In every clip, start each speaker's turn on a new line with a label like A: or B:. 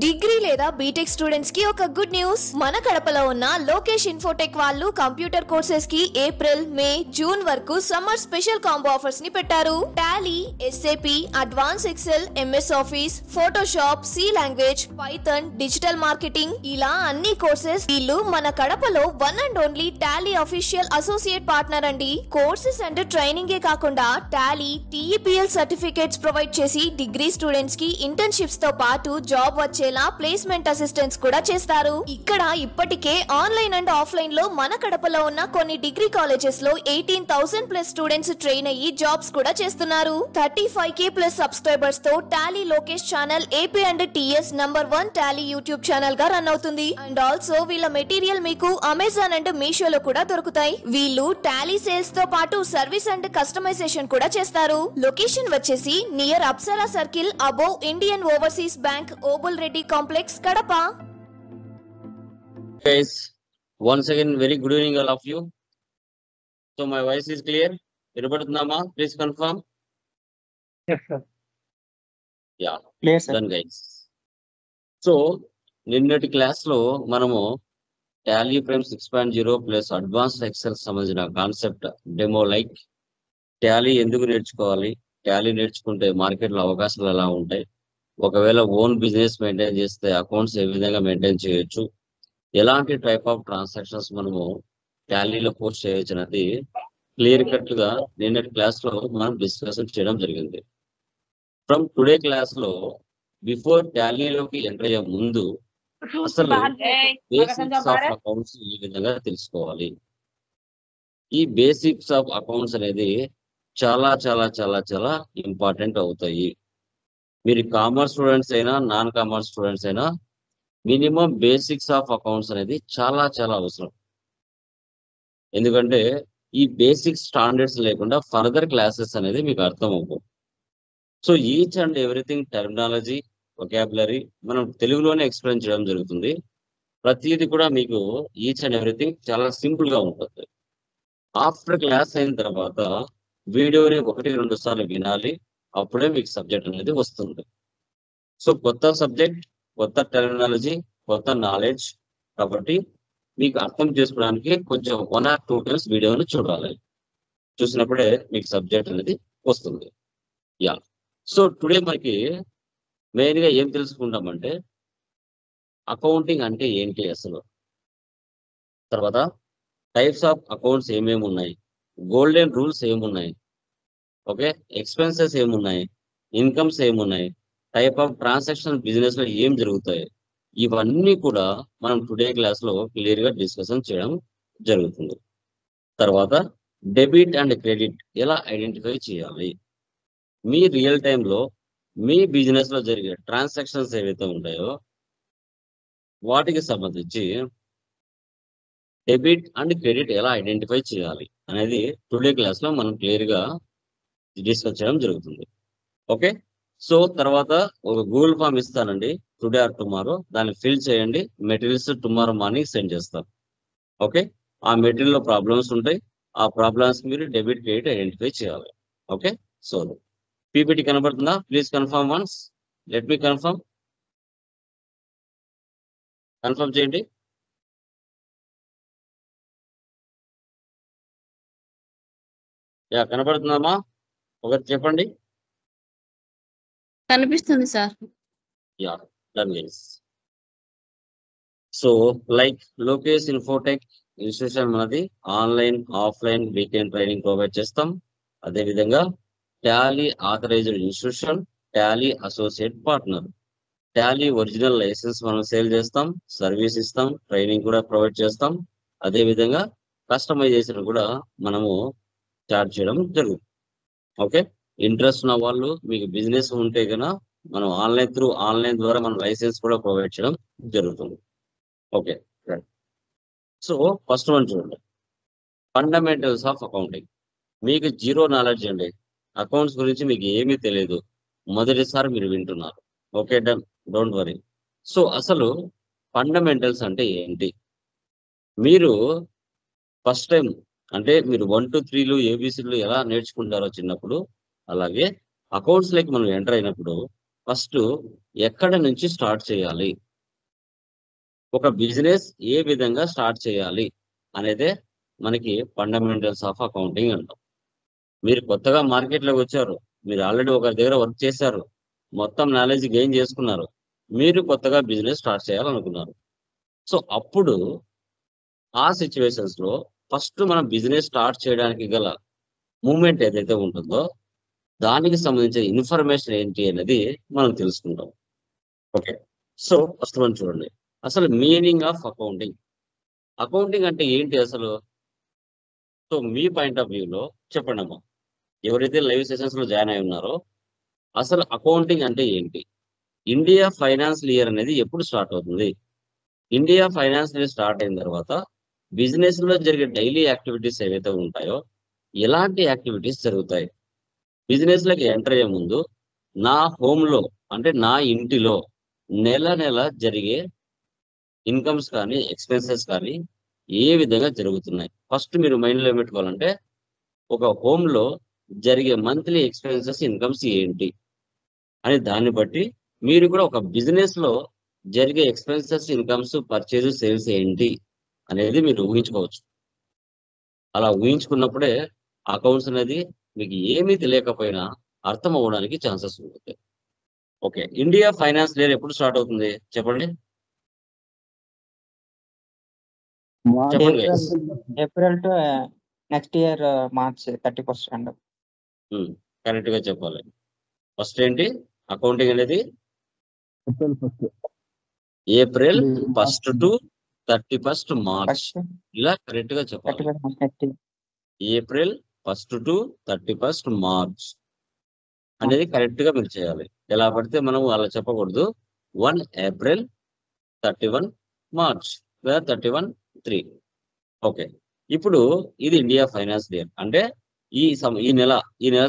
A: Degree లేదా BTech students కి ఒక గుడ్ న్యూస్. మన కడపలో ఉన్న లోకేష్ ఇన్ఫోటెక్ వాళ్ళు కంప్యూటర్ కోర్సెస్ కి ఏప్రిల్, మే, జూన్ వరకు సమ్మర్ స్పెషల్ కాంబో ఆఫర్స్ ని పెట్టారు. Tally, SAP, advance Excel, MS Office, Photoshop, C language, Python, digital marketing ఇలా అన్ని కోర్సెస్. వీళ్ళు మన కడపలో one and only Tally official associate partner అండి. కోర్సెస్ అండ్ ట్రైనింగ్ ఏ కాకుండా టాలీ, టీఈపీఎల్ సర్టిఫికేట్స్ ప్రొవైడ్ చేసి డిగ్రీ స్టూడెంట్స్ కి ఇంటర్న్షిప్స్ తో పాటు జాబ్ ప్లేస్మెంట్ అసిస్టెన్స్ కూడా చేస్తారు. ఇక్కడ ఇప్పటికే ఆన్లైన్ అండ్ ఆఫ్లైన్ లో మన కడపలో ఉన్న కొన్ని డిగ్రీ కాలేజెస్ లో 18,000+ స్టూడెంట్స్ ట్రైన్ అయ్యి జాబ్స్ కూడా చేస్తున్నారు. 35K+ సబ్స్క్రైబర్స్ తో Tally Lokesh channel AP and TS #1 Tally YouTube channel గా రన్ అవుతుంది. అండ్ ఆల్సో వీళ్ళ మెటీరియల్ మీకు అమెజాన్ అండ్ మీషోలో కూడా దొరుకుతాయి. వీళ్ళు టాలీ సేల్స్ తో పాటు సర్వీస్ అండ్ కస్టమైజేషన్ కూడా చేస్తారు. లొకేషన్ వచ్చేసి near Apsara circle above Indian overseas bank, Obul Reddy complex, Kadapa.
B: Guys, once again very good evening all of you. So my voice is clear? Irubadunama, please confirm.
C: Yes sir.
B: Yeah,
C: Clear sir.
B: done guys. So నిన్నటి class లో మనము Tally prime 6.0 plus advanced Excel సంబంధించిన concept demo like Tally ఎందుకు నేర్చుకోవాలి, Tally నేర్చుకుంటే market లో అవకాశాలు ఎలా ఉంటాయి, ఒకవేళ ఓన్ బిజినెస్ మెయింటైన్ చేస్తే అకౌంట్స్ ఏ విధంగా మెయింటైన్ చేయొచ్చు, ఎలాంటి టైప్ ఆఫ్ ట్రాన్సాక్షన్స్ మనము టాలీలో పోస్ట్ చేయొచ్చు అనేది క్లియర్ కట్ గా నిన్నటి క్లాస్ లో మనం డిస్కషన్ చేయడం జరిగింది. ఫ్రమ్ టుడే క్లాస్ లో బిఫోర్ టాలీలోకి ఎంటర్ అయ్యే ముందు అసలు బేసిక్స్ ఆఫ్ అకౌంట్స్ ఈ విధంగా తెలుసుకోవాలి. ఈ బేసిక్స్ ఆఫ్ అకౌంట్స్ అనేది చాలా చాలా చాలా చాలా ఇంపార్టెంట్ అవుతాయి. మీరు కామర్స్ స్టూడెంట్స్ అయినా నాన్ కామర్స్ స్టూడెంట్స్ అయినా మినిమం బేసిక్స్ ఆఫ్ అకౌంట్స్ అనేది చాలా చాలా అవసరం. ఎందుకంటే ఈ బేసిక్ స్టాండర్డ్స్ లేకుండా ఫర్దర్ క్లాసెస్ అనేది మీకు అర్థం అవ్వవు. So each and everything terminology, vocabulary మనం తెలుగులోనే ఎక్స్ప్లెయిన్ చేయడం జరుగుతుంది. ప్రతిదీ కూడా మీకు ఈచ్ అండ్ ఎవ్రీథింగ్ చాలా సింపుల్ గా ఉంటుంది. ఆఫ్టర్ క్లాస్ అయిన తర్వాత వీడియోని 1-2 సార్లు వినాలి, అప్పుడే మీకు సబ్జెక్ట్ అనేది వస్తుంది. సో కొత్త సబ్జెక్ట్, కొత్త టెర్మినాలజీ, కొత్త నాలెడ్జ్ కాబట్టి మీకు అర్థం చేసుకోవడానికి కొంచెం 1 or 2 times వీడియోని చూడాలి. చూసినప్పుడే మీకు సబ్జెక్ట్ అనేది వస్తుంది. యా, సో టుడే మనకి మెయిన్ గా ఏం తెలుసుకుంటామంటే అకౌంటింగ్ అంటే ఏంటి అసలు, తర్వాత టైప్స్ ఆఫ్ అకౌంట్స్ ఏమేమి ఉన్నాయి, గోల్డెన్ రూల్స్ ఏమున్నాయి, ఓకే, ఎక్స్పెన్సెస్ ఏమున్నాయి, ఇన్కమ్స్ ఏమున్నాయి, టైప్ ఆఫ్ ట్రాన్సాక్షన్ బిజినెస్ లో ఏం జరుగుతాయి, ఇవన్నీ కూడా మనం టుడే క్లాస్ లో క్లియర్ గా డిస్కషన్ చేయడం జరుగుతుంది. తర్వాత డెబిట్ అండ్ క్రెడిట్ ఎలా ఐడెంటిఫై చేయాలి, మీ రియల్ టైంలో మీ బిజినెస్ లో జరిగే ట్రాన్సాక్షన్స్ ఏవైతే ఉంటాయో వాటికి సంబంధించి డెబిట్ అండ్ క్రెడిట్ ఎలా ఐడెంటిఫై చేయాలి అనేది టుడే క్లాస్ లో మనం క్లియర్ గా డిస్కస్ చేయడం జరుగుతుంది. ఓకే, సో తర్వాత ఒక గూగుల్ ఫామ్ ఇస్తానండి టుడే ఆర్ టుమారో, దాన్ని ఫిల్ చేయండి, మెటీరియల్స్ టుమారో మార్నింగ్ సెండ్ చేస్తాం. ఓకే, ఆ మెటీరియల్ లో ప్రాబ్లమ్స్ ఉంటాయి, ఆ ప్రాబ్లమ్స్ మీరు డెబిట్ క్రెడిట్ ఐడెంటిఫై చేయాలి. ఓకే, సో పీపీటీ కనబడుతుందా? Please confirm once. Let me confirm చేయండి. యా, కనబడుతుందమ్మా? ఒకటి చెప్పండి.
D: కనిపిస్తుంది sir.
B: Yeah, done guys. So like Lokesh Infotech institution మనది online offline weekend training provide చేస్తాం. అదేవిధంగా Tally authorised institution, Tally associate partner, Tally original license మనం సేల్ చేస్తాం, సర్వీస్ ఇస్తాం, ట్రైనింగ్ కూడా ప్రొవైడ్ చేస్తాం. అదేవిధంగా కస్టమైజేషన్ కూడా మనము చార్జ్ చేయడం జరుగుతుంది. ఓకే, ఇంట్రెస్ట్ ఉన్న వాళ్ళు, మీకు బిజినెస్ ఉంటే కనుక మనం ఆన్లైన్ ద్వారా మనం లైసెన్స్ కూడా ప్రొవైడ్ చేయడం జరుగుతుంది. ఓకే, సో ఫస్ట్ వన్ చూడండి, ఫండమెంటల్స్ ఆఫ్ అకౌంటింగ్. మీకు జీరో నాలెడ్జ్ అండి, అకౌంట్స్ గురించి మీకు ఏమీ తెలియదు, మొదటిసారి మీరు వింటున్నారు. Okay, done, don't worry. So అసలు ఫండమెంటల్స్ అంటే ఏంటి, మీరు ఫస్ట్ టైం అంటే మీరు 1 to 3 ఏబిసిలు ఎలా నేర్చుకుంటారో చిన్నప్పుడు, అలాగే అకౌంట్స్ లైక్ మనం ఎంటర్ అయినప్పుడు ఫస్ట్ ఎక్కడ నుంచి స్టార్ట్ చేయాలి, ఒక బిజినెస్ ఏ విధంగా స్టార్ట్ చేయాలి అనేదే మనకి ఫండమెంటల్స్ ఆఫ్ అకౌంటింగ్ అంటాం. మీరు కొత్తగా మార్కెట్లోకి వచ్చారు, మీరు ఆల్రెడీ ఒకరి దగ్గర వర్క్ చేశారు, మొత్తం నాలెడ్జ్ గెయిన్ చేసుకున్నారు, మీరు కొత్తగా బిజినెస్ స్టార్ట్ చేయాలనుకున్నారు. సో అప్పుడు ఆ సిచ్యువేషన్స్ లో ఫస్ట్ మనం బిజినెస్ స్టార్ట్ చేయడానికి గల మూమెంట్ ఏదైతే ఉంటుందో దానికి సంబంధించిన ఇన్ఫర్మేషన్ ఏంటి అనేది మనం తెలుసుకుంటాం. ఓకే, సో ఫస్ట్ మనం చూడండి, అసలు మీనింగ్ ఆఫ్ అకౌంటింగ్. అకౌంటింగ్ అంటే ఏంటి అసలు? సో మీ పాయింట్ ఆఫ్ వ్యూలో చెప్పండి అమ్మా, ఎవరైతే లైవ్ సెషన్స్ లో జాయిన్ అయి ఉన్నారో అసలు అకౌంటింగ్ అంటే ఏంటి? ఇండియా ఫైనాన్షియల్ ఇయర్ అనేది ఎప్పుడు స్టార్ట్ అవుతుంది? ఇండియా ఫైనాన్షియల్ ఇయర్ స్టార్ట్ అయిన తర్వాత బిజినెస్ లో జరిగే డైలీ యాక్టివిటీస్ ఏవైతే ఉంటాయో ఎలాంటి యాక్టివిటీస్ జరుగుతాయి? బిజినెస్ లోకి ఎంటర్ అయ్యే ముందు నా హోమ్ లో అంటే నా ఇంటిలో నెల నెల జరిగే ఇన్కమ్స్ కానీ ఎక్స్పెన్సెస్ కానీ ఏ విధంగా జరుగుతున్నాయి ఫస్ట్ మీరు మైండ్ లో పెట్టుకోవాలంటే, ఒక హోమ్ లో జరిగే మంత్లీ ఎక్స్పెన్సెస్ ఇన్కమ్స్ ఏంటి అని దాన్ని బట్టి మీరు కూడా ఒక బిజినెస్ లో జరిగే ఎక్స్పెన్సెస్ ఇన్కమ్స్ పర్చేజ్ సేల్స్ ఏంటి అనేది మీరు ఊహించుకోవచ్చు. అలా ఊహించుకున్నప్పుడే అకౌంట్స్ అనేది మీకు ఏమీ తెలియకపోయినా అర్థం అవ్వడానికి ఛాన్సెస్ ఉంటుంది. ఓకే, ఇండియా ఫైనాన్స్ ఇయర్ ఎప్పుడు స్టార్ట్ అవుతుంది చెప్పండి? చెప్పండి guys.
D: April to next year March 31st అండి.
B: కరెక్ట్ గా చెప్పాలి. ఫస్ట్ ఏంటి అకౌంటింగ్ అనేది? April 1st to 31st March. ఇలా కరెక్ట్ గా చెప్పాలి. April 1st to 31st March అనేది కరెక్ట్ గా మీరు చేయాలి. ఎలా పడితే మనం అలా చెప్పకూడదు. 1 ఏప్రిల్ 31 మార్చ్ లేదా 31/3. ఓకే, ఇప్పుడు ఇది ఇండియా ఫైనాన్స్ ఇయర్ అంటే ఈ నెల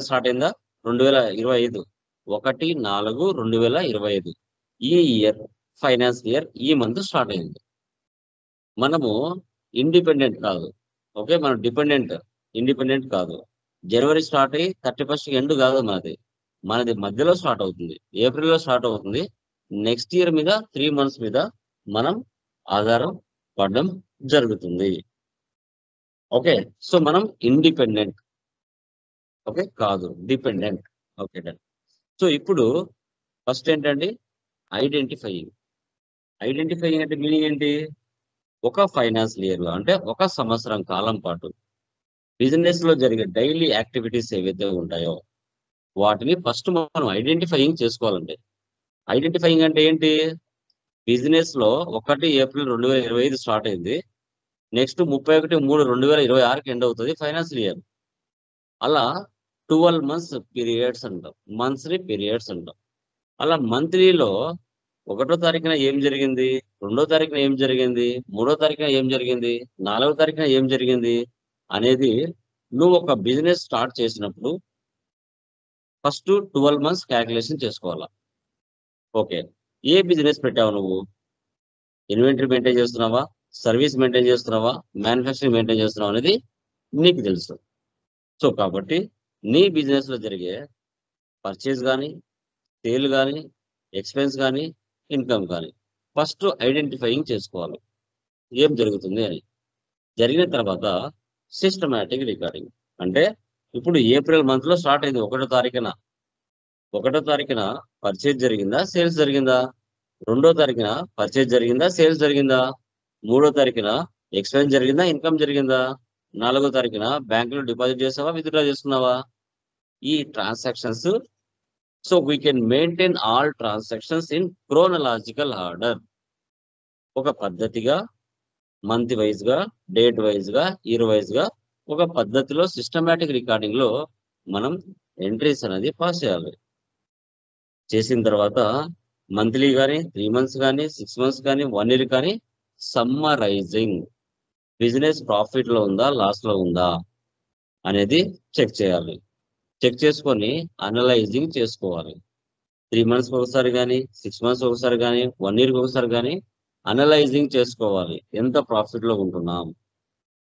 B: స్టార్ట్ అయిందా 2025 1/4/2025. ఈ ఇయర్ ఫైనాన్స్ ఇయర్ ఈ మంత్ స్టార్ట్ అయింది. మనము ఇండిపెండెంట్ కాదు. ఓకే, మనం ఇండిపెండెంట్ కాదు. జనవరి స్టార్ట్ అయ్యి 31st ఎండ్ కాదు మనది మధ్యలో స్టార్ట్ అవుతుంది, ఏప్రిల్లో స్టార్ట్ అవుతుంది. నెక్స్ట్ ఇయర్ మీద 3 months మీద మనం ఆధారం పడడం జరుగుతుంది. ఓకే, సో మనం ఇండిపెండెంట్ ఓకే కాదు, డిపెండెంట్. Okay done. సో ఇప్పుడు ఫస్ట్ ఏంటండి ఐడెంటిఫైయింగ్ అంటే మీనింగ్ ఏంటి? ఒక ఫైనాన్షియల్ ఇయర్ లో అంటే ఒక సంవత్సరం కాలం పాటు బిజినెస్ లో జరిగే డైలీ యాక్టివిటీస్ ఏవైతే ఉంటాయో వాటిని ఫస్ట్ మనం ఐడెంటిఫైయింగ్ చేసుకోవాలండి. ఐడెంటిఫైయింగ్ అంటే ఏంటి? బిజినెస్ లో 1 ఏప్రిల్ 2025 స్టార్ట్ అయింది, నెక్స్ట్ 31/3/2026 ఎండ్ అవుతుంది ఫైనాన్షియల్ ఇయర్. అలా 12 months పీరియడ్స్ అంటాం, మంత్లీ పీరియడ్స్ అంటాం. అలా మంత్లీలో 1వ తారీఖున ఏం జరిగింది, 2వ తారీఖున ఏం జరిగింది, 3వ తారీఖున ఏం జరిగింది, 4వ తారీఖున ఏం జరిగింది అనేది నువ్వు ఒక బిజినెస్ స్టార్ట్ చేసినప్పుడు ఫస్ట్ 12 months క్యాల్కులేషన్ చేసుకోవాలా. ఓకే, ఏ బిజినెస్ పెట్టావు నువ్వు? ఇన్వెంటరీ మెయింటైన్ చేస్తున్నావా, సర్వీస్ మెయింటైన్ చేస్తున్నావా, మ్యానుఫ్యాక్చరింగ్ మెయింటైన్ చేస్తున్నావా అనేది నీకు తెలుసు. సో కాబట్టి నీ బిజినెస్ లో జరిగే పర్చేజ్ కానీ, సేల్ కానీ, ఎక్స్పెన్స్ కానీ, ఇన్కమ్ కానీ ఫస్ట్ ఐడెంటిఫైయింగ్ చేసుకోవాలి ఏం జరుగుతుంది అని. జరిగిన తర్వాత సిస్టమాటిక్ రికార్డింగ్ అంటే ఇప్పుడు ఏప్రిల్ మంత్ లో స్టార్ట్ అయింది 1వ తారీఖున పర్చేజ్ జరిగిందా, సేల్స్ జరిగిందా? 2వ తారీఖున పర్చేజ్ జరిగిందా, సేల్స్ జరిగిందా? 3వ తారీఖున ఎక్స్పెన్స్ జరిగిందా, ఇన్కమ్ జరిగిందా? 4వ తారీఖున బ్యాంకులో డిపాజిట్ చేసావా, విత్డ్రా చేసుకున్నావా? ఈ transactions so we can maintain all transactions in chronological order. ఒక పద్ధతిగా మంత్ వైజ్ గా, డేట్ వైజ్ గా, ఇయర్ వైజ్ గా ఒక పద్ధతిలో సిస్టమాటిక్ రికార్డింగ్ లో మనం ఎంట్రీస్ అనేది పాస్ చేయాలి. చేసిన తర్వాత మంత్లీ కానీ, 3 months కానీ, 6 months కానీ, 1 year కానీ సమ్మరైజింగ్ బిజినెస్ ప్రాఫిట్ లో ఉందా, లాస్ లో ఉందా అనేది చెక్ చేయాలి. చెక్ చేసుకొని అనలైజింగ్ చేసుకోవాలి. 3 months ఒకసారి కానీ, 6 months ఒకసారి కానీ, 1 year ఒకసారి కానీ అనలైజింగ్ చేసుకోవాలి. ఎంత ప్రాఫిట్ లో ఉంటున్నాం,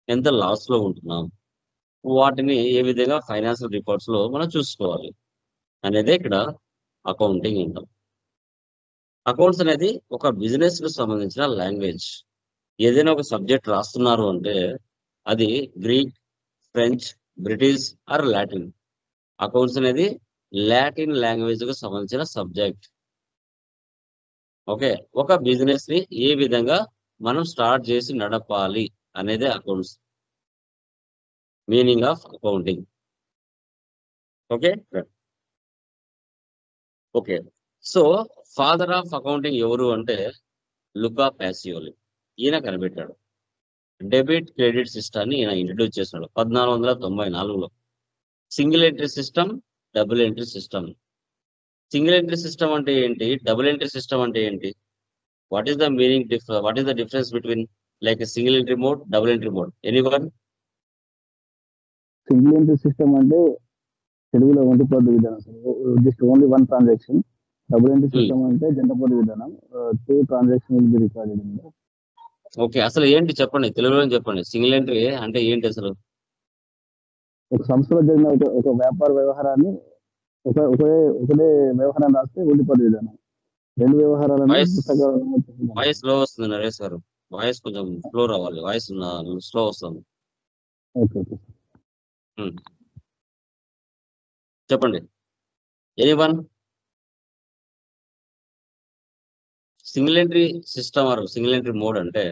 B: ఎంత లాస్ లో ఉంటున్నాం, వాటిని ఏ విధంగా ఫైనాన్షియల్ రిపోర్ట్స్ లో మనం చూసుకోవాలి అనేది ఇక్కడ అకౌంటింగ్ అంటాం. అకౌంట్స్ అనేది ఒక బిజినెస్ కు సంబంధించిన లాంగ్వేజ్. ఏదైనా ఒక సబ్జెక్ట్ రాస్తున్నారు అంటే అది Greek, French, British or Latin. Accounts అనేది లాటిన్ లాంగ్వేజ్ కు సంబంధించిన సబ్జెక్ట్. ఓకే, ఒక బిజినెస్ ని ఏ విధంగా మనం స్టార్ట్ చేసి నడపాలి అనేది accounts, meaning of accounting. Okay okay so father of accounting ఎవరు అంటే లుకా పాసియోలి. ఈయన కనిపెట్టాడు. డెబిట్ క్రెడిట్ సిస్టాన్ని ఈయన ఇంట్రడ్యూస్ చేసినాడు 1494లో. Single entry system, double entry system. Single entry system అంటే ఏంటి, డబుల్ ఎంట్రీ సిస్టమ్ అంటే ఏంటి, what is the meaning, what is the difference between like single entry mode, double entry mode? Anyone?
E: Single entry system అంటే తెలుగులో ఒంటిపొద్దు విధానం, just only one transaction. Double entry system అంటే జంటపొద్దు విధానం, 2 transaction will be recorded.
B: Okay, అసలు ఏంటి చెప్పండి, తెలుగులో చెప్పండి. సింగిల్ ఎంట్రీ అంటే ఏంటి అసలు?
E: ఒక సంస్థలో జరిగిన ఒక వ్యాపార వ్యవహారాన్ని ఒకటే వ్యవహారాన్ని రాస్తే ఒంటిపొద్దు విధానం. 2 వ్యవహారాలను
B: వాయిస్ స్లో వస్తుంది నరేష్ గారు, వాయిస్ కొంచెం స్లో రావాలి, వాయిస్ స్లో వస్తుంది.
E: ఓకే ఓకే
B: చెప్పండి. Anyone? Single entry system or single entry mode అంటే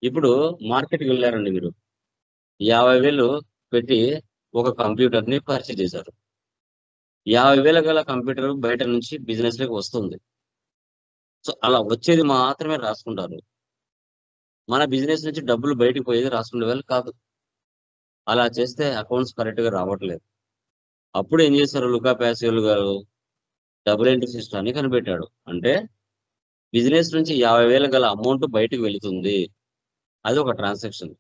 B: ఇప్పుడు మార్కెట్కి వెళ్ళారండి మీరు, 50,000 పెట్టి ఒక కంప్యూటర్ ని పర్చేజ్ చేశారు. 50,000 గల కంప్యూటర్ బయట నుంచి బిజినెస్ లోకి వస్తుంది. సో అలా వచ్చేది మాత్రమే రాసుకుంటారు. మన బిజినెస్ నుంచి డబ్బులు బయటకు పోయేది రాసుకునే వాళ్ళు కాదు. అలా చేస్తే అకౌంట్స్ కరెక్ట్ గా రావట్లేదు. అప్పుడు ఏం చేశారు లుకా పాసియోలి గారు? డబుల్ ఎంట్రీ సిస్టాన్ని కనిపెట్టాడు. అంటే బిజినెస్ నుంచి 50,000 గల అమౌంట్ బయటకు వెళుతుంది, అది ఒక ట్రాన్సాక్షన్.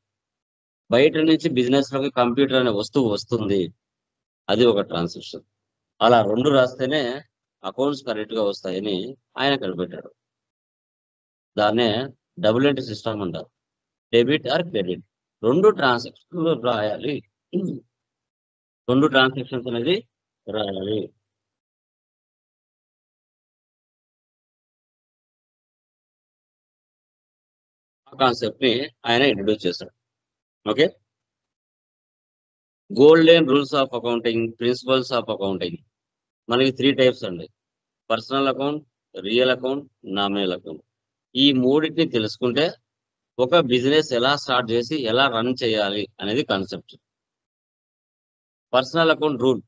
B: బయట నుంచి బిజినెస్ లోకి కంప్యూటర్ అనే వస్తువు వస్తుంది, అది ఒక ట్రాన్సాక్షన్. అలా 2 రాస్తేనే అకౌంట్స్ కరెక్ట్ గా వస్తాయని ఆయన కనిపెట్టాడు. దాన్నే డబుల్ ఎంట్రీ సిస్టమ్ అంటారు. డెబిట్ ఆర్ క్రెడిట్ 2 ట్రాన్సాక్షన్లు రాయాలి, 2 ట్రాన్సాక్షన్స్ అనేది రాయాలి. ఆ కాన్సెప్ట్ ని ఆయన ఇంట్రడ్యూస్ చేశాడు. Okay, golden rules of accounting, principles of accounting. మనకి 3 టైప్స్ అండి: personal account, real account, nominal account. ఈ 3టిని తెలుసుకుంటే ఒక బిజినెస్ ఎలా స్టార్ట్ చేసి ఎలా రన్ చేయాలి అనేది concept. Personal account rule: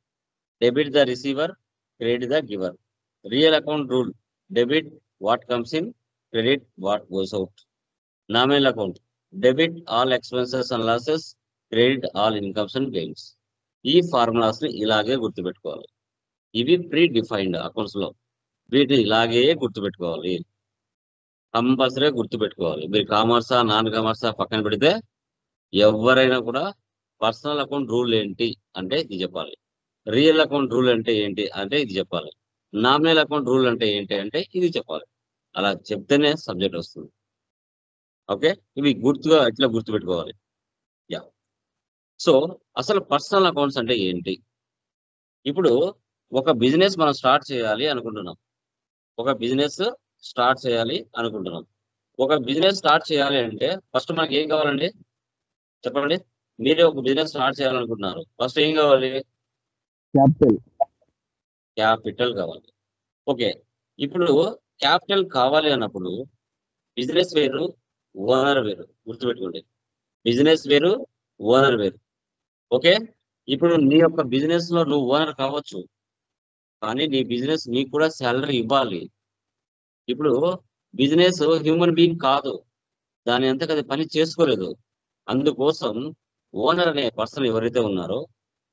B: debit the receiver, credit the giver. Real account rule: debit what comes in, credit what goes out. Nominal account: debit all expenses and losses, credit all incomes and gains. ఈ formulas ని ఇలాగే గుర్తుపెట్టుకోవాలి. ఇవి pre defined accounts లో, వీటిని ఇలాగే గుర్తుపెట్టుకోవాలి, కంపల్సరీగా గుర్తుపెట్టుకోవాలి. మీరు కామర్సా నాన్ కామర్సా పక్కన పెడితే ఎవరైనా కూడా పర్సనల్ అకౌంట్ రూల్ ఏంటి అంటే ఇది చెప్పాలి, రియల్ అకౌంట్ రూల్ అంటే ఏంటి అంటే ఇది చెప్పాలి, నామినల్ అకౌంట్ రూల్ అంటే ఏంటి అంటే ఇది చెప్పాలి. అలా చెప్తేనే సబ్జెక్ట్ వస్తుంది. ఓకే, ఇవి ఇట్లా గుర్తుపెట్టుకోవాలి. యా, సో అసలు పర్సనల్ అకౌంట్స్ అంటే ఏంటి? ఇప్పుడు ఒక బిజినెస్ మనం స్టార్ట్ చేయాలి అనుకుంటున్నాం. ఒక బిజినెస్ స్టార్ట్ చేయాలి అంటే ఫస్ట్ మనకి ఏం కావాలండి చెప్పండి? మీరే ఒక బిజినెస్ స్టార్ట్ చేయాలనుకుంటున్నారు, ఫస్ట్ ఏం కావాలి? క్యాపిటల్ కావాలి. ఓకే, ఇప్పుడు క్యాపిటల్ కావాలి అన్నప్పుడు బిజినెస్ వేరు, ఓనర్ వేరు. గుర్తుపెట్టుకోండి, బిజినెస్ వేరు, ఓనర్ వేరు. ఓకే, ఇప్పుడు నీ యొక్క బిజినెస్ లో నువ్వు ఓనర్ కావచ్చు, కానీ నీ బిజినెస్ నీకు కూడా శాలరీ ఇవ్వాలి. ఇప్పుడు బిజినెస్ హ్యూమన్ బీయింగ్ కాదు, దాని అంతకు అది పని చేసుకోలేదు. అందుకోసం ఓనర్ అనే పర్సన్ ఎవరైతే ఉన్నారో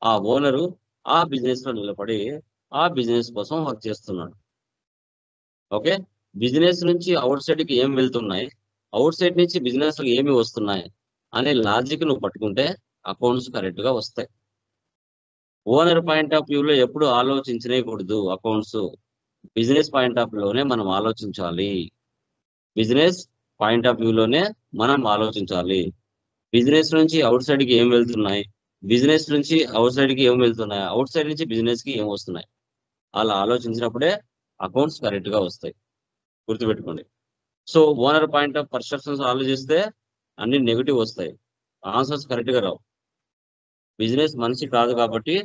B: ఆ ఓనరు ఆ బిజినెస్ లో నిలబడి ఆ బిజినెస్ కోసం వర్క్ చేస్తున్నాడు. ఓకే, బిజినెస్ నుంచి అవుట్ సైడ్ కి ఏం వెళ్తున్నాయి, అవుట్ సైడ్ నుంచి బిజినెస్ లో ఏమి వస్తున్నాయి అనే లాజిక్ నువ్వు పట్టుకుంటే అకౌంట్స్ కరెక్ట్ గా వస్తాయి. ఓనర్ పాయింట్ ఆఫ్ వ్యూలో ఎప్పుడు ఆలోచించనేకూడదు అకౌంట్స్, బిజినెస్ పాయింట్ ఆఫ్ వ్యూలోనే మనం ఆలోచించాలి. బిజినెస్ పాయింట్ ఆఫ్ వ్యూలోనే మనం ఆలోచించాలి. బిజినెస్ నుంచి అవుట్ సైడ్ కి ఏం వెళ్తున్నాయి, బిజినెస్ నుంచి అవుట్ సైడ్ కి ఏం వెళ్తున్నాయి, అవుట్ సైడ్ నుంచి బిజినెస్ కి ఏం వస్తున్నాయి, అలా ఆలోచించినప్పుడే అకౌంట్స్ కరెక్ట్ గా వస్తాయి. గుర్తుపెట్టుకోండి. So owner point of perceptions ఆలోచిస్తే అన్ని నెగిటివ్ వస్తాయి, ఆన్సర్స్ కరెక్ట్ గా రావు. బిజినెస్ మనిషి కాదు కాబట్టి,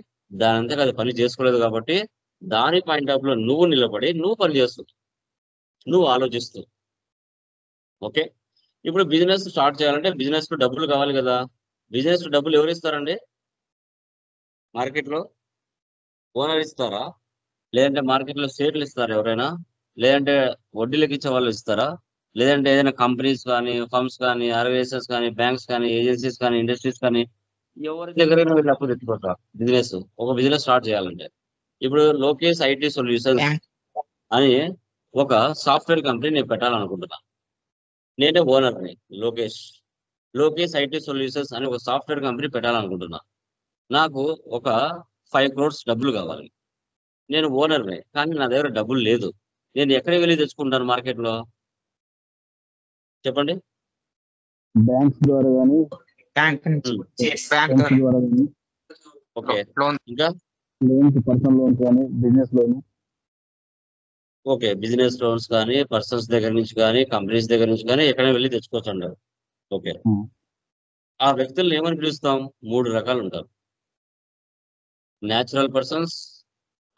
B: దాని అంతగా అది పని చేసుకోలేదు కాబట్టి, దాని పాయింట్ ఆఫ్ లో నువ్వు నిలబడి నువ్వు పని చేస్తూ, నువ్వు ఆలోచిస్తూ. ఓకే, ఇప్పుడు బిజినెస్ స్టార్ట్ చేయాలంటే బిజినెస్ కు డబ్బులు కావాలి కదా. బిజినెస్ కు డబ్బులు ఎవరు ఇస్తారండి? మార్కెట్ లో ఓనర్ ఇస్తారా? లేదంటే మార్కెట్ లో షేర్లు ఇస్తారా ఎవరైనా? లేదంటే వడ్డీలకు ఇచ్చే వాళ్ళు ఇస్తారా? లేదంటే ఏదైనా కంపెనీస్ కానీ, ఫర్మ్స్ కానీ, ఆర్గనైజేషన్స్ కానీ, బ్యాంక్స్ కానీ, ఏజెన్సీస్ కానీ, ఇండస్ట్రీస్ కానీ, ఎవరి దగ్గరైనా వీళ్ళు అప్పు తెచ్చుకుంటారు బిజినెస్, ఒక బిజినెస్ స్టార్ట్ చేయాలంటే. ఇప్పుడు లోకేష్ ఐటీ సొల్యూషన్స్ అని ఒక సాఫ్ట్వేర్ కంపెనీ నేను పెట్టాలనుకుంటున్నా. నేనే ఓనర్ని, లోకేష్ ఐటీ సొల్యూషన్స్ అని ఒక సాఫ్ట్వేర్ కంపెనీ పెట్టాలనుకుంటున్నా. నాకు ఒక 5 crores డబ్బులు కావాలి. నేను ఓనర్ని, కానీ నా దగ్గర డబ్బులు లేదు. నేను ఎక్కడికి వెళ్ళి తెచ్చుకుంటాను మార్కెట్లో? చెప్పండి.
E: బ్యాంక్స్ ద్వారా కానీ,
D: బ్యాంక్ నుంచి బ్యాంక్
E: లోన్స్ ద్వారా కానీ,
B: ఓకే,
D: లోన్
B: ఇంకా
E: లోన్స్, పర్సనల్ లోన్స్ కానీ, business loan.
B: Okay, business loans కానీ, పర్సన్స్ దగ్గర నుంచి కానీ, కంపెనీస్ దగ్గర నుంచి కానీ ఎక్కడైనా వెళ్ళి తెచ్చుకోవచ్చు అంటారు. ఓకే, ఆ వ్యక్తులను ఏమని పిలుస్తాం? 3 రకాలు ఉంటారు. Natural persons,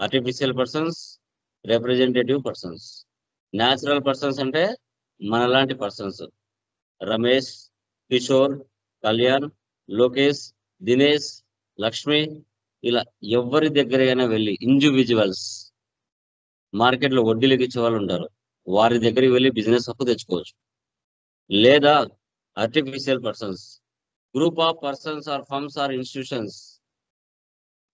B: artificial persons, representative persons. Natural persons అంటే మనలాంటి పర్సన్స్, రమేష్, కిషోర్, కళ్యాణ్, లోకేష్, దినేష్, లక్ష్మి, ఇలా ఎవరి దగ్గరైనా వెళ్ళి ఇండివిజువల్స్, మార్కెట్లో వడ్డీలకు ఇచ్చే వాళ్ళు ఉంటారు, వారి దగ్గరికి వెళ్ళి బిజినెస్ అప్పు తెచ్చుకోవచ్చు. లేదా artificial persons, group of persons or firms or institutions,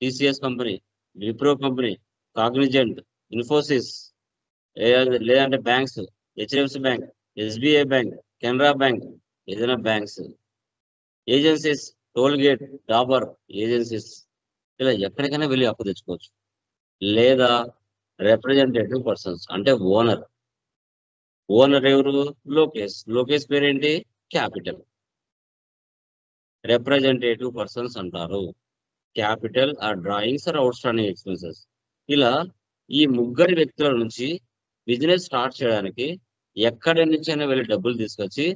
B: TCS company, Wipro company, Cognizant, Infosys, లేదంటే banks, HDFC bank, SBI bank, Canara bank, ఏదైనా banks, agencies, toll gate, Dabur agencies, ఇలా ఎక్కడికైనా వెళ్ళి అప్పు తెచ్చుకోవచ్చు. లేదా రిప్రజెంటేటివ్ పర్సన్స్ అంటే ఓనర్ ఎవరు? లోకేష్ పేరేంటి? క్యాపిటల్. రిప్రజెంటేటివ్ పర్సన్స్ అంటారు capital or drawings or outstanding expenses. ఇలా ఈ ముగ్గురు వ్యక్తుల నుంచి బిజినెస్ స్టార్ట్ చేయడానికి ఎక్కడి నుంచైనా వెళ్ళి డబ్బులు తీసుకొచ్చి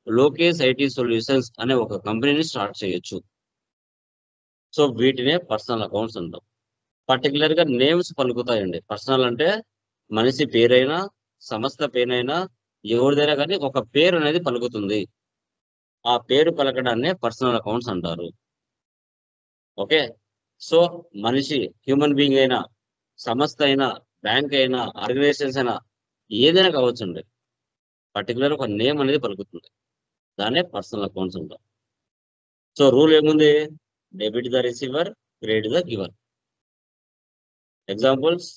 B: లోకేష్ ఐటీ సొల్యూషన్స్ అనే ఒక కంపెనీని స్టార్ట్ చేయొచ్చు. సో వీటినే పర్సనల్ అకౌంట్స్ అంటాం. పర్టికులర్ గా నేమ్స్ పలుకుతాయండి. పర్సనల్ అంటే మనిషి పేరైనా, సంస్థ పేరైనా, ఎవరిదైనా కానీ ఒక పేరు అనేది పలుకుతుంది. ఆ పేరు పలకడాన్నే పర్సనల్ అకౌంట్స్ అంటారు. ఓకే, సో మనిషి, హ్యూమన్ బీయింగ్ అయినా, సంస్థ అయినా, బ్యాంక్ అయినా, ఆర్గనైజేషన్స్ అయినా, ఏదైనా కావచ్చండి, పర్టికులర్ ఒక నేమ్ అనేది పలుకుతుంది, దాన్నే పర్సనల్ అకౌంట్స్ అంటాం. సో రూల్ ఏముంది? Debit the receiver, credit the giver. Examples: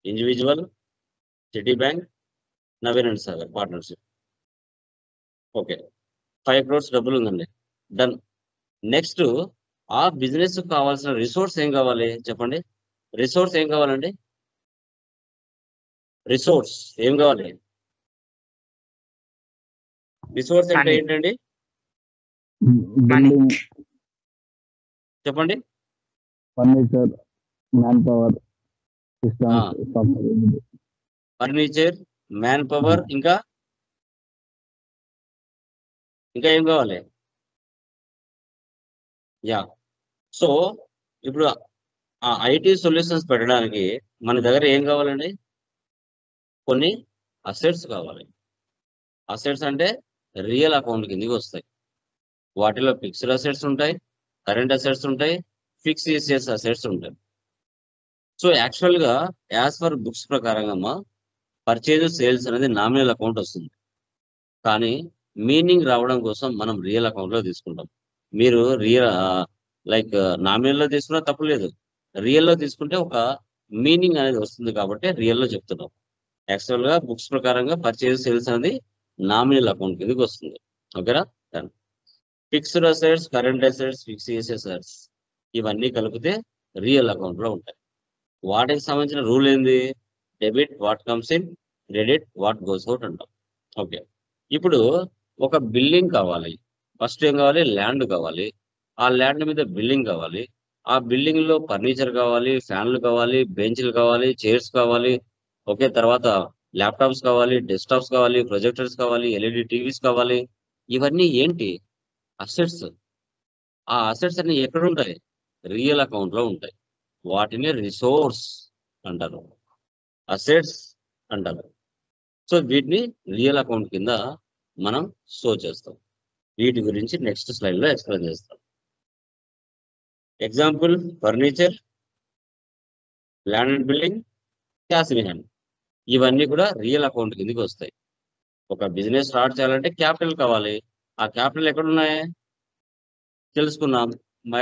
B: individual, city bank, Naveen and Sagar partnership. Okay, 5 crores డబ్బులు ఉందండి, డన్. నెక్స్ట్, ఆ బిజినెస్ కావాల్సిన రిసోర్స్ ఏం కావాలి చెప్పండి? రిసోర్స్ ఏం కావాలండి? రిసోర్స్ ఏం కావాలి? రిసోర్స్ అంటే
D: Money.
B: ఏంటండి
E: బిల్డింగ్,
B: చెప్పండి?
E: Furniture, man power, systems, software.
B: Furniture, man power, ఇంకా ఏం కావాలి? యా, సో ఇప్పుడు ఆ ఐటీ సొల్యూషన్స్ పెట్టడానికి మన దగ్గర ఏం కావాలండి? కొన్ని అసెట్స్ కావాలి. అసెట్స్ అంటే రియల్ అకౌంట్ కిందకి వస్తాయి. వాటిలో ఫిక్స్డ్ అసెట్స్ ఉంటాయి, కరెంట్ అసెట్స్ ఉంటాయి, ఫిక్స్ ఈసీఎస్ అసెట్స్ ఉంటాయి. సో యాక్చువల్ గా యాజ్ పర్ బుక్స్ ప్రకారంగా పర్చేజ్ సేల్స్ అనేది నామినల్ అకౌంట్ వస్తుంది. కానీ మీనింగ్ రావడం కోసం మనం రియల్ అకౌంట్ లో తీసుకుంటాం. మీరు లైక్ నామినల్ లో తీసుకున్నా తప్పు లేదు, రియల్ లో తీసుకుంటే ఒక మీనింగ్ అనేది వస్తుంది కాబట్టి రియల్ లో చెప్తున్నాం. యాక్చువల్ గా బుక్స్ ప్రకారంగా పర్చేజ్ సేల్స్ అనేది నామినల్ అకౌంట్ కిందకి వస్తుంది. ఓకేనా? Fixed assets, current assets, fix assets ఇవన్నీ కలిపితే రియల్ అకౌంట్ లో ఉంటాయి. వాటికి సంబంధించిన రూల్ ఏంది? Debit what comes in, credit what goes out అంటాం. ఓకే, ఇప్పుడు ఒక బిల్డింగ్ కావాలి. ఫస్ట్ ఏం కావాలి? ల్యాండ్ కావాలి. ఆ ల్యాండ్ మీద బిల్డింగ్ కావాలి. ఆ బిల్డింగ్ లో ఫర్నిచర్ కావాలి, ఫ్యాన్లు కావాలి, బెంచ్లు కావాలి, చైర్స్ కావాలి. ఓకే, తర్వాత ల్యాప్టాప్స్ కావాలి, డెస్క్టాప్స్ కావాలి, ప్రొజెక్టర్స్ కావాలి, ఎల్ఈడి టీవీస్ కావాలి. ఇవన్నీ ఏంటి? అసెట్స్. ఆ అసెట్స్ అన్ని ఎక్కడ ఉంటాయి? రియల్ అకౌంట్ లో ఉంటాయి. వాటిని రిసోర్స్ అంటారు, అసెట్స్ అంటారు. సో వీటిని రియల్ అకౌంట్ కింద మనం షో చేస్తాం. వీటి గురించి నెక్స్ట్ స్లైడ్ లో ఎక్స్ప్లెయిన్ చేస్తాం. Example furniture, land and building, cash in hand. ఇవన్నీ కూడా రియల్ అకౌంట్ కిందకి వస్తాయి. ఒక బిజినెస్ స్టార్ట్ చేయాలంటే క్యాపిటల్ కావాలి. ఆ క్యాపిటల్ ఎక్కడ ఉన్నాయి తెలుసుకున్నాం.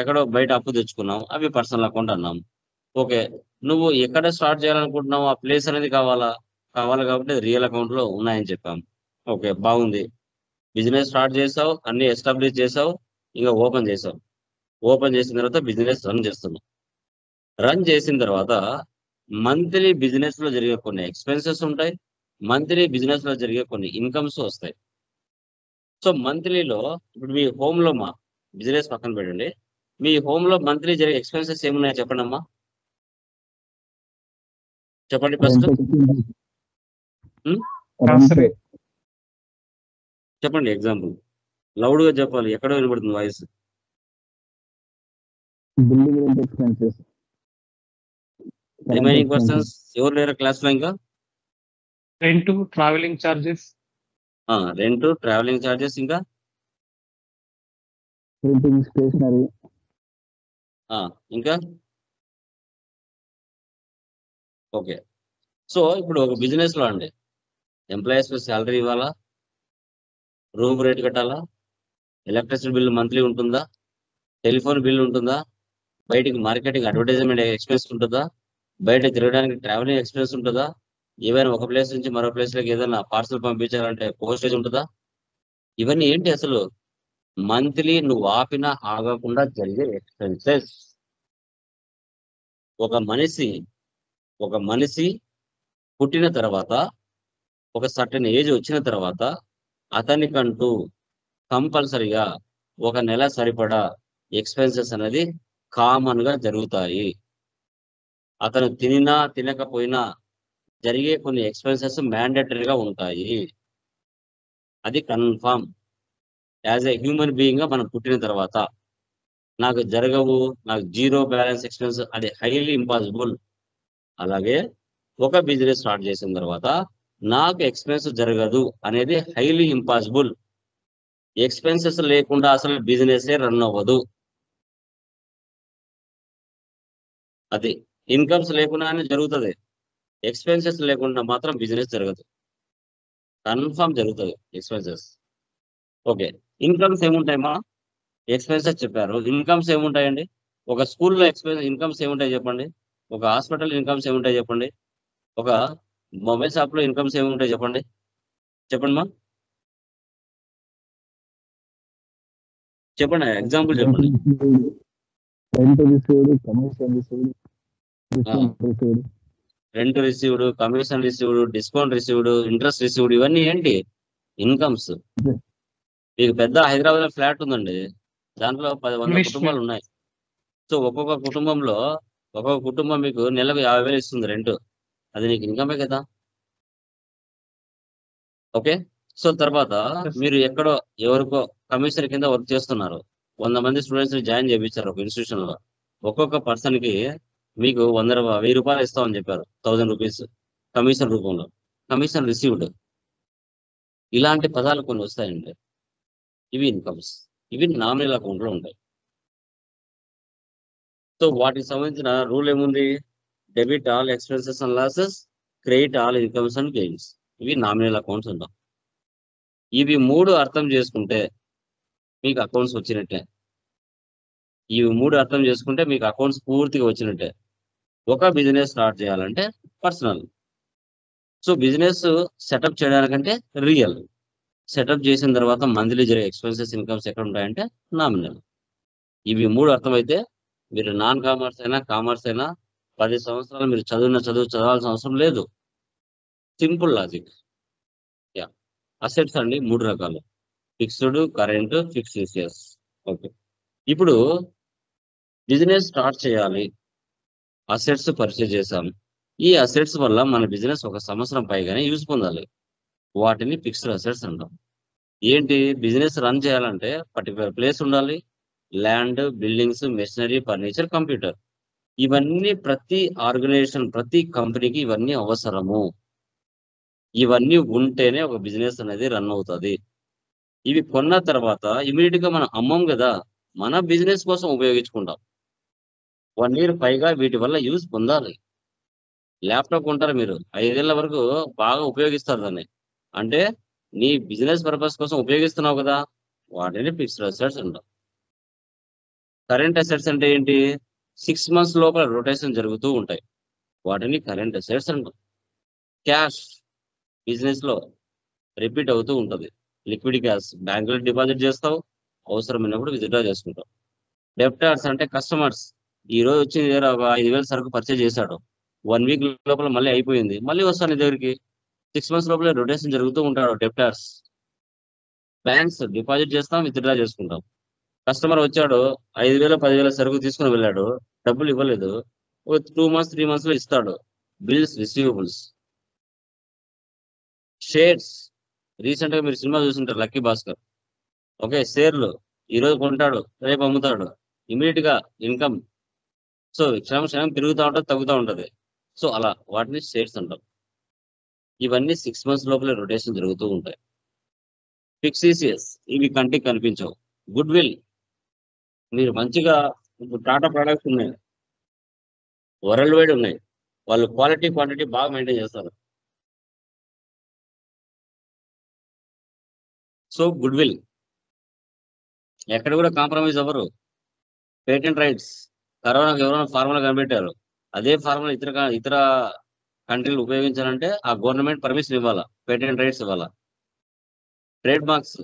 B: ఎక్కడో బయట అప్పు తెచ్చుకున్నాం, అవి పర్సనల్ అకౌంట్ అన్నాం. ఓకే, నువ్వు ఎక్కడ స్టార్ట్ చేయాలనుకుంటున్నావు, ఆ ప్లేస్ అనేది కావాలి కాబట్టి రియల్ అకౌంట్ లో ఉన్నాయని చెప్పాం. ఓకే, బాగుంది. బిజినెస్ స్టార్ట్ చేసావు, అన్ని ఎస్టాబ్లిష్ చేసావు, ఇంకా ఓపెన్ చేసావు. ఓపెన్ చేసిన తర్వాత బిజినెస్ రన్ చేస్తున్నావు. రన్ చేసిన తర్వాత మంత్లీ బిజినెస్ లో జరిగే కొన్ని ఎక్స్పెన్సెస్ ఉంటాయి, మంత్లీ బిజినెస్ లో జరిగే కొన్ని ఇన్కమ్స్ వస్తాయి. సో మంత్లీలో ఇప్పుడు మీ హోమ్ లో మా బిజినెస్ పక్కన పెట్టండి, మీ హోమ్ లో మంత్లీ జరిగే ఎక్స్పెన్సెస్ ఏమున్నాయో చెప్పండి అమ్మా. చెప్పండి ఫస్ట్. చెప్పండి ఎగ్జాంపుల్, లౌడ్ గా చెప్పాలి, ఎక్కడో వినబడుతుంది voice.
E: Building rent expenses.
B: Remaining persons ఎవరు లేరు క్లాస్ లో ఇంకా?
C: Rent, travelling charges,
B: rent, travelling charges, ఇంకా
E: ప్రింటింగ్, స్టేషనరీ.
B: ఇంకా ఓకే. సో ఇప్పుడు ఒక బిజినెస్ లో అండి, ఎంప్లాయీస్ శాలరీ ఇవ్వాలా, రూమ్ రేట్ కట్టాలా, ఎలక్ట్రిసిటీ బిల్ మంత్లీ ఉంటుందా, టెలిఫోన్ బిల్ ఉంటుందా, బయటికి మార్కెటింగ్ అడ్వర్టైజ్మెంట్ ఎక్స్పెన్స్ ఉంటుందా, బయట తిరగడానికి ట్రావెలింగ్ ఎక్స్పెన్స్ ఉంటుందా, ఏవైనా ఒక ప్లేస్ నుంచి మరో ప్లేస్ లోకి ఏదైనా పార్సల్ పంపించాలంటే పోస్టేజ్ ఉంటుందా? ఇవన్నీ ఏంటి అసలు? మంత్లీ నువ్వు ఆపినా ఆగకుండా జరిగే ఎక్స్పెన్సెస్. ఒక మనిషి పుట్టిన తర్వాత, ఒక సర్టెన్ ఏజ్ వచ్చిన తర్వాత అతనికంటూ కంపల్సరిగా ఒక నెల సరిపడా ఎక్స్పెన్సెస్ అనేది కామన్ గా జరుగుతాయి. అతను తినినా తినకపోయినా జరిగే కొన్ని ఎక్స్పెన్సెస్ మ్యాండేటరీగా ఉంటాయి. అది confirm. As a human being గా మనం పుట్టిన తర్వాత నాకు జరగవు, నాకు జీరో బ్యాలెన్స్ ఎక్స్పెన్స్, అది హైలీ ఇంపాసిబుల్. అలాగే ఒక బిజినెస్ స్టార్ట్ చేసిన తర్వాత నాకు ఎక్స్పెన్స్ జరగదు అనేది హైలీ ఇంపాసిబుల్. ఎక్స్పెన్సెస్ లేకుండా అసలు బిజినెస్ రన్ అవ్వదు. అది ఇన్కమ్స్ లేకుండానే జరుగుతుంది, ఎక్స్పెన్సెస్ లేకుండా మాత్రం బిజినెస్ జరగదు. కన్ఫామ్ జరుగుతుంది ఎక్స్పెన్సెస్. ఓకే, ఇన్కమ్స్ ఏముంటాయమ్మా? ఎక్స్పెన్సెస్ చెప్పారు, ఇన్కమ్స్ ఏముంటాయండి? ఒక స్కూల్లో ఇన్కమ్స్ ఏముంటాయి చెప్పండి, ఒక హాస్పిటల్ ఇన్కమ్స్ ఏముంటాయి చెప్పండి, ఒక మొబైల్ షాప్ లో ఇన్కమ్స్ ఏముంటాయి చెప్పండి మా. చెప్పండి, ఎగ్జాంపుల్ చెప్పండి.
E: Rent received, commission received, discount received.
B: Rent received, commission received, discount received, interest received, ఇవన్నీ ఏంటి? ఇన్కమ్స్. మీకు పెద్ద హైదరాబాద్ లో ఫ్లాట్ ఉందండి, దాంట్లో 100 కుటుంబాలు ఉన్నాయి. సో ఒక్కొక్క కుటుంబం మీకు నెలకు 50,000 ఇస్తుంది రెంట్. అది నీకు ఇన్కమే కదా. ఓకే, సో తర్వాత మీరు ఎక్కడో ఎవరికో కమిషన్ కింద వర్క్ చేస్తున్నారు, 100 మంది స్టూడెంట్స్ ని జాయిన్ చేయించారు ఒక ఇన్స్టిట్యూషన్ లో. ఒక్కొక్క పర్సన్ కి మీకు 1000 రూపాయలు ఇస్తామని చెప్పారు, 1000 రూపీస్ కమిషన్ రూపంలో, కమిషన్ రిసీవ్డ్. ఇలాంటి పదాలు కొన్ని వస్తాయండి, ఇవి ఇన్కమ్స్. ఇవి నామినల్ అకౌంట్ లో ఉంటాయి. సో వాటికి సంబంధించిన రూల్ ఏముంది? Debit all expenses and losses, credit all incomes and gains. ఇవి నామినల్ అకౌంట్స్ ఉంటాం. ఇవి 3 అర్థం చేసుకుంటే మీకు అకౌంట్స్ వచ్చినట్టే. ఇవి 3 అర్థం చేసుకుంటే మీకు అకౌంట్స్ పూర్తిగా వచ్చినట్టే. ఒక బిజినెస్ స్టార్ట్ చేయాలంటే పర్సనల్. సో బిజినెస్ సెటప్ చేయడానికంటే రియల్. సెటప్ చేసిన తర్వాత మంత్లీ జరిగే ఎక్స్పెన్సెస్, ఇన్కమ్స్ ఎక్కడ ఉంటాయంటే నామినల్. ఇవి 3 అర్థమైతే మీరు నాన్ కామర్స్ అయినా కామర్స్ అయినా 10 సంవత్సరాలు మీరు చదవాల్సిన అవసరం లేదు. Simple logic. అసెట్స్ అండి 3 రకాలు, ఫిక్స్డ్, కరెంట్, ఫిక్స్డ్. ఓకే, ఇప్పుడు బిజినెస్ స్టార్ట్ చేయాలి, అసెట్స్ పర్చేజ్ చేసాం, ఈ అసెట్స్ వల్ల మన బిజినెస్ ఒక సంవత్సరం పైగానే యూజ్ పొందాలి. వాటిని ఫిక్స్డ్ అసెట్స్ అంటాం. ఏంటి బిజినెస్ రన్ చేయాలంటే పర్టికులర్ ప్లేస్ ఉండాలి, land, buildings, machinery, furniture, computer. ఇవన్నీ ప్రతి ఆర్గనైజేషన్, ప్రతి కంపెనీకి ఇవన్నీ అవసరము. ఇవన్నీ ఉంటేనే ఒక బిజినెస్ అనేది రన్ అవుతుంది. ఇవి కొన్న తర్వాత ఇమీడియట్ గా మనం అమ్మం కదా, మన బిజినెస్ కోసం ఉపయోగించుకుంటాం. 1 year పైగా వీటి వల్ల యూజ్ పొందాలి. ల్యాప్టాప్ కొంటారు మీరు, 5 ఏళ్ల వరకు బాగా ఉపయోగిస్తారు దాన్ని. అంటే నీ బిజినెస్ పర్పస్ కోసం ఉపయోగిస్తున్నావు కదా, వాటిని ఫిక్స్డ్ అసెట్స్ అంటాం. కరెంట్ అసెట్స్ అంటే ఏంటి? 6 months లోపల రొటేషన్ జరుగుతూ ఉంటాయి, వాటిని కరెంట్ అసెట్స్ అంటాం. క్యాష్ బిజినెస్ లో రిపీట్ అవుతూ ఉంటుంది. లిక్విడ్ క్యాష్ బ్యాంకులో డిపాజిట్ చేస్తావు, అవసరమైనప్పుడు విత్డ్రా చేసుకుంటావు. డెప్టార్స్ అంటే కస్టమర్స్, ఈ రోజు వచ్చి నీ దగ్గర ఒక 5,000 సరుకు పర్చేజ్ చేశాడు, 1 week లోపల మళ్ళీ అయిపోయింది, మళ్ళీ వస్తాను నీ దగ్గరికి. 6 months లోపల రొటేషన్ జరుగుతూ ఉంటాడు డెప్టార్స్. బ్యాంక్స్ డిపాజిట్ చేస్తాం, విత్డ్రా చేసుకుంటాం. కస్టమర్ వచ్చాడు, 5,000 10,000 సరుకు తీసుకుని వెళ్ళాడు, డబ్బులు ఇవ్వలేదు, ఒక 2 months 3 months లో ఇస్తాడు. Bills, receivables. షేర్స్, రీసెంట్ గా మీరు సినిమా చూస్తుంటారు లక్కీ భాస్కర్. ఓకే, షేర్లు ఈ రోజు కొంటాడు, రేపు అమ్ముతాడు, ఇమీడియట్ గా ఇన్కమ్. సో క్షణం క్షణం పెరుగుతూ ఉంటుంది, తగ్గుతూ ఉంటది. సో అలా వాటిని షేర్స్ అంటాం. ఇవన్నీ 6 months లోపల రొటేషన్ జరుగుతూ ఉంటాయి. ఫిక్సీసియస్, ఇవి కంటికి కనిపించవు. గుడ్ విల్, మీరు మంచిగా ఇప్పుడు టాటా ప్రొడక్ట్స్ ఉన్నాయి, వరల్డ్ వైడ్ ఉన్నాయి, వాళ్ళు క్వాలిటీ క్వాంటిటీ బాగా మెయింటైన్ చేస్తారు. సో గుడ్ విల్, ఎక్కడ కూడా కాంప్రమైజ్ అవ్వరు. పేటెంట్ రైట్స్, కరోనాకు ఎవరైనా ఫార్ములా కనిపెట్టారు, అదే ఫార్ములా ఇతర కంట్రీలు ఉపయోగించాలంటే ఆ గవర్నమెంట్ పర్మిషన్ ఇవ్వాలా, పేటెంట్ రైట్స్ ఇవ్వాలా. ట్రేడ్ మార్క్స్,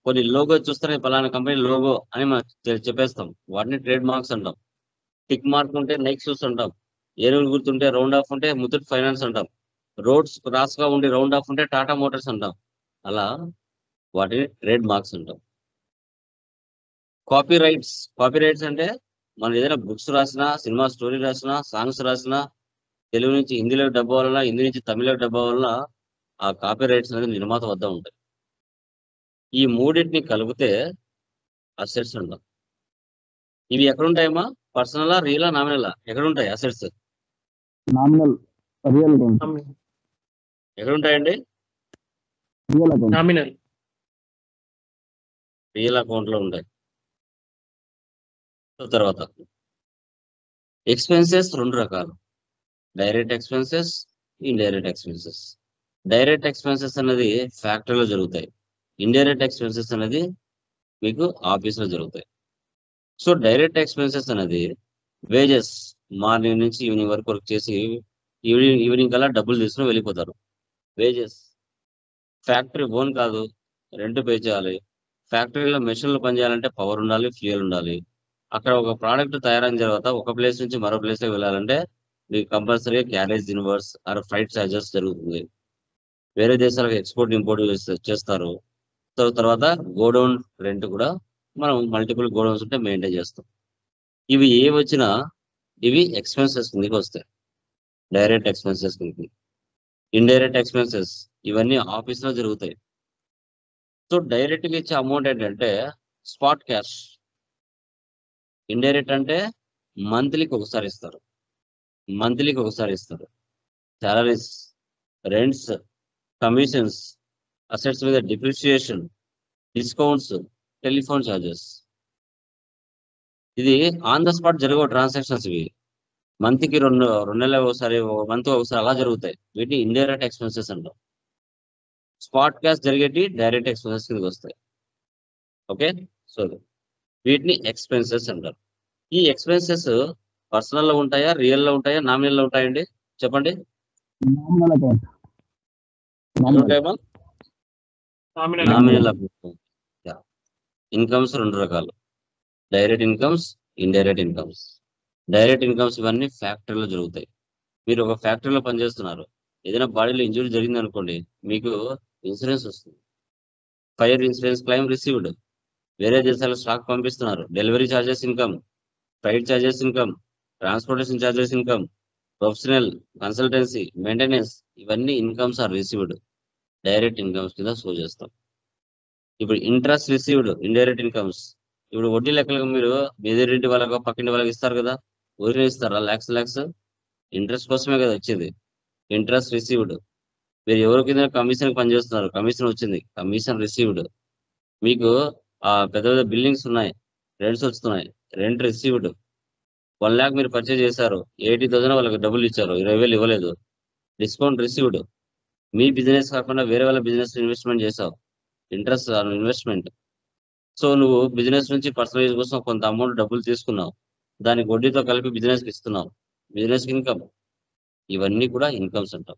B: కొన్ని లోగో చూస్తేనే పలానా కంపెనీ లోగో అని మనం చెప్పేస్తాం, వాటిని ట్రేడ్ మార్క్స్ అంటాం. టిక్ మార్క్ ఉంటే నైక్ షూస్ అంటాం, ఏనుగులు గుర్తుంటే రౌండ్ ఆఫ్ ఉంటే ముత్తూట్ ఫైనాన్స్ అంటాం, రోడ్స్ క్రాస్ గా ఉండి రౌండ్ ఆఫ్ ఉంటే టాటా మోటార్స్ అంటాం. అలా వాటిని ట్రేడ్ మార్క్స్ అంటాం. కాపీ రైట్స్ అంటే మనం ఏదైనా బుక్స్ రాసినా, సినిమా స్టోరీ రాసినా, సాంగ్స్ రాసినా, తెలుగు నుంచి హిందీలోకి డబ్బు వలన, హిందీ నుంచి తమిళలోకి డబ్బు వలన ఆ కాపీ రైట్స్ అనేది నిర్మాత వద్ద ఉంటాయి. ఈ మూడింటిని కలిపితే అసెట్స్ అంటాం. ఇవి ఎక్కడుంటాయమ్మా? పర్సనలా, రియలా, నామినలా? ఎక్కడుంటాయి అసెట్స్?
E: నామినల్, రియల్ అకౌంట్,
B: ఎక్కడుంటాయండి?
E: Real account.
C: Nominal.
B: Real account లో ఉంటాయి. తర్వాత ఎక్స్పెన్సెస్ 2 రకాలు, direct expenses, indirect expenses. Direct expenses అనేది ఫ్యాక్టరీలో జరుగుతాయి, ఇండైరెక్ట్ ఎక్స్పెన్సెస్ అనేది మీకు ఆఫీస్లో జరుగుతాయి. సో డైరెక్ట్ ఎక్స్పెన్సెస్ అనేది వేజెస్, మార్నింగ్ నుంచి ఈవినింగ్ వరకు వర్క్ చేసి ఈవినింగ్ కల్లా డబ్బులు తీసుకుని వెళ్ళిపోతారు. వేజెస్. ఫ్యాక్టరీ ఓన్ కాదు, రెంట్ పే చేయాలి. ఫ్యాక్టరీలో మెషిన్లు పనిచేయాలంటే పవర్ ఉండాలి, ఫ్యూయల్ ఉండాలి. అక్కడ ఒక ప్రోడక్ట్ తయారైన తర్వాత ఒక ప్లేస్ నుంచి మరో ప్లేస్కి వెళ్ళాలంటే మీకు కంపల్సరీగా carriage inverse or flight charges జరుగుతుంది. వేరే దేశాలకు ఎక్స్పోర్ట్ ఇంపోర్ట్ చేస్తారు. తర్వాత గోడౌన్ రెంట్ కూడా మనం మల్టిపుల్ గోడౌన్స్ ఉంటే మెయింటైన్ చేస్తాం. ఇవి ఏ వచ్చినా ఇవి ఎక్స్పెన్సెస్ కిందకి వస్తాయి, డైరెక్ట్ ఎక్స్పెన్సెస్ కిందకి. ఇండైరెక్ట్ ఎక్స్పెన్సెస్ ఇవన్నీ ఆఫీస్లో జరుగుతాయి. సో డైరెక్ట్గా ఇచ్చే అమౌంట్ ఏంటంటే స్పాట్ క్యాష్. ఇండైరెక్ట్ అంటే మంత్లీకి ఒకసారి ఇస్తారు, సాలరీస్, రెంట్స్, కమిషన్స్, అసెట్స్ మీద డిప్రిసియేషన్, డిస్కౌంట్స్, టెలిఫోన్ ఛార్జెస్. ఇది ఆన్ ద స్పాట్ జరిగే ట్రాన్సాక్షన్స్. ఇవి మంత్కి రెండు నెలలు ఒకసారి, మంత్ ఒకసారి అలా జరుగుతాయి. వీటిని ఇండైరెక్ట్ ఎక్స్పెన్సెస్ అంటాం. స్పాట్ క్యాష్ జరిగేటి డైరెక్ట్ ఎక్స్పెన్సెస్ కిందకి వస్తాయి. ఓకే, సో వీటిని ఎక్స్పెన్సెస్ అంటారు. ఈ ఎక్స్పెన్సెస్ పర్సనల్ లో ఉంటాయా, రియల్ లో ఉంటాయా, నామినల్ లో ఉంటాయండి? చెప్పండి.
E: Nominal account.
B: Nominal account. Incomes 2 రకాలు, direct incomes, indirect incomes. Direct incomes ఇవన్నీ ఫ్యాక్టరీలో జరుగుతాయి. మీరు ఒక ఫ్యాక్టరీలో పనిచేస్తున్నారు, ఏదైనా బాడీలో ఇంజురీ జరిగింది అనుకోండి, మీకు ఇన్సూరెన్స్ వస్తుంది. Fire insurance claim received. వేరే దేశాలకు స్టాక్ పంపిస్తున్నారు, delivery charges income, flight charges income, transportation charges income, professional, consultancy, maintenance, ఇవన్నీ incomes are received, direct incomes కింద షో చేస్తాం. ఇప్పుడు ఇంట్రెస్ట్ రిసీవ్డ్, ఇండైరెక్ట్ ఇన్కమ్స్. ఇప్పుడు వడ్డీ లెక్కలకు మీరు ఎదురింటి వాళ్ళకు పక్కింటి వాళ్ళకి ఇస్తారు కదా, ఊరినే ఇస్తారా ల్యాక్స్? ఇంట్రెస్ట్ కోసమే కదా వచ్చేది. Interest received. మీరు ఎవరి కింద కమిషన్ పనిచేస్తున్నారు, కమిషన్ వచ్చింది, కమిషన్ రిసీవ్డ్. మీకు పెద్ద పెద్ద బిల్డింగ్స్ ఉన్నాయి, రెంట్స్ వస్తున్నాయి, రెంట్ రిసీవ్డ్. 1 lakh మీరు పర్చేజ్ చేశారు, 80,000 వాళ్ళకి డబ్బులు ఇచ్చారు, 20,000 ఇవ్వలేదు, డిస్కౌంట్ రిసీవ్డ్. మీ బిజినెస్ కాకుండా వేరే వాళ్ళ బిజినెస్ ఇన్వెస్ట్మెంట్ చేసావు, ఇంట్రెస్ట్ ఇన్వెస్ట్మెంట్. సో నువ్వు బిజినెస్ నుంచి పర్సనల్ యూజ్ కోసం కొంత అమౌంట్ డబ్బులు తీసుకున్నావు, దానికి వడ్డీతో కలిపి బిజినెస్కి ఇస్తున్నావు, బిజినెస్ ఇన్కమ్. ఇవన్నీ కూడా ఇన్కమ్స్ అంటాం.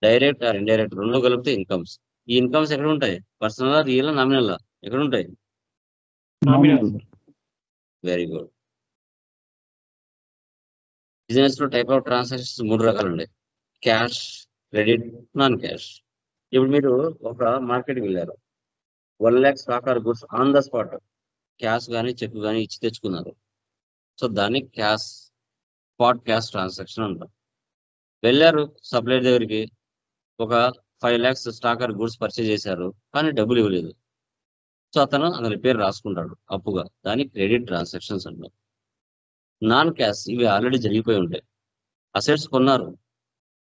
B: డైరెక్ట్ ఆర్ ఇండైరెక్ట్ రెండు కలిపితే ఇన్కమ్స్. ఈ ఇన్కమ్స్ ఎక్కడ ఉంటాయి? పర్సనల్, రియల్, నామినల్ ఎక్కడ ఉంటాయి?
C: నామినల్.
B: Very good. బిజినెస్ లో టైప్ ఆఫ్ ట్రాన్సాక్షన్స్ 3 రకాలు ఉన్నాయి: క్యాష్, క్రెడిట్, నాన్ క్యాష్. ఇప్పుడు మీరు ఒక మార్కెట్కి వెళ్ళారు, 1 lakh stock or goods on the spot, cash కానీ చెక్ కానీ ఇచ్చి తెచ్చుకున్నారు. సో దాన్ని క్యాష్, స్పాట్ క్యాష్ ట్రాన్సాక్షన్ అంటారు. వెళ్ళారు సప్లైర్ దగ్గరికి, ఒక 5 lakhs stock or goods purchase చేశారు, కానీ డబ్బులు ఇవ్వలేదు. సో అతను అతని పేరు రాసుకుంటాడు అప్పుగా, దాన్ని క్రెడిట్ ట్రాన్సాక్షన్స్ అంటారు. నాన్ క్యాష్, ఇవి ఆల్రెడీ జరిగిపోయి ఉంటాయి. అసెట్స్ కొన్నారు,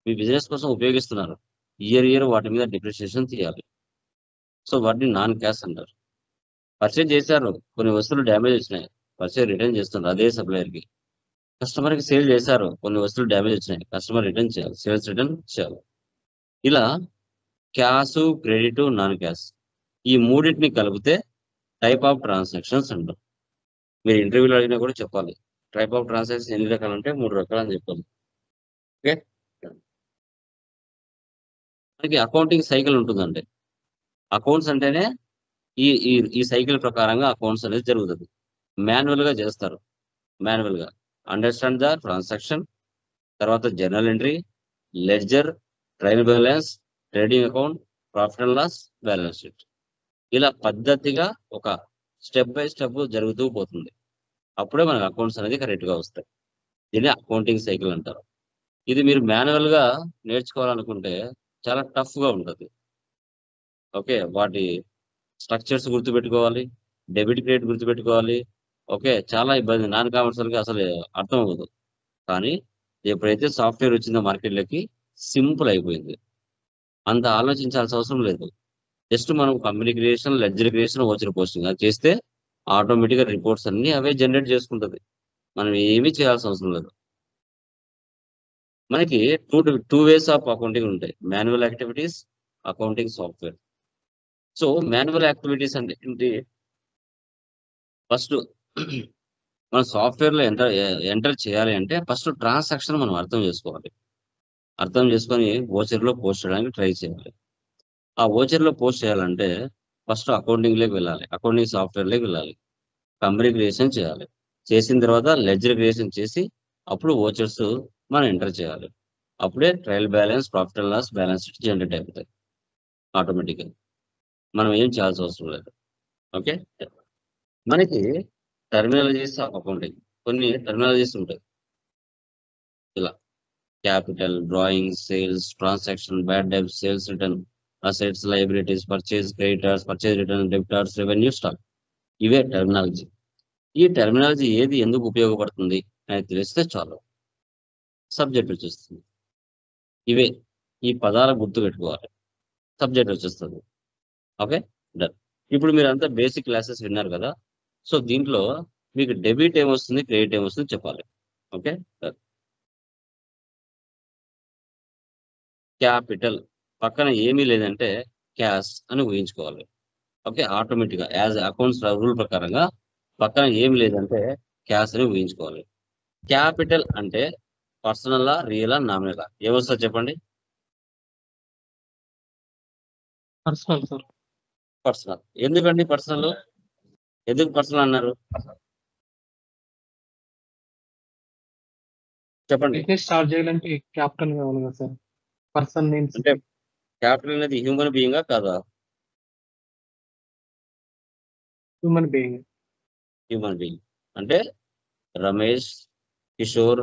B: మీ బిజినెస్ కోసం ఉపయోగిస్తున్నారు, ఇయర్ వాటి మీద డిప్రిషియేషన్ తీయాలి. సో వాటిని నాన్ క్యాష్ అంటారు. పర్చేజ్ చేశారు, కొన్ని వస్తువులు డ్యామేజ్ వచ్చినాయి, పర్చేజ్ రిటర్న్ చేస్తున్నారు అదే సప్లయర్కి. కస్టమర్కి సేల్ చేశారు, కొన్ని వస్తువులు డ్యామేజ్ వచ్చినాయి, కస్టమర్ రిటర్న్ చేయాలి, సేల్స్ రిటర్న్ చేయాలి. ఇలా క్యాష్, క్రెడిట్, నాన్ క్యాష్ ఈ మూడింటిని కలిపితే టైప్ ఆఫ్ ట్రాన్సాక్షన్స్ అంటాం. మీరు ఇంటర్వ్యూలో అడిగినా కూడా చెప్పాలి, టైప్ ఆఫ్ ట్రాన్సాక్షన్ ఎన్ని రకాలు అంటే 3 రకాలు అని చెప్పాలి. ఓకే, మనకి అకౌంటింగ్ సైకిల్ ఉంటుందంటే, అకౌంట్స్ అంటేనే ఈ ఈ ఈ సైకిల్ ప్రకారంగా అకౌంట్స్ అనేది జరుగుతుంది. మాన్యువల్ గా చేస్తారు, మాన్యువల్ గా అండర్స్టాండ్ ద ట్రాన్సాక్షన్, తర్వాత journal entry, ledger, trial balance, trading account, profit and loss, balance sheet. ఇలా పద్ధతిగా ఒక స్టెప్ బై స్టెప్ జరుగుతూ పోతుంది. అప్పుడే మనకు అకౌంట్స్ అనేది కరెక్ట్ గా వస్తాయి. దీన్ని అకౌంటింగ్ సైకిల్ అంటారు. ఇది మీరు మాన్యువల్ గా నేర్చుకోవాలనుకుంటే చాలా టఫ్ గా ఉంటుంది. ఓకే, వాటి స్ట్రక్చర్స్ గుర్తుపెట్టుకోవాలి, డెబిట్ క్రెడిట్ గుర్తుపెట్టుకోవాలి. ఓకే, చాలా ఇబ్బంది, నాన్ కామర్స్ వాళ్ళకి అసలు అర్థం అవ్వదు. కానీ ఎప్పుడైతే సాఫ్ట్వేర్ వచ్చిందో మార్కెట్లోకి సింపుల్ అయిపోయింది, అంత ఆలోచించాల్సిన అవసరం లేదు. జస్ట్ మనం company creation, ledger creation, voucher posting అది చేస్తే ఆటోమేటిక్గా రిపోర్ట్స్ అన్ని అవే జనరేట్ చేసుకుంటుంది, మనం ఏమీ చేయాల్సిన అవసరం లేదు. మనకి టూ వేస్ ఆఫ్ అకౌంటింగ్ ఉంటాయి: manual activities, accounting software. So manual activities అంటే ఏంటి? ఫస్ట్ మన సాఫ్ట్వేర్ లో ఎంటర్ చేయాలి అంటే ఫస్ట్ ట్రాన్సాక్షన్ మనం అర్థం చేసుకోవాలి. అర్థం చేసుకొని ఓచర్ లో పోస్ట్ చేయడానికి ట్రై చేయాలి. ఆ ఓచర్ లో పోస్ట్ చేయాలంటే ఫస్ట్ అకౌంటింగ్ లోకి వెళ్ళాలి, అకౌంటింగ్ సాఫ్ట్వేర్ లోకి వెళ్ళాలి, కంపెనీ క్రియేషన్ చేయాలి. చేసిన తర్వాత లెడ్జర్ క్రియేషన్ చేసి అప్పుడు ఓచర్స్ మనం ఎంటర్ చేయాలి. అప్పుడే trial balance, profit and loss, balance sheet generate అయిపోతాయి ఆటోమేటిక్గా, మనం ఏం చేయాల్సిన అవసరం లేదు. ఓకే, మనకి టర్మినాలజీస్ ఆఫ్ అకౌంటింగ్, కొన్ని టర్మినాలజీస్ ఉంటాయి. ఇలా capital, drawing, sales, transaction, bad డెబ్ట్, sales return, assets, liabilities, purchase, creditors, purchase return, debtors, revenue, stock. ఇవే టర్మినాలజీ. ఈ టర్మినాలజీ ఏది ఎందుకు ఉపయోగపడుతుంది అని తెలిస్తే చాలు, సబ్జెక్ట్ వచ్చేస్తుంది. ఇవే ఈ పదాల గుర్తు పెట్టుకోవాలి, సబ్జెక్ట్ వచ్చేస్తుంది. Okay done. ఇప్పుడు మీరు అంతా బేసిక్ క్లాసెస్ విన్నారు కదా, సో దీంట్లో మీకు డెబిట్ ఏమొస్తుంది, క్రెడిట్ ఏమొస్తుంది చెప్పాలి. Okay done. క్యాపిటల్ పక్కన ఏమీ లేదంటే క్యాష్ అని ఊహించుకోవాలి. ఓకే, ఆటోమేటిక్గా యాజ్ అకౌంట్స్ రూల్ ప్రకారంగా పక్కన ఏమి లేదంటే క్యాష్ అని ఊహించుకోవాలి. క్యాపిటల్ అంటే పర్సనలా, రియలా, నామినలా? ఏమొస్తుంది చెప్పండి?
C: Personal sir.
B: పర్సనల్. ఎందుకండి పర్సనల్? ఎందుకు పర్సనల్ అన్నారు చెప్పండి?
C: బిజినెస్ స్టార్ట్ చేయాలంటే క్యాపిటల్ కావాలి కదా సార్. పర్సన్ నేమ్స్
B: అంటే క్యాపిటల్ అనేది హ్యూమన్ బీయింగా కాదా?
C: Human being.
B: హ్యూమన్ బీయింగ్ అంటే రమేష్, కిషోర్,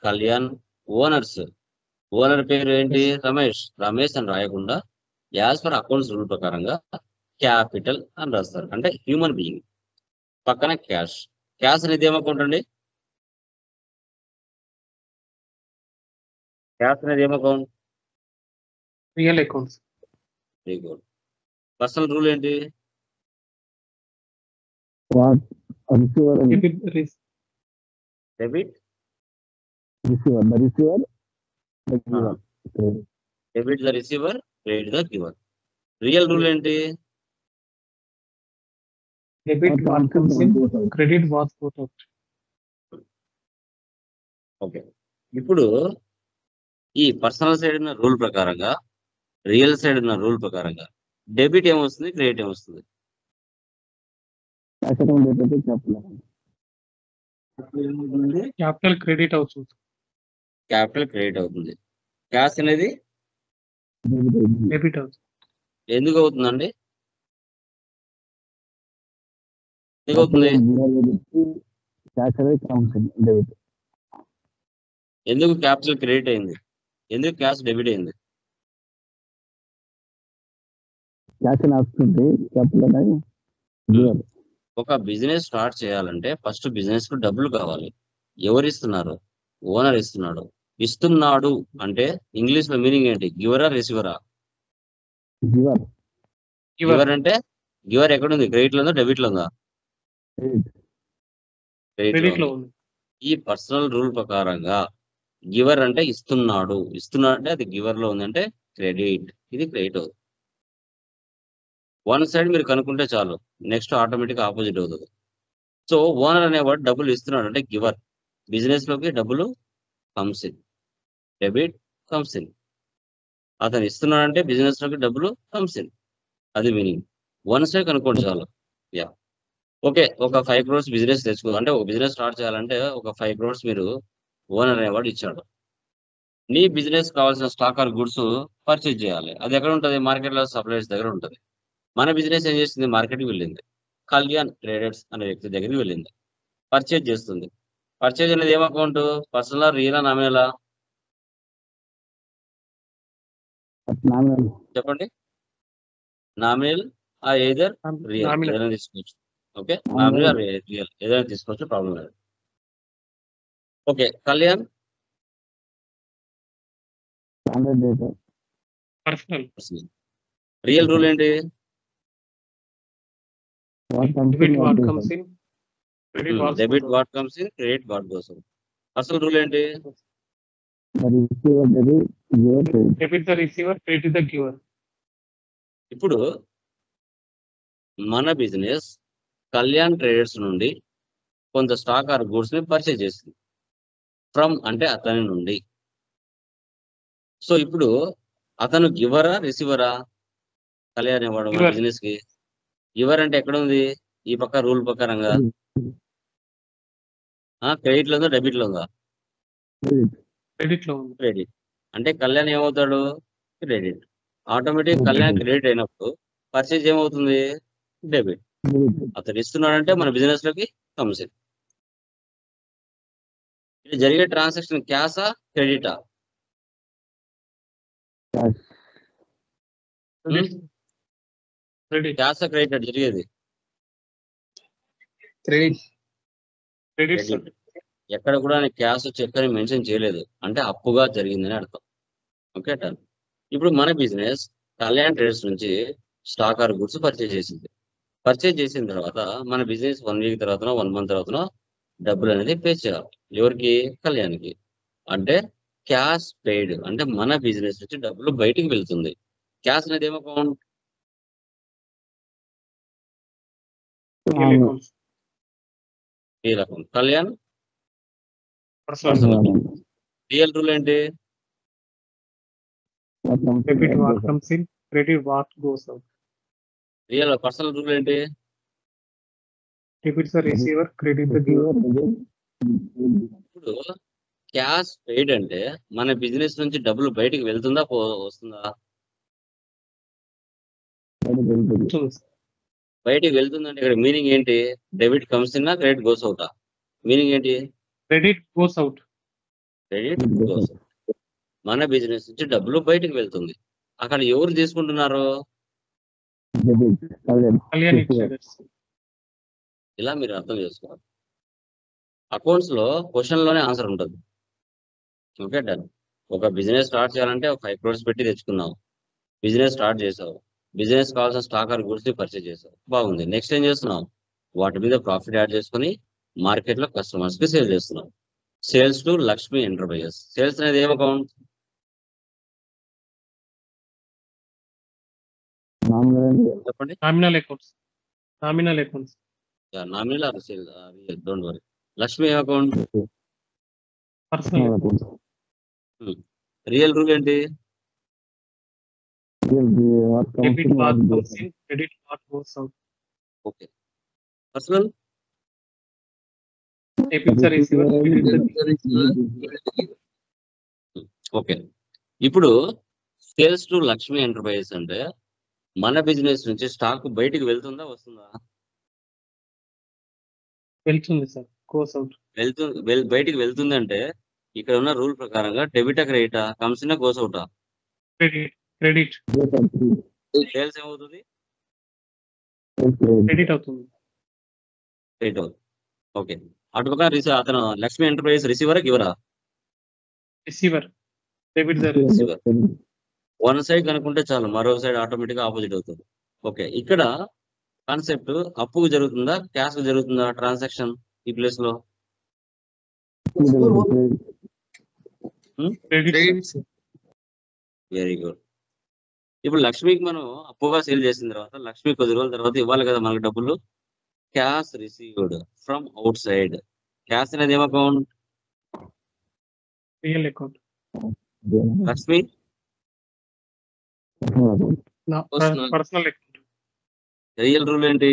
B: కళ్యాణ్, ఓనర్స్. ఓనర్ పేరు ఏంటి? రమేష్. రమేష్ అని రాయకుండా యాజ్ పర్ అకౌంట్స్ రూల్ ప్రకారంగా క్యాపిటల్ అని రాస్తారు. అంటే హ్యూమన్ బీయింగ్. పక్కన క్యాష్. క్యాష్ అనేది ఏం అకౌంట్ అండి? క్యాష్ అనేది ఏం account?
C: Real accounts.
B: Very good. Personal rule ఏంటి?
E: What receiver
B: debit.
E: Receiver the receiver
B: debit the receiver, credit the giver. Real rule ఏంటి?
C: Debit what comes in, credit what goes out.
B: Okay. ఇప్పుడు ఈ personal side ఉన్న rule ప్రకారంగా, real side ఉన్న rule ప్రకారంగా debit ఏమొస్తుంది, credit ఏమొస్తుంది?
E: Cash account అయితే క్యాపిటల్
C: క్యాపిటల్ క్రెడిట్ అవుతుంది.
B: క్యాపిటల్ క్రెడిట్ అవుతుంది. క్యాష్ అనేది
C: డెబిట్ అవుతుంది.
B: ఎందుకు అవుతుందండి? ఎందుకు అవుతుంది?
E: క్యాష్ అనేది కమ్స్ ఇన్ డెబిట్.
B: ఎందుకు క్యాపిటల్ క్రెడిట్ అయింది? ఎందుకు క్యాష్ డెబిట్ అయింది?
E: క్యాష్ అని వస్తుంది, క్యాపిటల్ అనేది గివర్.
B: ఒక బిజినెస్ స్టార్ట్ చేయాలంటే ఫస్ట్ బిజినెస్ కు డబ్బులు కావాలి. ఎవరు ఇస్తున్నారు? ఓనర్ ఇస్తున్నాడు. ఇస్తున్నాడు అంటే ఇంగ్లీష్ లో మీనింగ్ ఏంటి? గివరా, రిసీవరా?
E: గివర్
B: గివర్ అంటే గివర్ ఎక్కడుంది? క్రెడిట్ లో ఉందా, డెబిట్ లో ఉందా? క్రెడిట్
C: క్రెడిట్
B: లో
C: లో
B: ఉంది.
C: ఉంది.
B: ఈ పర్సనల్ రూల్ ప్రకారంగా గివర్ అంటే ఇస్తున్నాడు, ఇస్తున్నాడు అంటే అది గివర్ లో ఉందంటే క్రెడిట్. ఇది క్రెడిట్ అవుతుంది. వన్ సైడ్ మీరు కనుక్కుంటే చాలు, నెక్స్ట్ ఆటోమేటిక్ ఆపోజిట్ అవుతుంది. సో ఓనర్ అనేవాడు డబ్బులు ఇస్తున్నాడు అంటే గివర్. బిజినెస్ లోకి డబ్బులు comes in, debit comes in. అతను ఇస్తున్నాడు అంటే బిజినెస్ లోకి డబ్బులు కమ్స్ ఇన్, అది మీనింగ్. వన్ సైడ్ కనుక్కోండి చాలు. Yeah okay. ఒక 5 crores బిజినెస్ తెచ్చుకో అంటే ఒక బిజినెస్ స్టార్ట్ చేయాలంటే ఒక 5 crores మీరు ఓనర్ అనేవాడు ఇచ్చాడు. నీ బిజినెస్ కావాల్సిన స్టాక్ ఆర్ గుడ్స్ పర్చేజ్ చేయాలి. అది ఎక్కడ ఉంటుంది? మార్కెట్ లో సప్లైర్స్ దగ్గర ఉంటుంది. మన బిజినెస్ ఏం చేస్తుంది? మార్కెట్కి వెళ్ళింది. కళ్యాణ్ ట్రేడర్స్ అనే వ్యక్తి దగ్గరికి వెళ్ళింది. పర్చేజ్ చేస్తుంది. పర్చేజ్ అనేది ఏం అకౌంట్? పర్సనల్, రియల్, నామినలా? చెప్పండి. Nominal or either real,
C: nominal.
B: ఏదైనా తీసుకోవచ్చు. ఓకే. నామినల్ ఆర్ రియల్ ఏదైనా తీసుకోవచ్చు, ప్రాబ్లం లేదు. Okay. Kalyan
E: standard data.
C: Personal.
B: Real rule ఏంటి?
C: Debit what comes in, credit what
B: debit
C: goes out.
B: What comes in, credit what goes out. Personal rule ఏంటి?
E: Receiver debit giver credit.
C: Debit the receiver, credit the giver.
B: ఇప్పుడు మన business Kalyan traders నుండి కొంత stock or goods ని purchase చేసింది. From అంటే అతని నుండి. సో ఇప్పుడు అతను గివరా, రిసీవరా? కళ్యాణ్ అనేవాడు మన
C: Giver.
B: బిజినెస్ కి గివర్ అంటే ఎక్కడ ఉంది? ఈ పక్క రూల్ ప్రకారంగా క్రెడిట్ లో ఉందా, డెబిట్ లో ఉందా?
C: క్రెడిట్ లో ఉంది.
B: క్రెడిట్. అంటే కళ్యాణ్ ఏమవుతాడు? క్రెడిట్. ఆటోమేటిక్ కళ్యాణ్ క్రెడిట్ అయినప్పుడు పర్చేజ్ ఏమవుతుంది? డెబిట్. అతను ఇస్తున్నాడంటే మన బిజినెస్ లోకి కమ్స్ ఇన్. ఇది జరిగే ట్రాన్సాక్షన్ క్యాషా, క్రెడిటా?
C: క్రెడిట్.
B: క్యాషా, క్రెడిట్ జరిగేది?
C: క్రెడిట్. Credit sir.
B: క్రెడిట్. ఎక్కడ కూడా క్యాష్, చెక్ అని మెన్షన్ చేయలేదు, అంటే అప్పుగా జరిగిందని అర్థం. Okay done. ఇప్పుడు మన బిజినెస్ కళ్యాణ్ ట్రేడర్స్ నుంచి స్టాక్ ఆర్ గుడ్స్ పర్చేజ్ చేసింది. పర్చేజ్ చేసిన తర్వాత మన బిజినెస్ 1 week తర్వాతనో 1 month తర్వాతనో డబ్బులు అనేది పే చేయాలి. ఎవరికి? కళ్యాణ్కి. అంటే క్యాష్ పెయిడ్. అంటే మన బిజినెస్ నుంచి డబ్బులు బయటికి వెళ్తుంది. క్యాష్ అనేది ఏమో account?
C: Real accounts.
B: Real account. Kalyan
C: personal.
B: Real rule ఏంటి?
C: Debit what comes in, credit what goes out.
B: Real personal rule ఏంటి?
C: Debit the receiver, credit the giver.
B: ఇప్పుడు క్యాష్ పెయిడ్ అంటే మన బిజినెస్ నుంచి డబ్బులు బయటికి వెళ్తుందా, వస్తుందా? బయటికి వెళ్తుందంటే ఇక్కడ మీనింగ్ ఏంటి? Debit comes in, credit goes అవుటా? మీనింగ్ ఏంటి?
C: Credit goes out.
B: Credit goes మన బిజినెస్ నుంచి డబ్బులు బయటకు వెళ్తుంది. అక్కడ ఎవరు తీసుకుంటున్నారు?
E: Debit Kalyan
C: Kalyan
E: receiver.
C: Traders.
B: ఇలా మీరు అర్థం చేసుకోవాలి. అకౌంట్స్ లో క్వశ్చన్ లోనే ఆన్సర్ ఉంటుంది. Okay done. ఒక బిజినెస్ స్టార్ట్ చేయాలంటే ఒక 5 crores పెట్టి తెచ్చుకున్నావు. బిజినెస్ స్టార్ట్ చేసావు. బిజినెస్ కావాల్సిన స్టాక్ ఆర్ గూడ్స్ ని పర్చేజ్ చేసావు. బాగుంది. నెక్స్ట్ ఏం చేస్తున్నావు? వాటి మీద ప్రాఫిట్ యాడ్ చేసుకుని మార్కెట్ లో కస్టమర్స్ కి సేల్ చేస్తున్నావు. Sales to Lakshmi enterprises. Sales అనేది ఏం అకౌంట్?
E: నామినల్
B: చెప్పండి.
C: Nominal accounts. Nominal accounts.
B: Nominal or sale? Don't worry. Lakshmi ఏం account?
C: Personal
E: account
B: real rule ఏంటి?
E: What
C: debit
E: comes
C: what
E: in
C: comes in, credit what goes out.
B: Okay. Personal
C: debit the receiver, credit the
B: okay. ఇప్పుడు sales to Lakshmi enterprises అంటే మన business నుంచి stock బయటికి వెళ్తుందా వస్తుందా?
C: వెళ్తుంది సార్, గోస్ అవుట్.
B: బయటికి వెళ్తుంది అంటే ఇక్కడ ఉన్న రూల్ ప్రకారంగా డెబిటా క్రెడిటా, కమ్స్ ఇన్ గోస్ అవుటా?
C: క్రెడిట్ క్రెడిట్
B: సేల్స్ ఏమవుతుంది?
C: క్రెడిట్ అవుతుంది.
B: క్రెడిట్ అవుతుంది. ఓకే. అటుపక్క అతను లక్ష్మి ఎంటర్ప్రైజెస్ రిసీవరా గివరా?
C: Receiver. Debit the
B: receiver. One side కనుక్కుంటే చాలు, మరో సైడ్ ఆటోమేటిక్ గా ఆపోజిట్ అవుతుంది. ఓకే. ఇక్కడ కాన్సెప్ట్ అప్పుకు జరుగుతుందా క్యాష్ కు జరుగుతుందా ట్రాన్సాక్షన్ ఈ ప్లేస్ లో?
C: క్రెడిట్.
B: Very good. ఇప్పుడు లక్ష్మికి మనం అప్పుగా సేల్ చేసిన తర్వాత లక్ష్మి కొద్ది రోజుల తర్వాత ఇవ్వాలి కదా మనకు డబ్బులు. Cash received from outside. Cash అనేది ఏం account?
C: Real account.
B: Lakshmi
C: personal account.
B: Real rule ఏంటి?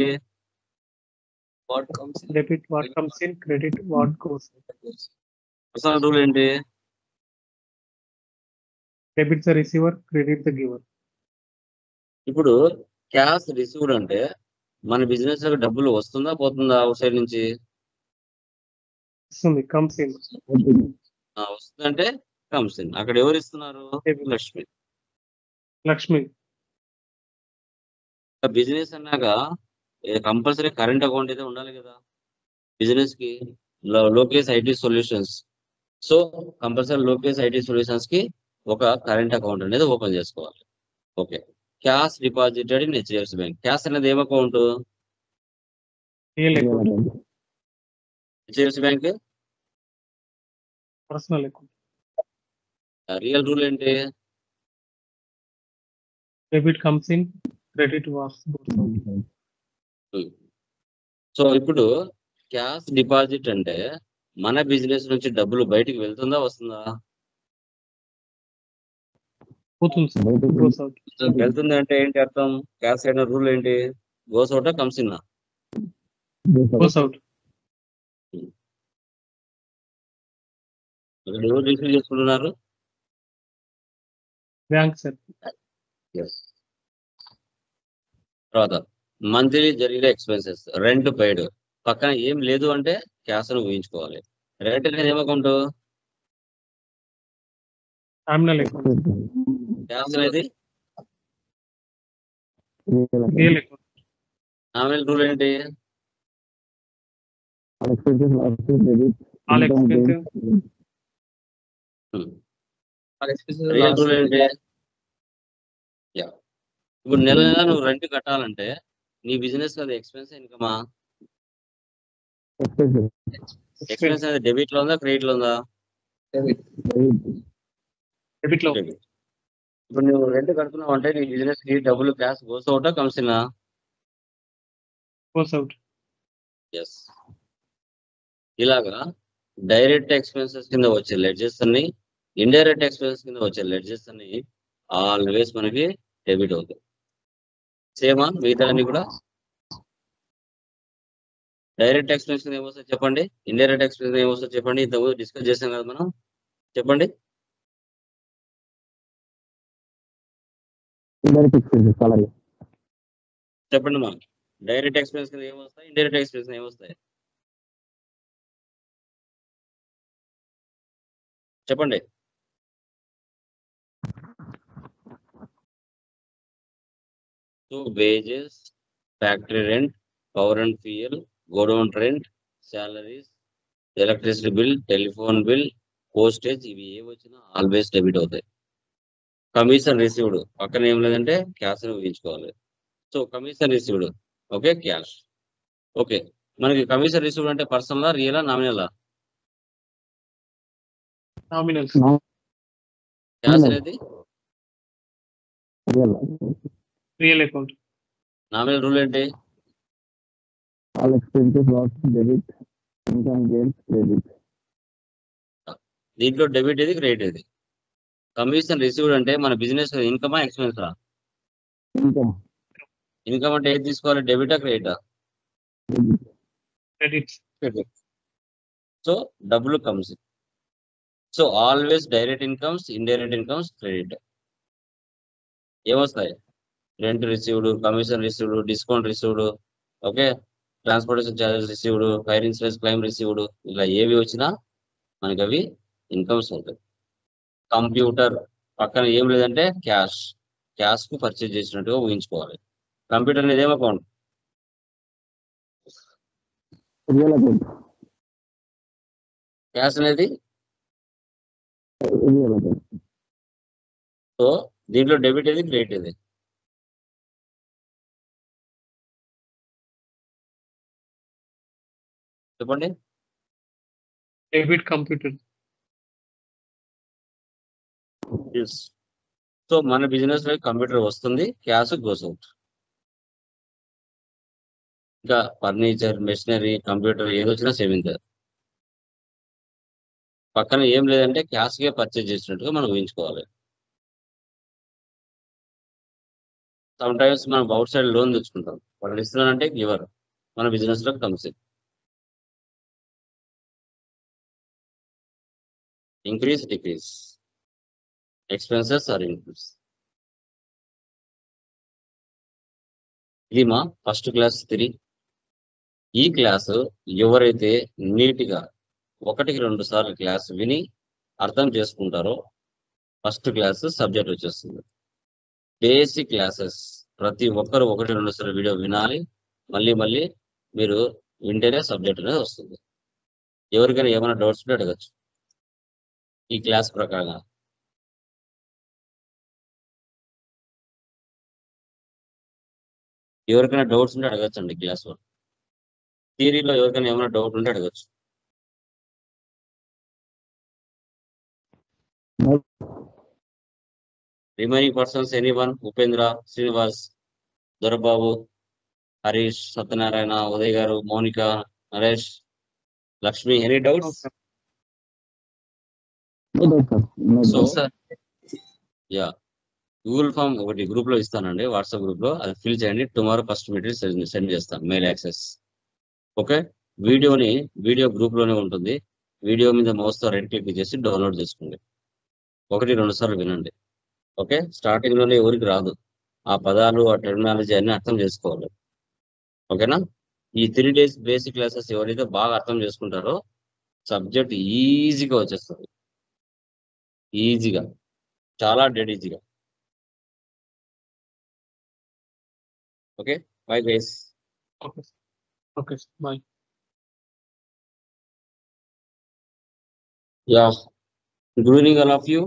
C: Debit what comes in, credit what goes out.
B: Personal rule ఏంటి?
C: Debit the receiver, credit the giver.
B: ఇప్పుడు క్యాష్ రిసీవ్డ్ అంటే మన business లో డబ్బులు వస్తుందా పోతుందా అవుట్ సైడ్ నుంచి?
C: వస్తుంది, కమ్స్ ఇన్.
B: వస్తుందంటే కమ్స్ ఇన్. అక్కడ ఎవరు ఇస్తున్నారు?
C: Debit.
B: లక్ష్మి.
C: లక్ష్మి.
B: బిజినెస్ అన్నాక కంపల్సరీ కరెంట్ అకౌంట్ అయితే ఉండాలి కదా బిజినెస్ కి. Lokesh IT solutions. So compulsory Lokesh IT solutions కి ఒక కరెంట్ అకౌంట్ అనేది ఓపెన్ చేసుకోవాలి. Okay. Cash deposited in HDFC bank. Cash అనేది ఏం account?
C: Real account.
B: HDFC bank.
C: Personal account.
B: Real rule ఏంటి?
C: Debit comes in, credit what goes out.
B: So ఇప్పుడు cash deposit అంటే మన బిజినెస్ నుంచి డబ్బులు బయటికి వెళ్తుందా వస్తుందా?
C: పోతుంది సార్, గోస్ అవుట్.
B: వెళ్తుంది అంటే ఏంటి అర్థం? క్యాష్ అయిన రూల్ ఏంటి? గోస్ అవుటా కమ్స్ ఇన్నా?
C: Goes out.
B: ఎవరు రిసీవ్ చేసుకుంటున్నారు?
C: Bank sir.
B: తర్వాత మంత్లీ జరిగే ఎక్స్పెన్సెస్. Rent paid. పక్కన ఏం లేదు అంటే క్యాష్ ను ఊహించుకోవాలి. రెంట్ అనేది ఏం అకౌంట్?
C: Nominal account.
B: క్యాష్ అనేది
C: రియల్ అకౌంట్.
B: నామినల్ రూల్ ఏంటి?
C: All expenses.
B: రియల్ రూల్ ఏంటి? యా. ఇప్పుడు నెల నెల నువ్వు రెంట్ కట్టాలంటే నీ బిజినెస్ అది ఎక్స్పెన్స్ ఇన్కమా? ఎక్స్పెన్స్ అనేది డెబిట్ లో ఉందా క్రెడిట్ లో ఉందా?
C: డెబిట్ లో.
B: డెబిట్. ఇప్పుడు నువ్వు రెంట్ కడుతున్నావు అంటే నీ బిజినెస్ కి డబ్బులు క్యాష్ గోస్ అవుటా కమ్స్ ఇన్నా?
C: Goes out.
B: ఎస్. ఇలాగా డైరెక్ట్ ఎక్స్పెన్సెస్ కింద వచ్చే లెడ్జెస్ అన్ని, ఇండైరెక్ట్ ఎక్స్పెన్సెస్ కింద వచ్చే లెడ్జెస్ అన్ని ఆల్వేస్ మనకి డెబిట్ అవుతాయి. సేమా మిగతా అన్ని కూడా? డైరెక్ట్ ఎక్స్పెన్స్ ఏమొస్తుంది చెప్పండి, ఇండైరెక్ట్ ఎక్స్పెన్స్ ఏమొస్తుంది చెప్పండి. ఇంతకుముందు డిస్కస్ చేసాం కదా మనం, చెప్పండి. చెప్పండి మా. డైరెక్ట్ ఎక్స్పెన్స్ కింద ఏమొస్తాయి, ఇండైరెక్ట్ ఎక్స్పెన్స్ ఏమొస్తాయి? చెప్పండి. So wages, factory rent, power and fuel, godown rent, salaries, electricity bill, telephone bill, postage, ఇవి ఏ వచ్చినా ఆల్వేస్ డెబిట్ అవుతాయి. కమిషన్ రిసీవ్డ్ పక్కన ఏం లేదంటే క్యాష్ అని ఊహించుకోవాలి. So commission received okay cash. Okay, మనకి కమిషన్ రిసీవ్డ్ అంటే పర్సనలా, రియలా, నామినలా?
C: నామినల్.
B: క్యాష్ అనేది
C: రియల్ అకౌంట్.
B: నామినల్ రూల్ ఏంటి?
E: All expenses loss debit, income gains credit.
B: దీంట్లో డెబిట్ ఏది, క్రెడిట్ ఏది? కమిషన్ రిసీవ్డ్ అంటే మన బిజినెస్ ఇన్కమా, ఎక్స్పెన్సా?
E: ఇన్కమ్.
B: ఇన్కమ్ అంటే ఏది తీసుకోవాలి, డెబిటా, క్రెడిటా?
C: క్రెడిట్స్.
B: క్రెడిట్. సో డబ్బులు comes. So always direct incomes, indirect incomes, credit. ఏమొస్తాయి? Rent received, commission received, discount received, okay, transportation charges received, fire insurance claim received, ఇలా ఏవి వచ్చినా మనకి అవి ఇన్కమ్స్ ఉంటాయి. కంప్యూటర్ పక్కన ఏం లేదంటే క్యాష్, క్యాష్ కు పర్చేజ్ చేసినట్టుగా ఊహించుకోవాలి. కంప్యూటర్ అనేది ఏం అకౌంట్?
E: Real account.
B: క్యాష్ అనేది
E: రియల్ అకౌంట్.
B: సో దీంట్లో డెబిట్ ఏది, క్రెడిట్ ఏది? చెప్పండి.
C: Debit computer.
B: సో మన బిజినెస్ లో కంప్యూటర్ వస్తుంది, క్యాష్ గోస్ అవుట్. ఇంకా ఫర్నిచర్, మెషినరీ, కంప్యూటర్ ఏది వచ్చినా సేవింగ్. పక్కన ఏం లేదంటే క్యాష్ గా పర్చేజ్ చేసినట్టుగా మనం ఊహించుకోవాలి. సమ్ టైమ్స్ మనం అవుట్ సైడ్ లోన్ తెచ్చుకుంటాం, వాళ్ళు ఇస్తున్నారంటే గివర్, మన బిజినెస్ లో comes. Increase, decrease, expenses or increase. ఇది మా ఫస్ట్ క్లాస్ థియరీ. ఈ క్లాసు ఎవరైతే నీట్గా 1-2 సార్లు క్లాస్ విని అర్థం చేసుకుంటారో ఫస్ట్ క్లాస్ సబ్జెక్ట్ వచ్చేస్తుంది. బేసిక్ క్లాసెస్ ప్రతి ఒక్కరు 1-2 సార్లు వీడియో వినాలి. మళ్ళీ మీరు వింటేనే సబ్జెక్ట్ అనేది వస్తుంది. ఎవరికైనా ఏమైనా డౌట్స్ ఉంటే అడగచ్చు ఈ క్లాస్ ప్రకారంగా. ఎవరికైనా డౌట్స్ ఉంటే అడగచ్చు అండి క్లాస్లో. థియరీలో ఎవరికైనా ఏమైనా డౌట్ ఉంటే అడగచ్చు. Remaining persons anyone? Upendra, Srinivas, Dorababu, Harish, Satyanarayana, Uday గారు, Mounika, Naresh, Lakshmi, any doubts? So yeah, Google form ఒకటి గ్రూప్ లో ఇస్తానండి, వాట్సాప్ గ్రూప్ లో, అది ఫిల్ చేయండి. టుమారో ఫస్ట్ మీటింగ్ సెండ్ చేస్తాను, mail access. Okay, video group లోనే ఉంటుంది. వీడియో మీద మౌస్ తో రైట్ క్లిక్ చేసి డౌన్లోడ్ చేసుకోండి. 1-2 సార్లు వినండి. ఓకే, స్టార్టింగ్ లోనే ఎవరికి రాదు, ఆ పదాలు, ఆ టెర్మినాలజీ అన్ని అర్థం చేసుకోవాలి. ఓకేనా? ఈ 3 days బేసిక్ క్లాసెస్ ఎవరైతే బాగా అర్థం చేసుకుంటారో సబ్జెక్ట్ ఈజీగా వచ్చేస్తుంది. ఈజీగా, చాలా డెడ్ ఈజీగా. Okay, bye guys.
C: Okay. Okay, bye.
B: Yeah, good evening all of you.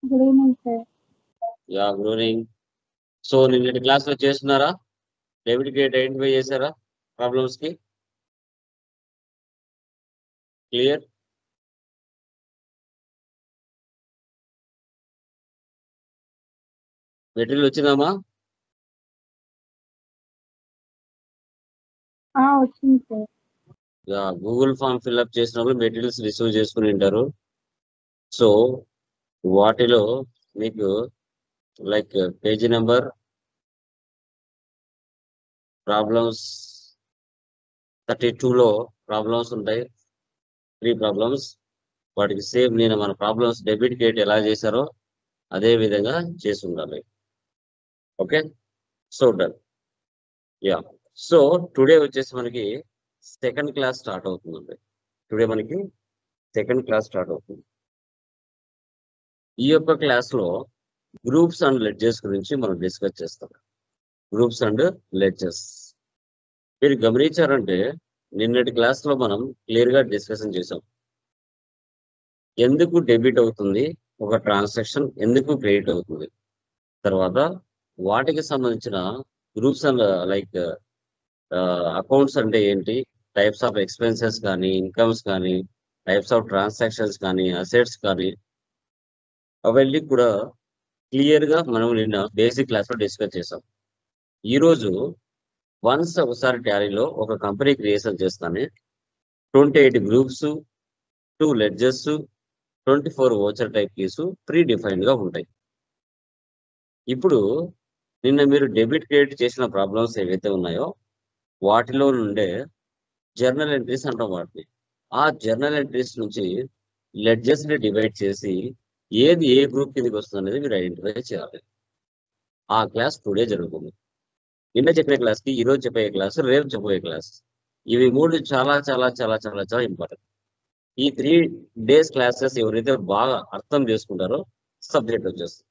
F: Good evening sir.
B: Yeah, good evening. So నిన్నటి క్లాస్ లో చేస్తున్నారా? డెబిట్ క్రెడిట్ ఐడెంటిఫై చేశారా ప్రాబ్లమ్స్ కి? క్లియర్? మెటీరియల్ వచ్చిందమ్మా?
F: వచ్చింది sir.
B: Yeah, Google form fill up చేసినప్పుడు materials receive చేసుకుని ఉంటారు. సో వాటిలో మీకు లైక్ పేజీ నెంబర్, ప్రాబ్లమ్స్ 32లో ప్రాబ్లమ్స్ ఉంటాయి, 3 ప్రాబ్లమ్స్. వాటికి సేమ్ నేను మన ప్రాబ్లమ్స్ డెబిట్ క్రెడిట్ ఎలా చేశారో అదే విధంగా చేసి ఉండాలి. Okay, so done. Yeah, so today వచ్చేసి మనకి సెకండ్ క్లాస్ స్టార్ట్ అవుతుందండి. టుడే మనకి సెకండ్ క్లాస్ స్టార్ట్ అవుతుంది. ఈ యొక్క క్లాస్లో గ్రూప్స్ అండ్ లెడ్జెస్ గురించి మనం డిస్కస్ చేస్తాం. గ్రూప్స్ అండ్ లెడ్జెస్ మీరు గమనించారంటే నిన్నటి క్లాస్లో మనం క్లియర్గా డిస్కషన్ చేసాం. ఎందుకు డెబిట్ అవుతుంది ఒక ట్రాన్సాక్షన్, ఎందుకు క్రెడిట్ అవుతుంది, తర్వాత వాటికి సంబంధించిన గ్రూప్స్ అండ్ లైక్ అకౌంట్స్ అంటే ఏంటి, టైప్స్ ఆఫ్ ఎక్స్పెన్సెస్ కానీ, ఇన్కమ్స్ కానీ, టైప్స్ ఆఫ్ ట్రాన్సాక్షన్స్ కానీ, అసెట్స్ కానీ, అవన్నీ కూడా క్లియర్గా మనం నిన్న బేసిక్ క్లాస్లో డిస్కస్ చేసాం. ఈరోజు వన్స్ ఒకసారి టాలీలో ఒక కంపెనీ క్రియేషన్ చేస్తానే 28 groups, 2 ledges, 24 voucher type keys pre defined గా ఉంటాయి. ఇప్పుడు నిన్న మీరు డెబిట్ క్రెడిట్ చేసిన ప్రాబ్లమ్స్ ఏవైతే ఉన్నాయో వాటిలో నుండే జర్నల్ ఎంట్రీస్ అంటాం వాటిని. ఆ జర్నల్ ఎంట్రీస్ నుంచి లెడ్జెస్ ని డివైడ్ చేసి ఏది ఏ గ్రూప్ కిందకి వస్తుంది అనేది మీరు ఐడెంటిఫై చేయాలి. ఆ క్లాస్ టుడే జరుగుతుంది. నిన్న చెప్పే క్లాస్కి ఈరోజు చెప్పే క్లాస్, రేపు చెప్పే క్లాస్, ఇవి మూడు చాలా చాలా చాలా చాలా చాలా ఇంపార్టెంట్. ఈ 3 days క్లాసెస్ ఎవరైతే బాగా అర్థం చేసుకుంటారో సబ్జెక్ట్ వచ్చేస్తుంది.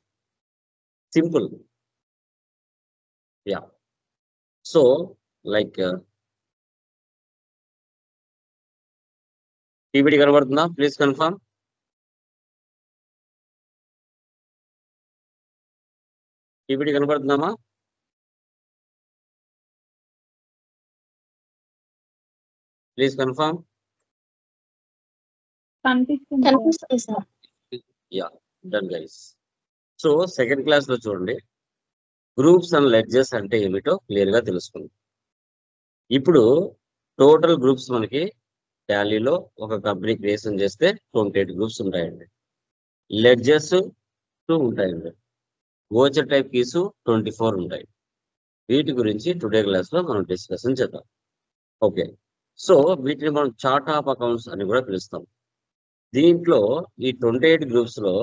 B: Simple. Yeah. So like PPT కనబడుతుందా? Please confirm. పీపీటీ కనబడుతుందామా? Please confirm.
F: కనిపిస్తుంది sir.
B: Yeah, done guys. So second class లో చూడండి, గ్రూప్స్ అండ్ లెడ్జెస్ అంటే ఏమిటో క్లియర్ గా తెలుసుకుందాం. ఇప్పుడు టోటల్ గ్రూప్స్ మనకి టాలీలో ఒక కంపెనీ క్రియేషన్ చేస్తే 28 గ్రూప్స్ ఉంటాయండి. లెడ్జెస్ 2 ఉంటాయండి. వోచర్ టైప్ కీస్ 24 ఉంటాయి. వీటి గురించి టుడే క్లాస్ లో మనం డిస్కషన్ చేద్దాం. ఓకే. సో వీటిని మనం చార్ట్ ఆఫ్ అకౌంట్స్ అని కూడా పిలుస్తాం. దీంట్లో ఈ 28 గ్రూప్స్ లో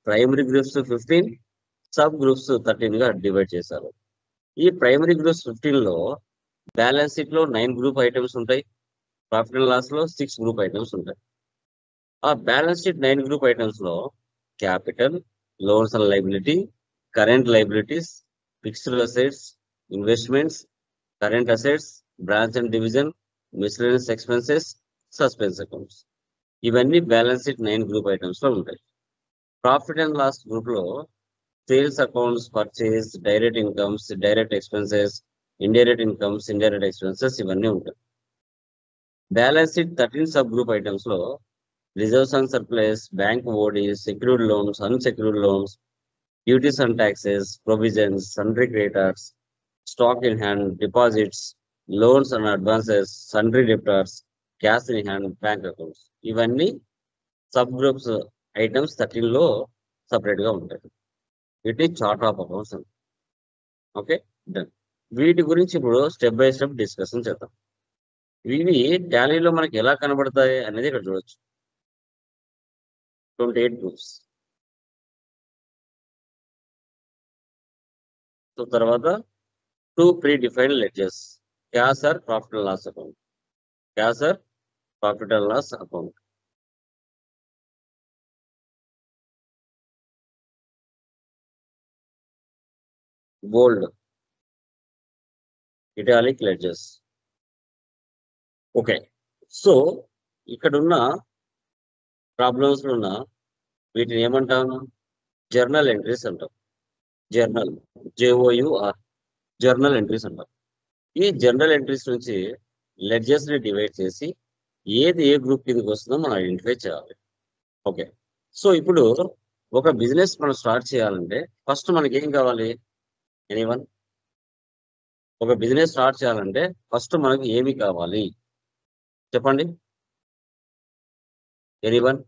B: ప్రైమరీ గ్రూప్స్ 15, సబ్ గ్రూప్స్ 13 గా డివైడ్ చేశారు. ఈ ప్రైమరీ గ్రూప్స్ 15 లో బ్యాలెన్స్ షీట్ లో 9 గ్రూప్ ఐటమ్స్ ఉంటాయి. ప్రాఫిట్ అండ్ లాస్ లో 6 గ్రూప్ ఐటమ్స్ ఉంటాయి. ఆ బ్యాలెన్స్ షీట్ 9 గ్రూప్ ఐటమ్స్ లో capital, loans and liability, current liabilities, fixed assets, investments, current assets, branch and division, miscellaneous expenses, suspense accounts, ఇవన్నీ balance sheet 9 group items లో ఉంటాయి. Profit and loss group లో sales accounts, purchase, direct incomes, direct expenses, indirect incomes, indirect expenses, ఇవన్నీ ఉంటాయి. Balance sheet 13 sub group items లో reserves and surplus, bank ODs, secured loans, unsecured loans, duties and taxes, provisions, sundry creditors, stock in hand, deposits, loans and advances, sundry debtors, cash in hand, bank accounts, ఇవన్నీ sub groups items 13 లో separate గా ఉంటాయి. వీటి chart of accounts అండి. Okay, done. వీటి గురించి ఇప్పుడు step by step discussion చేద్దాం. ఇవి టాలీలో మనకి ఎలా కనబడతాయి అనేది ఇక్కడ చూడొచ్చు. 28 గ్రూప్స్. సో తర్వాత 2 predefined ledgers, cash or profit and loss account, cash or profit and loss account, bold, italic ledgers. Okay. So ఇక్కడ ఉన్న ప్రాబ్లమ్స్ లో ఉన్న వీటిని ఏమంటాము? జర్నల్ ఎంట్రీస్ అంటాం. జర్నల్, JOUR, జర్నల్ ఎంట్రీస్ అంటాం. ఈ జర్నల్ ఎంట్రీస్ నుంచి లెడ్జెస్ ని డివైడ్ చేసి ఏది ఏ గ్రూప్ కిందకి వస్తుందో మనం ఐడెంటిఫై చేయాలి. ఓకే. సో ఇప్పుడు ఒక బిజినెస్ మనం స్టార్ట్ చేయాలంటే ఫస్ట్ మనకి ఏం కావాలి? ఎనీవన్? ఒక బిజినెస్ స్టార్ట్ చేయాలంటే ఫస్ట్ మనకి ఏమి కావాలి చెప్పండి? ఎనీవన్?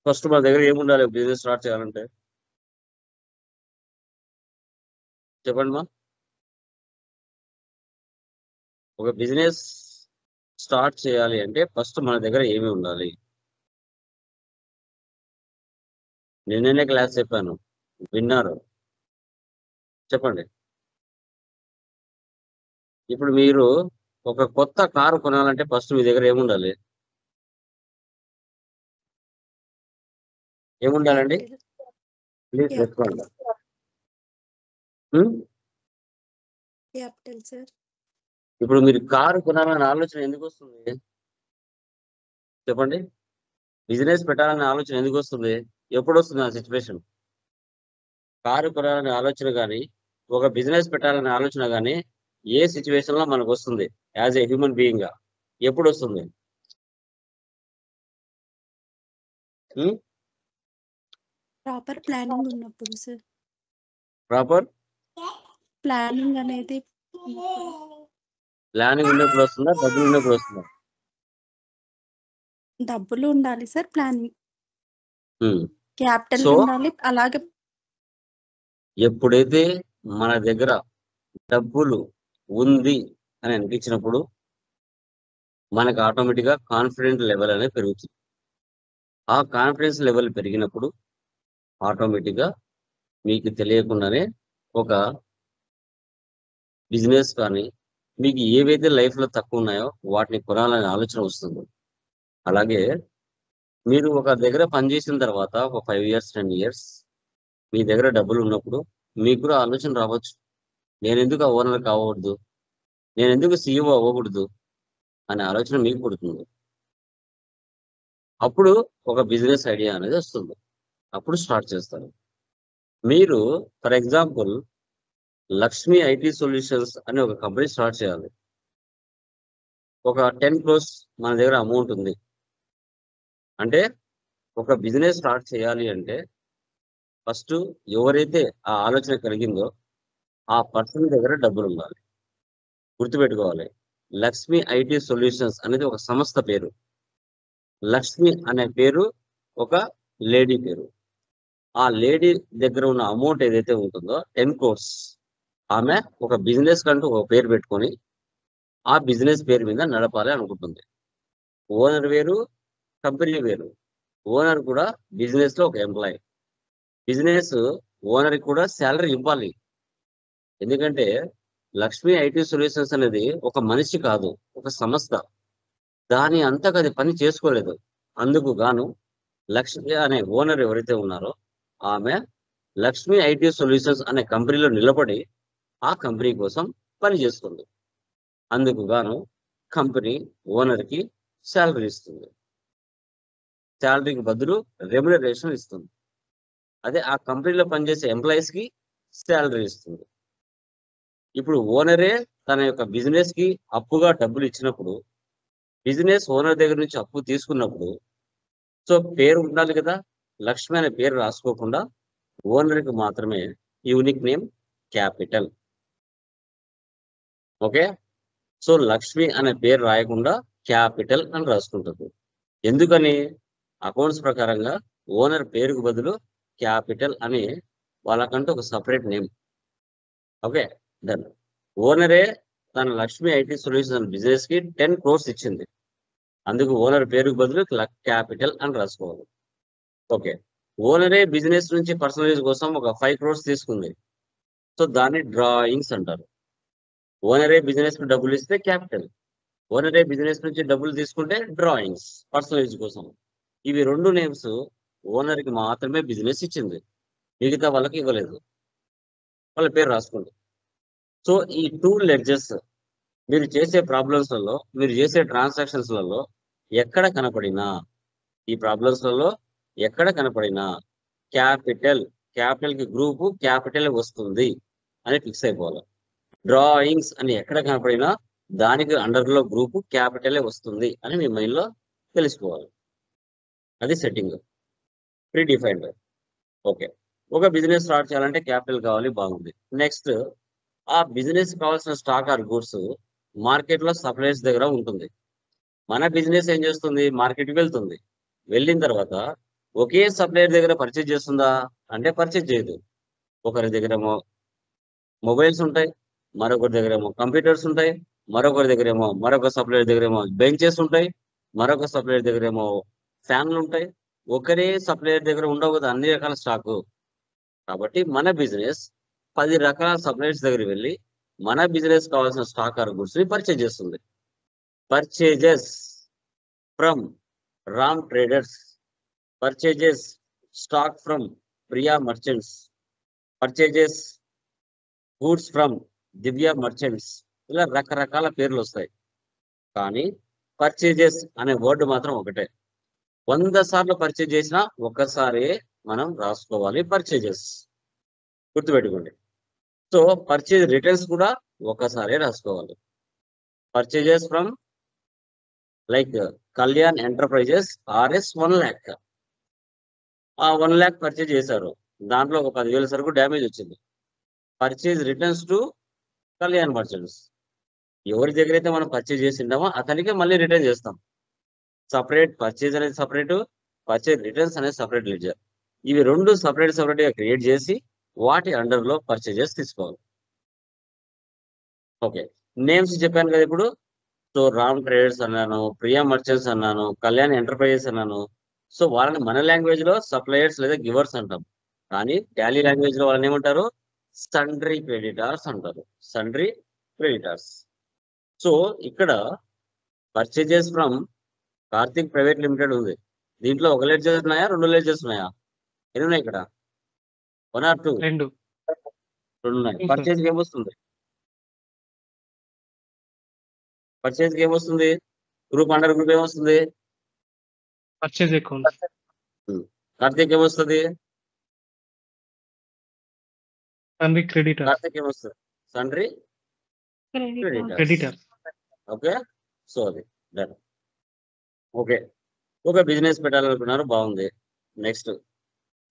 B: ఫస్ట్ మన దగ్గర ఏముండాలి బిజినెస్ స్టార్ట్ చేయాలంటే? చెప్పండి మా. ఒక బిజినెస్ స్టార్ట్ చేయాలి అంటే ఫస్ట్ మన దగ్గర ఏమి ఉండాలి? నిన్ననే క్లాస్ చెప్పాను, విన్నారు? చెప్పండి. ఇప్పుడు మీరు ఒక కొత్త కారు కొనాలంటే ఫస్ట్ మీ దగ్గర ఏముండాలి? ఏముండాలండి? Please respond.
F: Capital sir.
B: ఇప్పుడు మీరు కారు కొనాలనే ఆలోచన ఎందుకు వస్తుంది చెప్పండి? బిజినెస్ పెట్టాలనే ఆలోచన ఎందుకు వస్తుంది? ఎప్పుడు వస్తుంది ఆ సిచ్యువేషన్? కారు కొనాలనే ఆలోచన కానీ, ఒక బిజినెస్ పెట్టాలనే ఆలోచన కానీ ఏ సిచ్యువేషన్ లో మనకు వస్తుంది? యాజ్ ఏ హ్యూమన్ బీయింగ్ గా ఎప్పుడు వస్తుంది?
F: ప్రాపర్ ప్లానింగ్ ఉన్నప్పుడు సార్.
B: ప్రాపర్
F: ప్లానింగ్ అనేది
B: ప్లానింగ్ ఉన్నప్పుడు వస్తుందా? డబ్బులు ఉన్నప్పుడు వస్తుందా?
F: డబ్బులు ఉండాలి సార్. ప్లానింగ్ క్యాపిటల్
B: సో
F: ఉండాలి. అలాగే
B: ఎప్పుడైతే మన దగ్గర డబ్బులు ఉంది అని అనిపించినప్పుడు మనకు ఆటోమేటిక్ గా కాన్ఫిడెంట్ లెవెల్ అనేది పెరుగుతుంది. ఆ కాన్ఫిడెన్స్ లెవెల్ పెరిగినప్పుడు ఆటోమేటిక్ గా మీకు తెలియకుండానే ఒక బిజినెస్ కానీ మీకు ఏవైతే లైఫ్ లో తక్కువ ఉన్నాయో వాటిని కొనాలనే ఆలోచన వస్తుంది. అలాగే మీరు ఒక దగ్గర పనిచేసిన తర్వాత ఒక 5 years 10 years మీ దగ్గర డబ్బులు ఉన్నప్పుడు మీకు కూడా ఆలోచన రావచ్చు, నేను ఎందుకు ఆ ఓనర్ కావకూడదు, నేను ఎందుకు CEO అవ్వకూడదు అనే ఆలోచన మీకు పుడుతుంది. అప్పుడు ఒక బిజినెస్ ఐడియా అనేది వస్తుంది. అప్పుడు స్టార్ట్ చేస్తారు. మీరు for example Lakshmi IT solutions అనే ఒక కంపెనీ స్టార్ట్ చేయాలి. ఒక 10 crores మన దగ్గర అమౌంట్ ఉంది అంటే ఒక బిజినెస్ స్టార్ట్ చేయాలి అంటే ఫస్ట్ ఎవరైతే ఆ ఆలోచన కలిగిందో ఆ పర్సన్ దగ్గర డబ్బులు ఉండాలి. గుర్తుపెట్టుకోవాలి, లక్ష్మి ఐటీ సొల్యూషన్స్ అనేది ఒక సంస్థ పేరు. లక్ష్మి అనే పేరు ఒక లేడీ పేరు. ఆ లేడీ దగ్గర ఉన్న అమౌంట్ ఏదైతే ఉంటుందో 10 crores ఆమె ఒక బిజినెస్ కంటూ ఒక పేరు పెట్టుకొని ఆ బిజినెస్ పేరు మీద నడపాలి అనుకుంటుంది. ఓనర్ వేరు, కంపెనీ వేరు. ఓనర్ కూడా బిజినెస్ లో ఒక ఎంప్లాయీ. బిజినెస్ ఓనర్ కూడా శాలరీ ఇవ్వాలి. ఎందుకంటే లక్ష్మి ఐటీ సొల్యూషన్స్ అనేది ఒక మనిషి కాదు, ఒక సంస్థ. దాని అంతగా అది పని చేసుకోలేదు. అందుకు గాను లక్ష్మి అనే ఓనర్ ఎవరైతే ఉన్నారో ఆమె లక్ష్మి ఐటీ సొల్యూషన్స్ అనే కంపెనీలో నిలబడి ఆ కంపెనీ కోసం పని చేస్తుంది. అందుకు గాను కంపెనీ ఓనర్ కి శాలరీ ఇస్తుంది. శాలరీకి బదులు రెమ్యునరేషన్ ఇస్తుంది. అదే ఆ కంపెనీలో పనిచేసే ఎంప్లాయీస్ కి శాలరీ ఇస్తుంది. ఇప్పుడు ఓనరే తన యొక్క బిజినెస్ కి అప్పుగా డబ్బులు ఇచ్చినప్పుడు, బిజినెస్ ఓనర్ దగ్గర నుంచి అప్పు తీసుకున్నప్పుడు సో పేరు ఉండాలి కదా. లక్ష్మి అనే పేరు రాసుకోకుండా ఓనర్ కి మాత్రమే unique name capital. Okay, so Lakshmi అనే పేరు రాయకుండా క్యాపిటల్ అని రాసుకుంటుంది. ఎందుకని? అకౌంట్స్ ప్రకారంగా ఓనర్ పేరుకు బదులు క్యాపిటల్ అని వాళ్ళకంటూ ఒక సపరేట్ నేమ్. Okay done. ఓనరే తన లక్ష్మి ఐటీ సొల్యూషన్ బిజినెస్ కి 10 crores ఇచ్చింది. అందుకు ఓనర్ పేరుకు బదులు క్యాపిటల్ అని రాసుకోవాలి. ఓకే, ఓనరే బిజినెస్ నుంచి పర్సనల్ యూజ్ కోసం ఒక 5 crores తీసుకుంది. సో దాన్ని డ్రాయింగ్స్ అంటారు. ఓనరే బిజినెస్ కు డబ్బులు ఇస్తే క్యాపిటల్, ఓనరే బిజినెస్ నుంచి డబ్బులు తీసుకుంటే డ్రాయింగ్స్, పర్సనల్ యూజ్ కోసం. ఇవి 2 నేమ్స్ ఓనర్ కి మాత్రమే బిజినెస్ ఇచ్చింది, మిగతా వాళ్ళకి ఇవ్వలేదు. వాళ్ళ పేరు రాసుకోండి. సో ఈ 2 లెడ్జెస్ మీరు చేసే ప్రాబ్లమ్స్లలో, మీరు చేసే ట్రాన్సాక్షన్స్లలో ఎక్కడ కనపడినా, ఈ ప్రాబ్లమ్స్లలో ఎక్కడ కనపడినా క్యాపిటల్ కి గ్రూపు క్యాపిటల్ వస్తుంది అని ఫిక్స్ అయిపోవాలి. డ్రాయింగ్స్ అని ఎక్కడ కనపడినా దానికి అండర్లో గ్రూపు క్యాపిటలే వస్తుంది అని మీ మైండ్ లో తెలుసుకోవాలి. అది సెట్టింగ్, ప్రీ డిఫైన్డ్. ఓకే, ఒక బిజినెస్ స్టార్ట్ చేయాలంటే క్యాపిటల్ కావాలి, బాగుంది. నెక్స్ట్, ఆ బిజినెస్ కావాల్సిన స్టాక్ ఆర్ గూడ్స్ మార్కెట్ లో సప్లైర్స్ దగ్గర ఉంటుంది. మన బిజినెస్ ఏం చేస్తుంది? మార్కెట్కి వెళ్తుంది. వెళ్ళిన తర్వాత ఒకే సప్లైయర్ దగ్గర పర్చేజ్ చేస్తుందా అంటే పర్చేజ్ చేయదు. ఒకరి దగ్గరేమో మొబైల్స్ ఉంటాయి, మరొకరి దగ్గరేమో కంప్యూటర్స్ ఉంటాయి, మరొకరి దగ్గరేమో మరొక సప్లైయర్ దగ్గరేమో బెంచెస్ ఉంటాయి, మరొక సప్లైయర్ దగ్గరేమో ఫ్యాన్లు ఉంటాయి. ఒకరే సప్లైయర్ దగ్గర ఉండవు కదా అన్ని రకాల స్టాకు. కాబట్టి మన బిజినెస్ 10 రకాల సప్లైయర్స్ దగ్గర వెళ్ళి మన బిజినెస్ కావాల్సిన స్టాక్ ఆర్ గుడ్స్ ని పర్చేజ్ చేస్తుంది. Purchases from Ram traders, purchases stock from Priya merchants, purchases goods from Divya merchants. ఇలా రకరకాల పేర్లు వస్తాయి. కానీ పర్చేజెస్ అనే వర్డ్ మాత్రం ఒకటే. 100 సార్లు పర్చేజ్ చేసినా ఒక్కసారి మనం రాసుకోవాలి పర్చేజెస్, గుర్తుపెట్టుకోండి. సో పర్చేజ్ రిటర్న్స్ కూడా ఒకసారి రాసుకోవాలి. Purchases from like Kalyan enterprises RS 1 lakh. ఆ 1 lakh పర్చేజ్ చేశారు, దాంట్లో ఒక 10,000 సరుకు డ్యామేజ్ వచ్చింది. Purchase returns to Kalyan merchants. ఎవరి దగ్గర అయితే మనం పర్చేజ్ చేసిండామో అతనికి మళ్ళీ రిటర్న్ చేస్తాం. సపరేట్ పర్చేజ్ అనేది సపరేట్, పర్చేజ్ రిటర్న్స్ అనేది సపరేట్ లెడ్జర్. ఇవి రెండు సపరేట్ గా క్రియేట్ చేసి వాటి అండర్ లో పర్చేజెస్ తీసుకోవాలి. ఓకే, నేమ్స్ చెప్పాను కదా ఇప్పుడు. సో రామ్ ట్రేడర్స్ అన్నాను, ప్రియా మర్చెంట్స్ అన్నాను, కళ్యాణ్ ఎంటర్ప్రైజెస్ అన్నాను. సో వాళ్ళని మన లాంగ్వేజ్ లో సప్లయర్స్ లేదా గివర్స్ అంటాం. కానీ టాలీ లాంగ్వేజ్ లో వాళ్ళని ఏమంటారు? సండ్రీ క్రెడిటార్స్ అంటారు. Sundry creditors. సో ఇక్కడ purchases from Karthik private limited ఉంది. దీంట్లో ఒక లెడ్జెస్ ఉన్నాయా, 2 లెడ్జెస్ ఉన్నాయా? ఎన్ని ఉన్నాయి ఇక్కడ? 1 or 2?
C: 2
B: ఉన్నాయి. పర్చేజ్ ఏమొస్తుంది? పర్చేజ్ ఏమొస్తుంది? గ్రూప్ అండర్ గ్రూప్ ఏమొస్తుంది?
C: Purchase account.
B: కార్తిక్ ఏమొస్తుంది?
C: Sundry creditor.
B: కార్తిక్ ఏమొస్తుంది? Sundry
C: creditor.
B: ఓకే, సో అది డన్. ఓకే, ఒక బిజినెస్ పెట్టాలనుకున్నారు, బాగుంది. నెక్స్ట్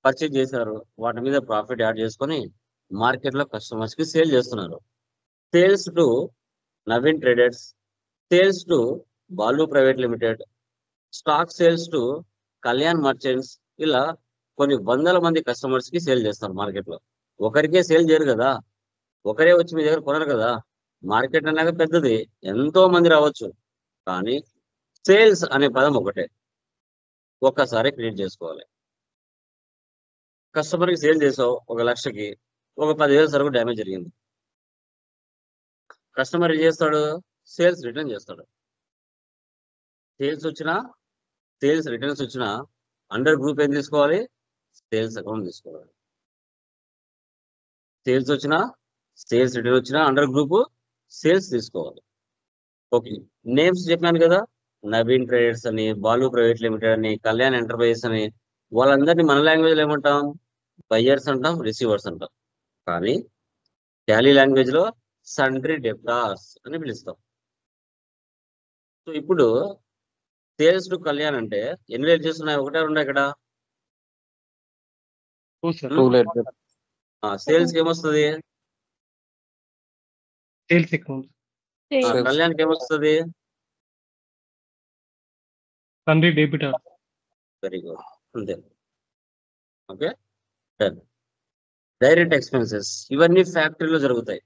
B: పర్చేజ్ చేశారు, వాటి మీద ప్రాఫిట్ యాడ్ చేసుకొని మార్కెట్ లో కస్టమర్స్ కి సేల్ చేస్తున్నారు. Sales to Naveen traders, sales to Balu private limited, stock sales to Kalyan merchants. ఇలా కొన్ని వందల మంది కస్టమర్స్ కి సేల్ చేస్తారు మార్కెట్ లో. ఒకరికే సేల్ చేయరు కదా, ఒకరే వచ్చి మీ దగ్గర కొనరు కదా. మార్కెట్ అన్నాక పెద్దది, ఎంతో మంది రావచ్చు. కానీ సేల్స్ అనే పదం ఒకటే, ఒక్కసారి క్రియేట్ చేసుకోవాలి. కస్టమర్కి సేల్ చేసావు 1 లక్షకి, ఒక 10,000 సరుకు డ్యామేజ్ జరిగింది. కస్టమర్ ఏం చేస్తాడు? సేల్స్ రిటర్న్ చేస్తాడు. సేల్స్ వచ్చినా, సేల్స్ రిటర్న్స్ వచ్చినా అండర్ గ్రూప్ ఏం తీసుకోవాలి? సేల్స్ అకౌంట్ తీసుకోవాలి. సేల్స్ వచ్చినా, సేల్స్ రిటర్న్ వచ్చినా అండర్ గ్రూప్ సేల్స్ తీసుకోవాలి. ఓకే, నేమ్స్ చెప్పాను కదా, నవీన్ ట్రేడర్స్ అని, బాలు ప్రైవేట్ లిమిటెడ్ అని, కళ్యాణ్ ఎంటర్ప్రైజెస్ అని. వాళ్ళందరినీ మన లాంగ్వేజ్ లో ఏమంటాం? బయ్యర్స్ అంటాం, రిసీవర్స్ అంటాం. కానీ టాలీ లాంగ్వేజ్ లో సండ్రీ డెబ్టార్స్ అని పిలుస్తాం. సో ఇప్పుడు సేల్స్ టు కళ్యాణ్ అంటే ఎన్ని లెడ్జెస్ ఉన్నాయి? 1 or 2 ఇక్కడ?
C: 2
D: ledger.
B: సేల్స్ ఏమొస్తుంది?
C: Sales account.
B: కళ్యాణ్కి ఏమొస్తుంది?
C: Sundry debtor.
B: వెరీ గుడ్, అంతే. Okay, done. డైరెక్ట్ ఎక్స్పెన్సెస్ ఇవన్నీ ఫ్యాక్టరీలో జరుగుతాయి.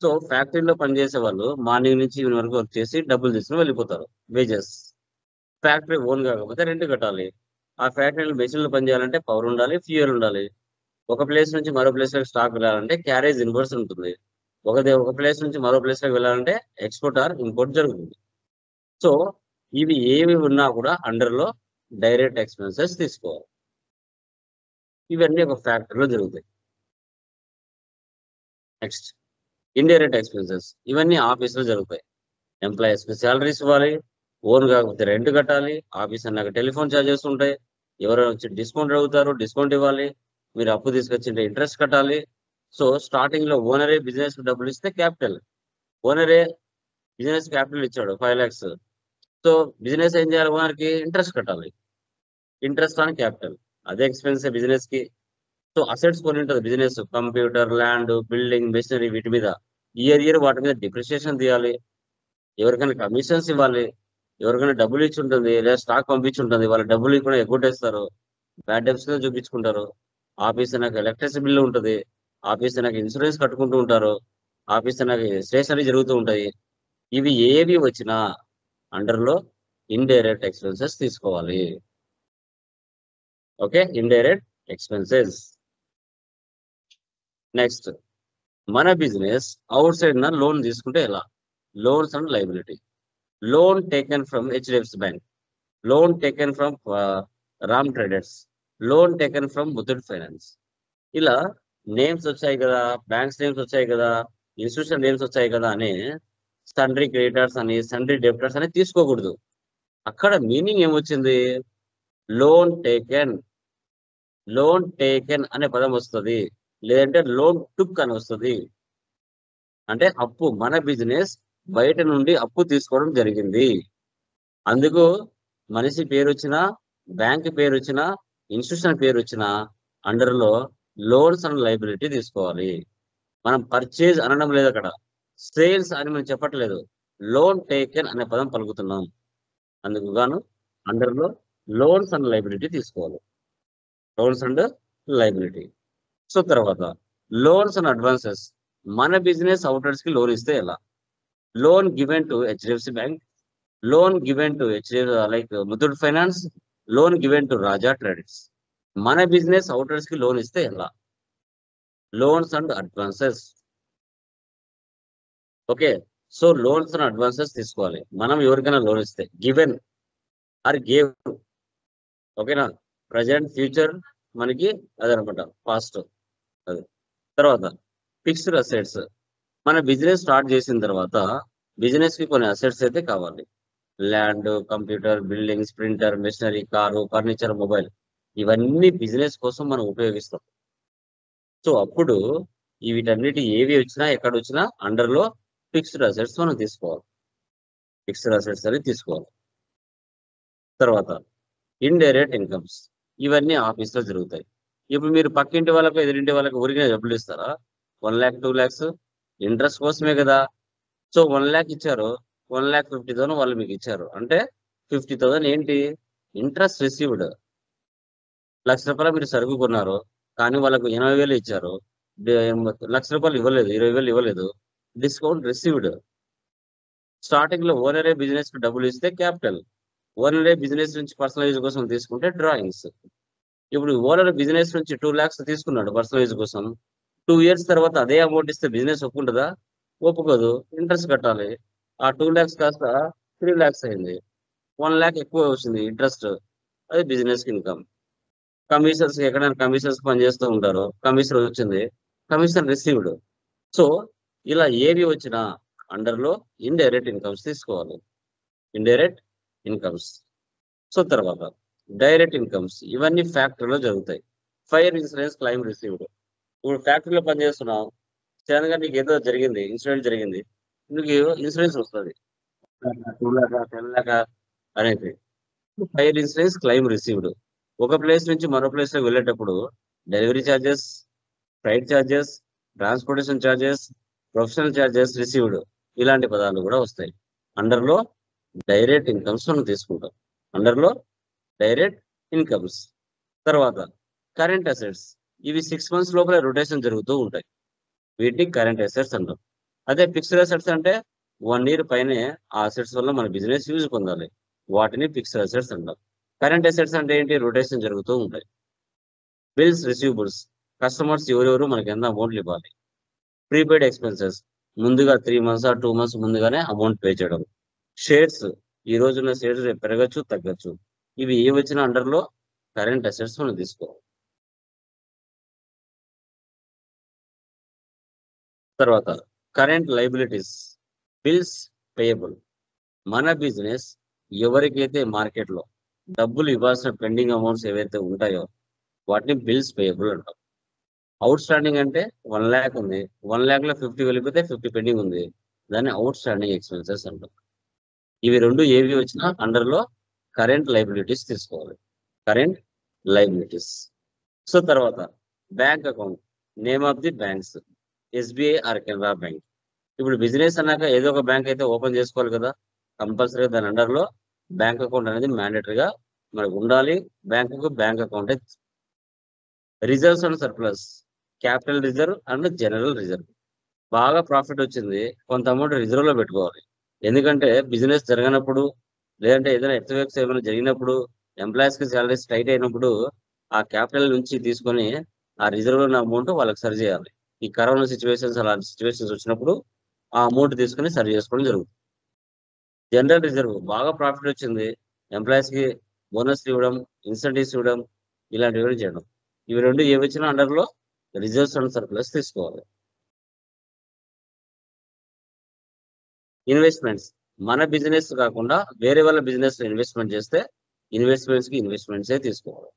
B: సో ఫ్యాక్టరీలో పనిచేసే వాళ్ళు మార్నింగ్ నుంచి ఈవినింగ్ వరకు వర్క్ చేసి డబ్బులు తీసుకుని వెళ్ళిపోతారు, వేజెస్. ఫ్యాక్టరీ ఓన్ కాకపోతే రెంట్ కట్టాలి. ఆ ఫ్యాక్టరీలో మెషిన్లు పనిచేయాలంటే పవర్ ఉండాలి, ఫ్యూయల్ ఉండాలి. ఒక ప్లేస్ నుంచి మరో ప్లేస్ లోకి స్టాక్ వెళ్ళాలంటే క్యారేజ్ ఇన్వర్స్ ఉంటుంది. ఒక ప్లేస్ నుంచి మరో ప్లేస్ లోకి వెళ్ళాలంటే ఎక్స్పోర్ట్ ఆర్ ఇంపోర్ట్ జరుగుతుంది. సో ఇవి ఏవి ఉన్నా కూడా అండర్ లో డైరెక్ట్ ఎక్స్పెన్సెస్ తీసుకోవాలి. ఇవన్నీ ఒక ఫ్యాక్టరీలో జరుగుతాయి. నెక్స్ట్ ఇండైరెక్ట్ ఎక్స్పెన్సెస్, ఇవన్నీ ఆఫీస్ లో జరుగుతాయి. ఎంప్లాయీస్ కి శాలరీస్ ఇవ్వాలి, ఓన్ కాకపోతే రెంట్ కట్టాలి, ఆఫీస్ అన్నాక టెలిఫోన్ ఛార్జెస్ ఉంటాయి, ఎవరైనా వచ్చి డిస్కౌంట్ అడుగుతారు, డిస్కౌంట్ ఇవ్వాలి, మీరు అప్పు తీసుకొచ్చింటే ఇంట్రెస్ట్ కట్టాలి. సో స్టార్టింగ్ లో ఓనరే బిజినెస్ డబ్బులు ఇస్తే క్యాపిటల్, ఓనరే బిజినెస్ క్యాపిటల్ ఇచ్చాడు 5 lakhs. సో బిజినెస్ ఏం చేయాలి? ఓనర్ కి ఇంట్రెస్ట్ కట్టాలి, ఇంట్రెస్ట్ ఆన్ క్యాపిటల్. అదే ఎక్స్పెన్స్ బిజినెస్ కి. సో అసెట్స్ కొని ఉంటుంది business, computer, land, building, machinery, వీటి మీద ఇయర్ వాటి మీద డిప్రిషియేషన్ తీయాలి, ఎవరికైనా కమిషన్స్ ఇవ్వాలి, ఎవరికైనా డబ్బులు ఇచ్చి ఉంటుంది, లేదా స్టాక్ పంపించి ఉంటుంది, వాళ్ళ డబ్బులు కూడా ఎగ్గొట్టేస్తారు, బ్యాడ్ డెబ్ట్స్ గా చూపించుకుంటారు. ఆఫీస్ నాకు ఎలక్ట్రిసిటీ బిల్లు ఉంటుంది, ఆఫీస్ నాకు ఇన్సూరెన్స్ కట్టుకుంటూ ఉంటారు, ఆఫీస్ నాకు స్టేషనరీ జరుగుతూ ఉంటాయి. ఇవి ఏవి వచ్చినా అండర్ లో ఇండైరెక్ట్ ఎక్స్పెన్సెస్ తీసుకోవాలి. Okay, indirect expenses. నెక్స్ట్ మన బిజినెస్ అవుట్ సైడ్ లోన్ తీసుకుంటే ఎలా? Loans and liability. Loan taken from HDFC bank, loan taken from Ram traders, loan taken from Muthoot finance. ఇలా నేమ్స్ వచ్చాయి కదా, బ్యాంక్స్ నేమ్స్ వచ్చాయి కదా, ఇన్స్టిట్యూషన్ నేమ్స్ వచ్చాయి కదా అని సండ్రీ క్రెడిటర్స్ అని సండ్రీ డెబ్టర్స్ అని తీసుకోకూడదు. అక్కడ మీనింగ్ ఏమొచ్చింది? లోన్ టేకెన్, లోన్ టేకెన్ అనే పదం వస్తుంది, లేదంటే లోన్ టుక్ అని వస్తుంది. అంటే అప్పు, మన బిజినెస్ బయట నుండి అప్పు తీసుకోవడం జరిగింది. అందుకు మనిషి పేరు వచ్చినా, బ్యాంక్ పేరు వచ్చినా, ఇన్స్టిట్యూషన్ పేరు వచ్చినా అండర్లో లోన్స్ అండ్ లైబిలిటీ తీసుకోవాలి. మనం పర్చేజ్ అనడం లేదు, అక్కడ సేల్స్ అని మనం చెప్పట్లేదు, లోన్ టేకెన్ అనే పదం పలుకుతున్నాం. అందుకు గాను అండర్లో లోన్స్ అండ్ లైబిలిటీ తీసుకోవాలి, లోన్స్ అండ్ లైబిలిటీ. సో తర్వాత లోన్స్ అండ్ అడ్వాన్సెస్. మన బిజినెస్ అవుటర్స్ కి లోన్ ఇస్తే ఎలా? Loan given to HDFC bank, loan given to like Muthoot finance, loan given to Raja traders. మన బిజినెస్ అవుటర్స్ కి లోన్ ఇస్తే ఎలా? Loans and advances. Okay, so loans and advances తీసుకోవాలి. మనం ఎవరికైనా లోన్ ఇస్తే గివెన్ ఆర్ గేవ్, ఓకేనా? ప్రజెంట్ ఫ్యూచర్ మనకి అదనమాట, పాస్ట్ అది. తర్వాత ఫిక్స్డ్ అసెట్స్. మన బిజినెస్ స్టార్ట్ చేసిన తర్వాత బిజినెస్ కి కొన్ని అసెట్స్ అయితే కావాలి. Land, computer, buildings, printer, machinery, car, furniture, mobile, ఇవన్నీ బిజినెస్ కోసం మనం ఉపయోగిస్తాం. సో అప్పుడు వీటన్నిటి ఏవి వచ్చినా ఎక్కడ వచ్చినా అండర్లో ఫిక్స్డ్ అసెట్స్ మనం తీసుకోవాలి, ఫిక్స్డ్ అసెట్స్ అని తీసుకోవాలి. తర్వాత ఇండైరెక్ట్ ఇన్కమ్స్. ఇవన్నీ ఆఫీస్లో జరుగుతాయి. ఇప్పుడు మీరు పక్కింటి వాళ్ళకు, ఎదురింటి వాళ్ళకు ఊరికే డబ్బులు ఇస్తారా? 1 lakh 2 lakhs ఇంట్రెస్ట్ కోసమే కదా. సో 1 lakh ఇచ్చారు, 1,50,000 వాళ్ళు మీకు ఇచ్చారు అంటే 50,000 ఏంటి? Interest received. ₹1,00,000 మీరు సరుకు కొన్నారు, కానీ వాళ్ళకు 80,000 ఇచ్చారు, ₹1,00,000 ఇవ్వలేదు, 20,000 ఇవ్వలేదు, డిస్కౌంట్ రిసీవ్డ్. స్టార్టింగ్ లో ఓనరే బిజినెస్ కి డబ్బులు ఇస్తే క్యాపిటల్, ఓనరే బిజినెస్ నుంచి పర్సనల్ యూజ్ కోసం తీసుకుంటే డ్రాయింగ్స్. ఇప్పుడు ఓనర్ బిజినెస్ నుంచి 2 lakhs తీసుకున్నాడు పర్సనల్ యూజ్ కోసం, 2 years తర్వాత అదే అమౌంట్ ఇస్తే బిజినెస్ ఒప్పుకుంటుందా? ఒప్పుకోదు, ఇంట్రెస్ట్ కట్టాలి. ఆ 2 lakhs కాస్త 3 lakhs అయింది, 1 lakh ఎక్కువ వచ్చింది ఇంట్రెస్ట్, అది బిజినెస్ కి ఇన్కమ్. కమిషన్స్, ఎక్కడైనా కమిషన్స్ పనిచేస్తూ ఉంటారు, కమిషన్ వచ్చింది, కమిషన్ రిసీవ్డ్. సో ఇలా ఏవి వచ్చినా అండర్లో ఇండైరెక్ట్ ఇన్కమ్స్ తీసుకోవాలి, ఇండైరెక్ట్ ఇన్కమ్స్. సో తర్వాత డైరెక్ట్ ఇన్కమ్స్. ఇవన్నీ ఫ్యాక్టరీలో జరుగుతాయి. Fire insurance claim received. ఇప్పుడు ఫ్యాక్టరీలో పనిచేస్తున్నాం, సడన్ గా నీకు ఏదో జరిగింది, ఇన్సిడెంట్ జరిగింది, నీకు ఇన్సూరెన్స్ వస్తుంది 2 lakh 10 lakh అనేది. Fire insurance claim received. ఒక ప్లేస్ నుంచి మరో ప్లేస్ లో వెళ్ళేటప్పుడు delivery charges, flight charges, transportation charges, professional charges received, ఇలాంటి పదాలు కూడా వస్తాయి. అండర్లో డైరెక్ట్ ఇన్కమ్స్ మనం తీసుకుంటాం, అండర్లో డైరెక్ట్ ఇన్కమ్స్. తర్వాత కరెంట్ అసెట్స్. ఇవి 6 months లోపల రొటేషన్ జరుగుతూ ఉంటాయి, వీటిని కరెంట్ అసెట్స్ అంటాం. అదే ఫిక్స్డ్ అసెట్స్ అంటే 1 year పైనే ఆ అసెట్స్ వల్ల మన బిజినెస్ యూజ్ పొందాలి, వాటిని ఫిక్స్డ్ అసెట్స్ అంటాం. కరెంట్ అసెట్స్ అంటే ఏంటి? రొటేషన్ జరుగుతూ ఉంటాయి. Bills receivables. కస్టమర్స్ ఎవరెవరు మనకి ఎంత అమౌంట్లు ఇవ్వాలి. Prepaid expenses. ముందుగా 3 months 2 months ముందుగానే అమౌంట్ పే చేయడం. షేర్స్. ఈ రోజున్న షేర్స్ రేపు పెరగచ్చు, తగ్గచ్చు. ఇవి ఏ వచ్చిన అండర్లో కరెంట్ అసెట్స్ మనం తీసుకోవాలి. తర్వాత కరెంట్ లైబిలిటీస్. Bills payable. మన బిజినెస్ ఎవరికైతే మార్కెట్లో డబ్బులు ఇవ్వాల్సిన పెండింగ్ అమౌంట్స్ ఏవైతే ఉంటాయో వాటిని బిల్స్ పేయబుల్ అంటాం. అవుట్ స్టాండింగ్ అంటే 1 lakh ఉంది, 1 lakh లో 50 వెళ్ళిపోతే 50 పెండింగ్ ఉంది, దాన్ని అవుట్ స్టాండింగ్ ఎక్స్పెన్సెస్ అంటాం. ఇవి రెండు ఏవి వచ్చినా అండర్లో కరెంట్ లైబిలిటీస్ తీసుకోవాలి, కరెంట్ లైబిలిటీస్. సో తర్వాత bank account. Name of the banks, SBI or Canara bank. ఇప్పుడు బిజినెస్ అన్నాక ఏదో ఒక బ్యాంక్ అయితే ఓపెన్ చేసుకోవాలి కదా, కంపల్సరీగా దాని అండర్లో బ్యాంక్ అకౌంట్ అనేది మ్యాండేటరీగా మనకు ఉండాలి. బ్యాంకుకు bank account. Reserves and surplus. Capital reserve and general reserve. బాగా ప్రాఫిట్ వచ్చింది, కొంత అమౌంట్ రిజర్వ్ లో పెట్టుకోవాలి. ఎందుకంటే బిజినెస్ జరగనప్పుడు, లేదంటే ఏదైనా ఎఫ్ఎక్స్ ఏమైనా జరిగినప్పుడు, ఎంప్లాయీస్ కి సాలరీస్ టైట్ అయినప్పుడు ఆ క్యాపిటల్ నుంచి తీసుకొని ఆ రిజర్వ్ ఉన్న అమౌంట్ వాళ్ళకి సరి చేయాలి. ఈ కరోనా సిచ్యువేషన్స్, అలాంటి సిచ్యువేషన్స్ వచ్చినప్పుడు ఆ అమౌంట్ తీసుకొని సరి చేసుకోవడం జరుగుతుంది. జనరల్ రిజర్వ్ బాగా ప్రాఫిట్ వచ్చింది, ఎంప్లాయీస్ కి బోనస్ ఇవ్వడం, ఇన్సెంటివ్స్ ఇవ్వడం, ఇలాంటివి చేయడం. ఇవి రెండు ఏవి వచ్చినా అండర్లో రిజర్వ్స్ అండ్ సర్ప్లస్ తీసుకోవాలి. ఇన్వెస్ట్మెంట్స్ మన బిజినెస్ కాకుండా వేరే వాళ్ళ బిజినెస్ లో ఇన్వెస్ట్మెంట్ చేస్తే ఇన్వెస్ట్మెంట్స్ కి ఇన్వెస్ట్మెంట్సే తీసుకోవాలి.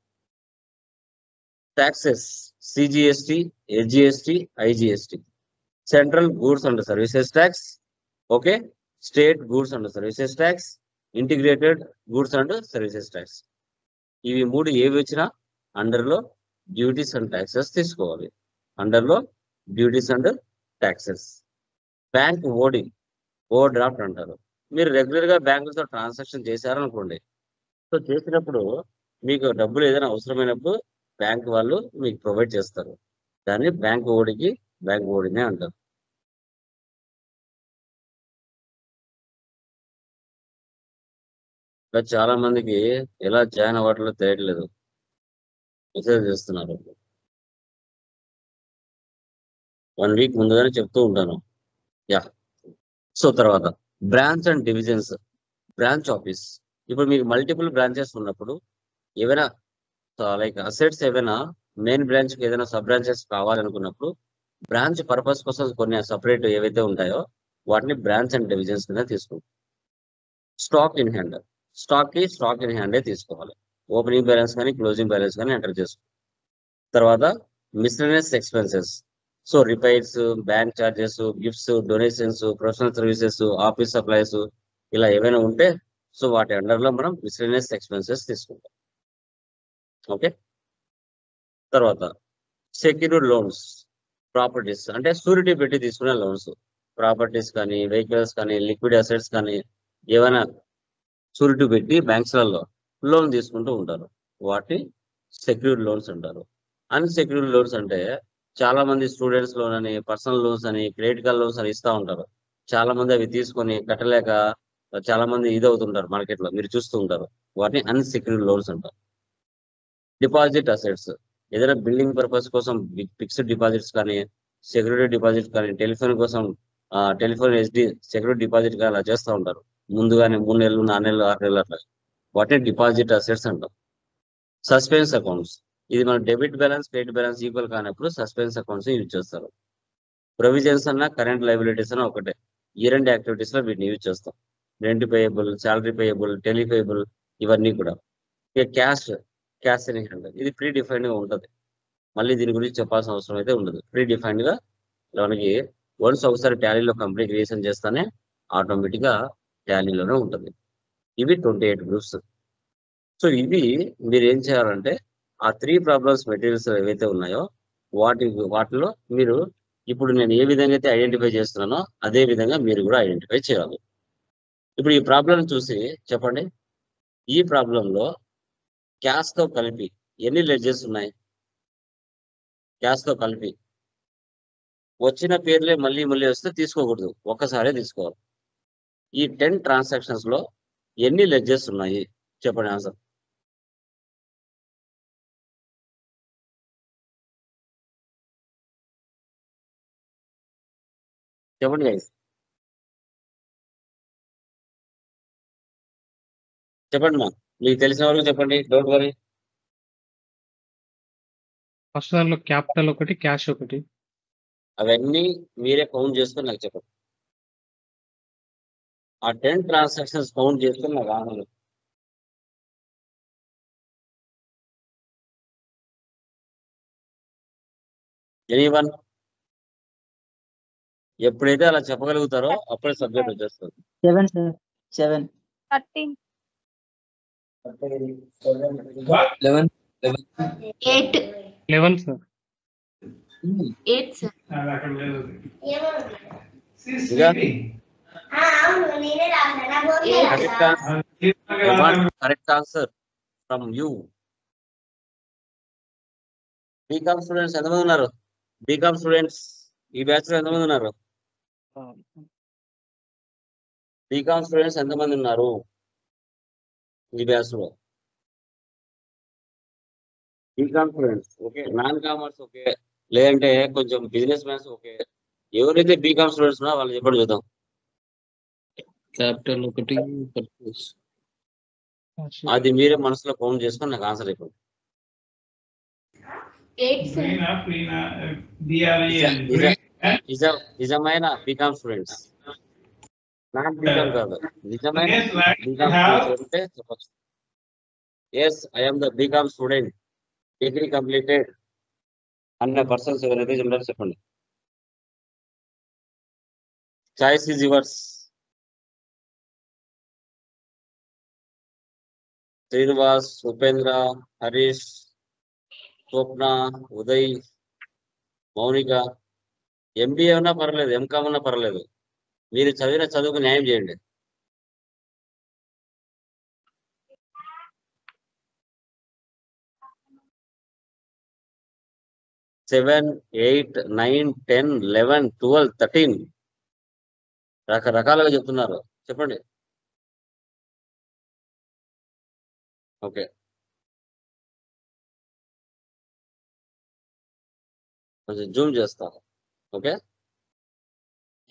B: Taxes CGST, SGST, IGST, central goods and services tax, okay, state goods and services tax, integrated goods and services tax. ఇవి మూడు ఏవి వచ్చినా అండర్లో డ్యూటీస్ అండ్ ట్యాక్సెస్ తీసుకోవాలి. అండర్లో duties and taxes. Bank OD, overdraft అంటారు. మీరు రెగ్యులర్ గా బ్యాంకులతో ట్రాన్సాక్షన్ చేశారనుకోండి, సో చేసినప్పుడు మీకు డబ్బులు ఏదైనా అవసరమైనప్పుడు బ్యాంక్ వాళ్ళు మీకు ప్రొవైడ్ చేస్తారు. దాన్ని బ్యాంక్ ఓడినే అంటారు. ఇంకా చాలా మందికి ఎలా జాయిన్ అవ్వట్లో తెలియట్లేదు, మెసేజ్ చేస్తున్నారు. 1 వీక్ ముందుగానే చెప్తూ ఉంటాను. యా. సో తర్వాత branch and divisions. Branch office, ఇప్పుడు మీకు మల్టిపుల్ బ్రాంచెస్ ఉన్నప్పుడు ఏవైనా లైక్ అసెట్స్ ఏవైనా మెయిన్ బ్రాంచ్ కి ఏదైనా సబ్ బ్రాంచెస్ కావాలనుకున్నప్పుడు బ్రాంచ్ పర్పస్ కోసం కొన్ని సపరేట్ ఏవైతే ఉంటాయో వాటిని బ్రాంచ్ అండ్ డివిజన్స్ కింద తీసుకుంటాం. Stock in hand, stock in హ్యాండే తీసుకోవాలి. ఓపెనింగ్ బ్యాలెన్స్ కానీ క్లోజింగ్ బ్యాలెన్స్ కానీ ఎంటర్ చేసుకోవాలి. తర్వాత miscellaneous expenses, so repairs, bank charges, gifts, donations, professional services, office supplies, ఇలా ఏమైనా ఉంటే సో వాటి అండర్లో మనం మిస్లెనియస్ ఎక్స్పెన్సెస్ తీసుకుంటాం. ఓకే. తర్వాత సెక్యూర్డ్ లోన్స్, ప్రాపర్టీస్ అంటే షూరిటీ పెట్టి తీసుకునే లోన్స్, ప్రాపర్టీస్ కానీ వెహికల్స్ కానీ లిక్విడ్ అసెట్స్ కానీ ఏమైనా షూరిటీ పెట్టి బ్యాంక్స్లలో లోన్ తీసుకుంటూ ఉంటారు. వాటి సెక్యూర్డ్ లోన్స్ అంటారు. అన్సెక్యూర్డ్ లోన్స్ అంటే చాలా మంది స్టూడెంట్స్ లోన్ అని, పర్సనల్ లోన్స్ అని, క్రెడిట్ కార్డ్ లోన్స్ అని ఇస్తూ ఉంటారు. చాలా మంది అవి తీసుకొని కట్టలేక చాలా మంది ఇదవుతుంటారు మార్కెట్ లో, మీరు చూస్తూ ఉంటారు. వాటిని అన్సెక్యూర్డ్ లోన్స్ అంటారు. డిపాజిట్ అసెట్స్, ఏదైనా బిల్డింగ్ పర్పస్ కోసం ఫిక్స్డ్ డిపాజిట్స్ కానీ, సెక్యూరిటీ డిపాజిట్స్ కానీ, టెలిఫోన్ కోసం టెలిఫోన్ సెక్యూరిటీ డిపాజిట్ కానీ అలా చేస్తూ ఉంటారు. ముందుగానే 3 నెలలు, 4 నెలలు, 6 నెలలు అట్లా. వాటిని డిపాజిట్ అసెట్స్ అంటాం. సస్పెన్స్ అకౌంట్స్, ఇది మన debit balance credit balance equal కానప్పుడు సస్పెన్స్ అకౌంట్స్ యూజ్ చేస్తారు. ప్రొవిజన్స్ అన్న కరెంట్ లైబిలిటీస్ అన్న ఒకటే, ఈ 2 యాక్టివిటీస్ లో వీటిని యూజ్ చేస్తాం. రెంట్ పేయబుల్, శాలరీ పేయబుల్, టెలిపేయబుల్, ఇవన్నీ కూడా. ఇక క్యాష్ అని అంటారు. ఇది ప్రీ డిఫైన్డ్ గా ఉంటుంది. మళ్ళీ దీని గురించి చెప్పాల్సిన అవసరం అయితే ఉండదు. ప్రీ డిఫైన్డ్ గా మనకి వన్స్ ఒకసారి టాలీలో కంపెనీ క్రియేషన్ చేస్తానే ఆటోమేటిక్ గా టాలీలోనే ఉంటుంది. ఇవి 28 గ్రూప్స్. సో ఇవి మీరు ఏం చేయాలంటే ఆ 3 ప్రాబ్లమ్స్ మెటీరియల్స్ ఏవైతే ఉన్నాయో వాటిలో మీరు ఇప్పుడు నేను ఏ విధంగా అయితే ఐడెంటిఫై చేస్తున్నానో అదే విధంగా మీరు కూడా ఐడెంటిఫై చేయాలి. ఇప్పుడు ఈ ప్రాబ్లం చూసి చెప్పండి, ఈ ప్రాబ్లంలో క్యాష్ తో కలిపి ఎన్ని లెడ్జెస్ ఉన్నాయి? క్యాష్ తో కలిపి వచ్చిన పేర్లే మళ్ళీ వస్తే తీసుకోకూడదు, ఒక్కసారే తీసుకోవాలి. ఈ 10 ట్రాన్సాక్షన్స్ లో ఎన్ని లెడ్జెస్ ఉన్నాయి చెప్పండి ఆన్సర్. చెప్పండి గైస్, చెప్పండి మా, మీకు తెలిసిన వరకు చెప్పండి, డోంట్ వరీ.
C: ఫస్ట్ దానిలో క్యాపిటల్ ఒకటి, క్యాష్ ఒకటి.
B: అవన్నీ మీరే కౌంట్ చేసుకొని నాకు చెప్పండి. ఆ 10 ట్రాన్సాక్షన్స్ కౌంట్ చేసుకొని నాకు ఆన్సర్. ఎనీవన్? ఎప్పుడైతే అలా చెప్పగలుగుతారో అప్పుడే సబ్జెక్ట్ వచ్చేస్తుంది.
D: 7 sir 7
F: 13
G: 11
F: 8
C: 11 sir.
F: 8 sir.
B: Correct answer from you. BCom students ఎంతమంది ఉన్నారు? బీకామ్ స్టూడెంట్స్ ఈ బ్యాచ్ లో ఎంతమంది ఉన్నారు? బీకామ్ స్టూడెంట్స్ ఎంతమంది ఉన్నారు ఈ బ్యాచ్ లో? BCom students okay, non commerce okay, లేదంటే కొంచెం బిజినెస్ మ్యాన్స్ ఓకే. ఎవరైతే బీకామ్ స్టూడెంట్స్ ఉన్నారో వాళ్ళు చెప్పండి చూద్దాం.
G: క్యాపిటల్ ఒకటి పర్చేస్.
B: అది మీరే మనసులో కౌంట్ చేసుకొని నాకు ఆన్సర్ అయిపోయింది.
F: 8 sir.
B: నిజమైన బీకామ్ స్టూడెంట్స్, నాట్ బీకామ్ కాదు, నిజమైన బీకామ్ స్టూడెంట్స్ ఉంటే చెప్పచ్చు. Yes, I'm the BCom student, degree completed అన్న పర్సన్స్ ఎవరైతే ఉన్నారో చెప్పండి. Choice is yours. Srinivas, Upendra, Harish, Swapna, Uday, Mounika. MBA ఉన్నా పర్లేదు, ఎంకామ్ ఉన్నా పర్లేదు, మీరు చదివిన చదువుకు న్యాయం చేయండి. 7, 8, 9, 10, 11, 12, 13 రకరకాలుగా చెప్తున్నారు. చెప్పండి. ఓకే, కొంచెం జూమ్ చేస్తాను. ఓకే,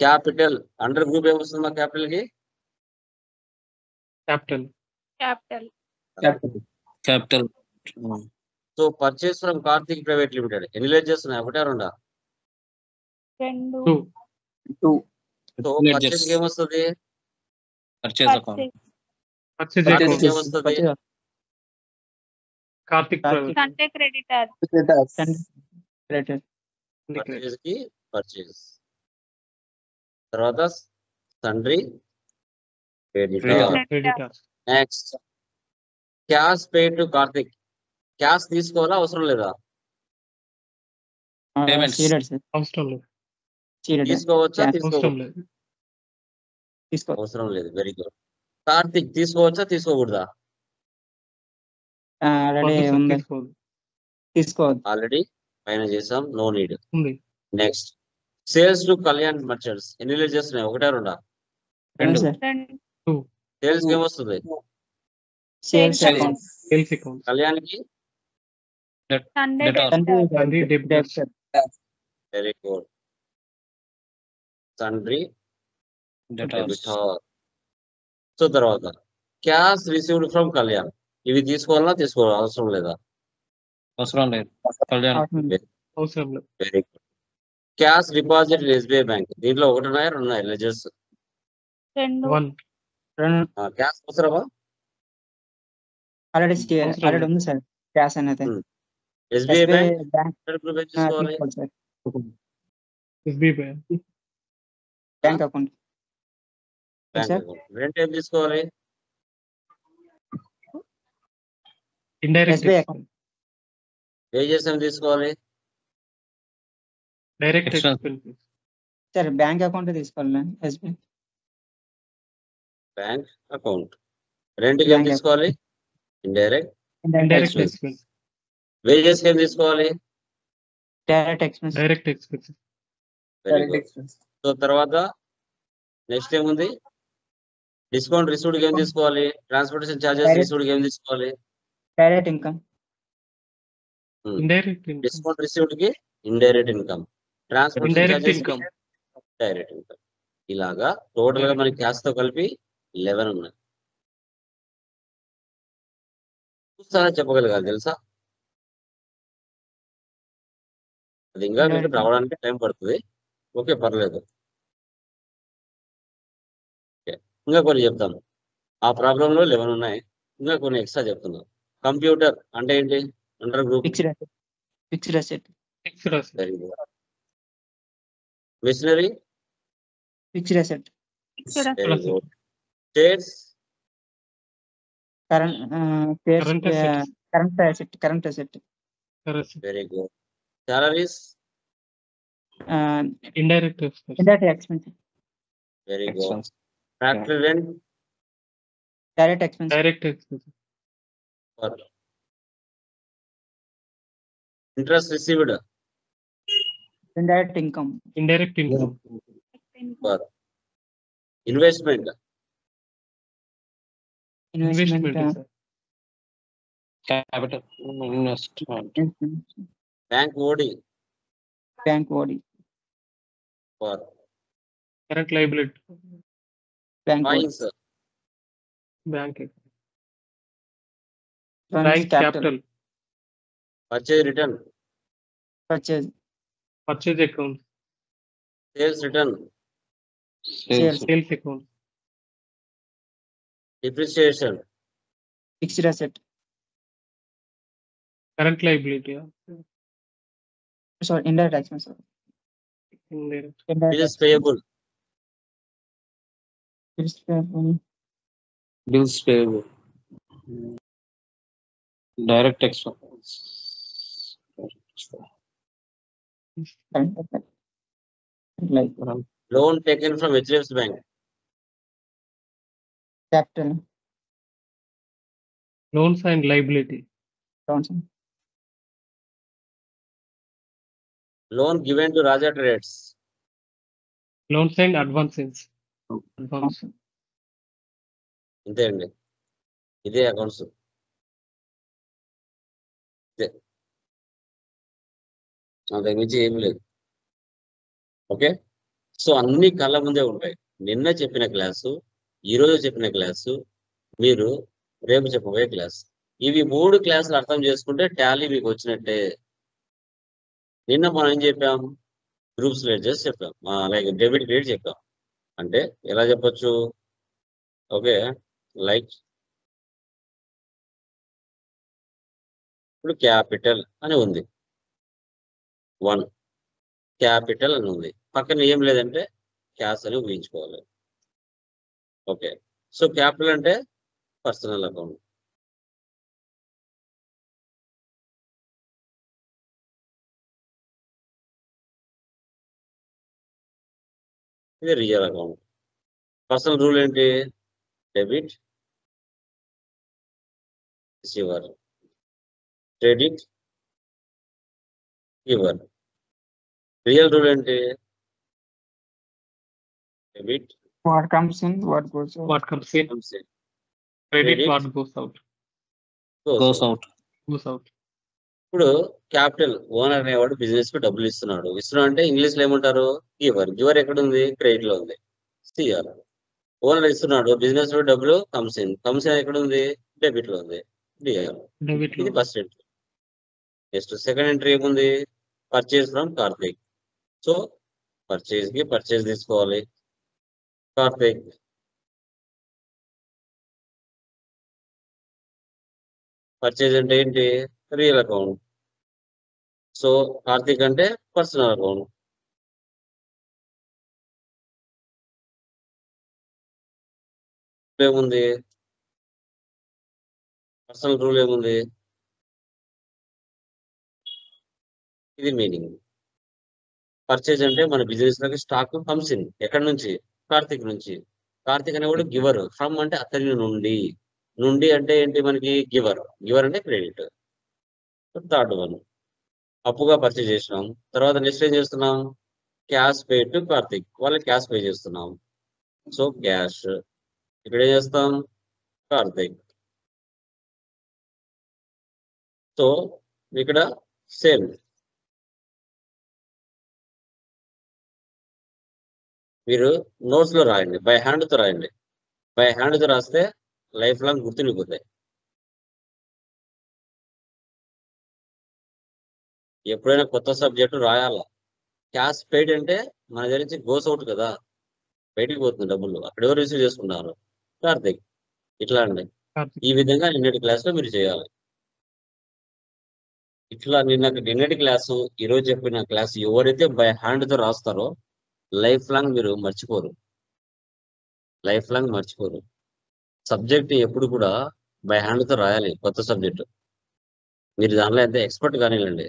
B: క్యాపిటల్ అండర్ గ్రూప్ ఏమొస్తుంది మా క్యాపిటల్ కి?
C: Capital.
G: Capital.
B: So purchase from Karthik private limited ఎన్ని లెడ్జెస్ ఉన్నాయి? ఒకటే రెండా?
C: 2.
B: సో పర్చేస్ ఏమొస్తుంది?
G: Purchase account.
C: Purchase
B: Karthik
C: account.
B: ఏమొస్తుంది?
C: Karthik private.
F: Sunday creditor.
B: Purchase కి పర్చేస్, తర్వాత sundry creditor.
C: Creditor.
B: Next cash paid to Karthik. Cash తీసుకోవాలా అవసరం లేదా?
G: Payments.
C: అవసరం లేదు.
B: తీసుకోవచ్చా?
C: అవసరం లేదు.
B: అవసరం లేదు. Very good. కార్తిక్ తీసుకోవచ్చా తీసుకోకూడదా?
C: తీసుకోవద్దు.
B: ఆల్రెడీ పైన చేసాం, నో నీడ్.
C: ఉంది.
B: Next sales to Kalyan merchants ఎన్ని లెడ్జెస్ ఉన్నాయి? ఒకటే రెండా?
G: 2.
B: సేల్స్ కి ఏమొస్తుంది?
F: Sales
C: sales account.
B: కళ్యాణ్ కి
F: Sunday
G: Debtor.
C: Sundry debtors.
B: Very good. Sundry debtor. So తర్వాత క్యాష్ రిసీవ్డ్ ఫ్రమ్ కళ్యాణ్, ఇవి తీసుకోవాలా తీసుకోవాలి అవసరం లేదా?
G: అవసరం లేదు. కళ్యాణ్.
C: అవసరం లేదు.
B: Very good. Cash deposit SBI bank, దీంట్లో ఒకటి ఉన్నాయా రెండు ఉన్నాయి లెడ్జెస్?
F: 2.
C: 1.
B: క్యాష్ అవసరమా?
D: ఆల్రెడీ ఉంది సార్ క్యాష్ అనేది.
B: ఎస్బీఐ బ్యాంక్
D: బ్యాంక్
B: తీసుకోవాలి.
C: SBI bank.
D: Bank account
B: bank
D: sir.
B: Account. Rent ఏం తీసుకోవాలి?
C: Indirect
D: SBI
C: expense.
B: వేజెస్ ఏం తీసుకోవాలి?
C: Direct
G: Expense.
C: Expense.
D: Sir bank account తీసుకోవాలి. SBI
B: bank account. రెంట్కి ఏం
D: Bank
B: తీసుకోవాలి? Indirect.
C: Indirect
B: Expense.
C: Expense.
B: Wages ఏం తీసుకోవాలి?
D: Direct expense.
C: Direct expense.
B: Very good. So తర్వాత నెక్స్ట్ ఏముంది? డిస్కౌంట్ రిసీవ్డ్ ఏం తీసుకోవాలి? Transportation charges
D: Direct.
B: రిసీవ్డ్ ఏం తీసుకోవాలి?
D: Direct income.
C: Indirect
B: discount received కి indirect income, transportation
C: indirect
B: charges
C: income.
B: Direct income. ఇలాగా టోటల్ గా మనకి క్యాష్ తో కలిపి 11 ఉన్నాయి. చూస్తారా చెప్పగలగాలి తెలుసా? అది ఇంకా మీకు రావడానికి టైం పడుతుంది. ఓకే పర్లేదు. ఇంకా కొన్ని చెప్తాను. ఆ ప్రాబ్లం లో 11 ఉన్నాయి, ఇంకా కొన్ని ఎక్స్ట్రా చెప్తున్నాను. కంప్యూటర్ అంటే ఏంటి? Under group.
D: Fixed asset.
C: Fixed asset.
B: Very good. Machinery.
D: Fixed asset.
B: Very good. States.
D: Current asset.
B: Very good. Salaries.
C: Indirect expense.
D: Indirect expense.
B: Very good. Factory rent.
D: Direct expense.
C: Direct expense.
B: Interest received.
D: Indirect income.
C: Indirect income.
B: Investment.
C: Investment.
G: Capital. Investment.
B: Bank OD.
D: Bank OD.
C: Current liability.
D: Bank
B: coins,
C: bank
D: funds
C: bank
D: capital
C: capital
B: purchase return,
D: purchase
C: purchase account
B: sales return,
G: sales
C: sales account
B: depreciation,
D: fixed asset
C: current liability
D: sorry indirect expense
B: bills payable,
G: bills payable, direct expense,
D: like
B: loan taken from HDFC bank,
D: capital
C: loans and liability
D: loans
B: loan given to Raja traders,
C: loans and advances advance
B: ఇంతే అండి. ఇదే accounts, ఇదే, అంతకు మించి ఏమి లేదు. Okay, so అన్ని కళ్ళ ముందే ఉంటాయి. నిన్న చెప్పిన క్లాసు, ఈరోజు చెప్పిన క్లాసు, మీరు రేపు చెప్పబోయే క్లాస్, ఇవి 3 క్లాసులు అర్థం చేసుకుంటే టాలీ మీకు వచ్చినట్టే. నిన్న మనం ఏం చెప్పాం? గ్రూప్స్ లెడ్జర్స్ చెప్పాం, లైక్ డెబిట్ క్రెడిట్ చెప్పాం. అంటే ఎలా చెప్పొచ్చు? ఓకే, లైక్ ఇప్పుడు క్యాపిటల్ అని ఉంది, 1 క్యాపిటల్ అని ఉంది, పక్కన ఏం లేదంటే క్యాష్ అని ఊహించుకోవాలి. ఓకే, సో క్యాపిటల్ అంటే పర్సనల్ అకౌంట్, ఇది రియల్ అకౌంట్. పర్సనల్ రూల్ ఏంటి? Debit receiver, credit giver. Real rule ఏంటి? Debit
D: what comes in what goes
C: what comes in
B: comes in,
C: credit
B: Credit.
C: What goes out
B: goes out.
G: Goes out.
B: ఇప్పుడు capital owner అనేవాడు business కు డబ్బులు ఇస్తున్నాడు అంటే English లో ఏమంటారు? గివర్. గివర్ ఎక్కడ ఉంది? క్రెడిట్ లో ఉంది, సిఆర్. ఓనర్ ఇస్తున్నాడు బిజినెస్ లో డబ్బులు, కమ్స్ ఇన్ ఎక్కడ ఉంది? డెబిట్ లో ఉంది, డిఆర్.
C: డెబిట్
B: ఇది first entry. Next second entry ఏముంది? Purchase from Karthik. So purchase కి పర్చేజ్ తీసుకోవాలి, కార్తిక్. పర్చేజ్ అంటే ఏంటి? Real account. సో కార్తిక్ అంటే పర్సనల్ అకౌంట్. ఏముంది? పర్సనల్ రూల్ ఏముంది? ఇది మీనింగ్. పర్చేజ్ అంటే మన బిజినెస్ లోకి స్టాక్ కమ్స్ ఇన్, ఎక్కడి నుంచి? కార్తిక్ నుంచి. కార్తిక్ అనేవాడు గివర్, ఫ్రమ్ అంటే అతని నుండి. నుండి అంటే ఏంటి మనకి? గివర్. గివర్ అంటే క్రెడిట్. థర్డ్ వన్, అప్పుగా పర్చేజ్ చేసినాం. తర్వాత నెక్స్ట్ ఏం చేస్తున్నాం? క్యాష్ పే టు కార్తిక్, వాళ్ళకి క్యాష్ పే చేస్తున్నాం. So cash. ఇక్కడ ఏం చేస్తాం? కార్తిక్. సో ఇక్కడ సేమ్. మీరు నోట్స్ లో రాయండి, బై హ్యాండ్ తో రాయండి. బై హ్యాండ్ తో రాస్తే లైఫ్ లాంగ్ గుర్తుండిపోతాయి. ఎప్పుడైనా కొత్త సబ్జెక్టు రాయాలా. క్యాష్ పెయిడ్ అంటే మన దగ్గర నుంచి గోస్ అవుట్ కదా, బయటికి పోతుంది డబ్బులు. అక్కడ ఎవరు రిసీవ్ చేసుకున్నారు? కార్తిక్. ఇట్లా అండి, ఈ విధంగా నిన్నటి క్లాస్ లో మీరు చేయాలి. ఇట్లా నిన్నటి క్లాసు, ఈరోజు చెప్పిన క్లాస్ ఎవరైతే బై హ్యాండ్ తో రాస్తారో లైఫ్ లాంగ్ మీరు మర్చిపోరు, లైఫ్ లాంగ్ మర్చిపోరు. సబ్జెక్ట్ ఎప్పుడు కూడా బై హ్యాండ్ తో రాయాలి. కొత్త సబ్జెక్టు మీరు దానిలో ఎంత ఎక్స్పర్ట్ కానివ్వండి,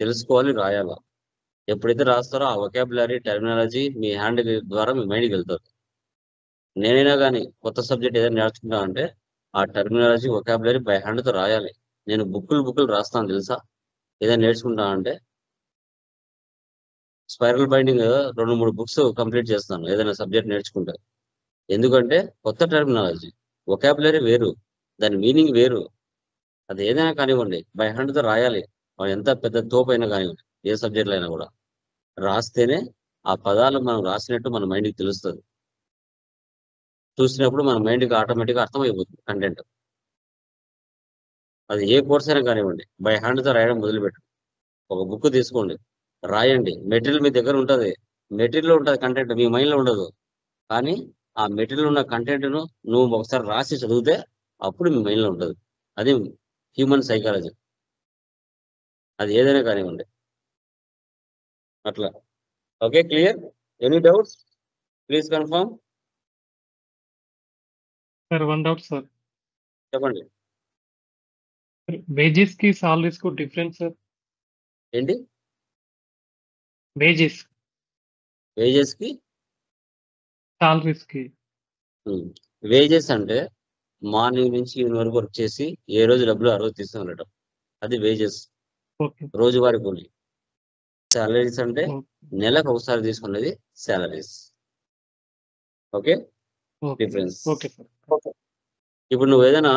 B: తెలుసుకోవాలి, రాయాలా. ఎప్పుడైతే రాస్తారో ఆ వొకాబులరీ, టెర్మినాలజీ మీ హ్యాండ్ ద్వారా మీ మైండ్కి వెళ్తారు. నేనైనా కానీ కొత్త సబ్జెక్ట్ ఏదైనా నేర్చుకుంటా అంటే ఆ టెర్మినాలజీ, వొకాబులరీ బై హ్యాండ్ తో రాయాలి. నేను బుక్కులు రాస్తాను తెలుసా. ఏదైనా నేర్చుకుంటా అంటే స్పైరల్ బైండింగ్ 2-3 బుక్స్ కంప్లీట్ చేస్తాను ఏదైనా సబ్జెక్ట్ నేర్చుకుంటే. ఎందుకంటే కొత్త టెర్మినాలజీ, వొకాబులరీ వేరు, దాని మీనింగ్ వేరు. అది ఏదైనా కానివ్వండి బై హ్యాండ్ తో రాయాలి. ఎంత పెద్ద తోపైనా కానివ్వండి, ఏ సబ్జెక్ట్లో అయినా కూడా రాస్తేనే ఆ పదాలు మనం రాసినట్టు మన మైండ్కి తెలుస్తుంది. చూసినప్పుడు మన మైండ్కి ఆటోమేటిక్గా అర్థమైపోతుంది కంటెంట్. అది ఏ కోర్స్ అయినా కానివ్వండి, బై హ్యాండ్తో రాయడం మొదలుపెట్టు. ఒక బుక్ తీసుకోండి, రాయండి. మెటీరియల్ మీ దగ్గర ఉంటుంది, మెటీరియల్ ఉంటుంది, కంటెంట్ మీ మైండ్లో ఉండదు. కానీ ఆ మెటీరియల్ ఉన్న కంటెంట్ను నువ్వు ఒకసారి రాసి చదివితే అప్పుడు మీ మైండ్లో ఉంటుంది. అది హ్యూమన్ సైకాలజీ. అది ఏదైనా కానివ్వండి అట్లా. Okay, clear? Any doubts please confirm.
C: Sir 1 doubt sir.
B: చెప్పండి.
C: వేజెస్ కి సాలరీస్ కు డిఫరెన్స్ సార్.
B: ఏంటి
C: వేజెస్
B: వేజెస్కి?
C: సాలరీస్ కి.
B: వేజెస్ అంటే మార్నింగ్ నుంచి ఈవినింగ్ వరకు వర్క్ చేసి ఏ రోజు డబ్బులు ఆ రోజు తీసుకుని వెళ్ళటం, అది వేజెస్,
C: ఓకే
B: రోజువారీ కూలి. సాలరీస్ అంటే
C: ఓకే
B: నెలకు ఒకసారి తీసుకునేది salaries. Okay,
C: okay
B: difference.
C: Okay sir.
B: ఇప్పుడు నువ్వు ఏదైనా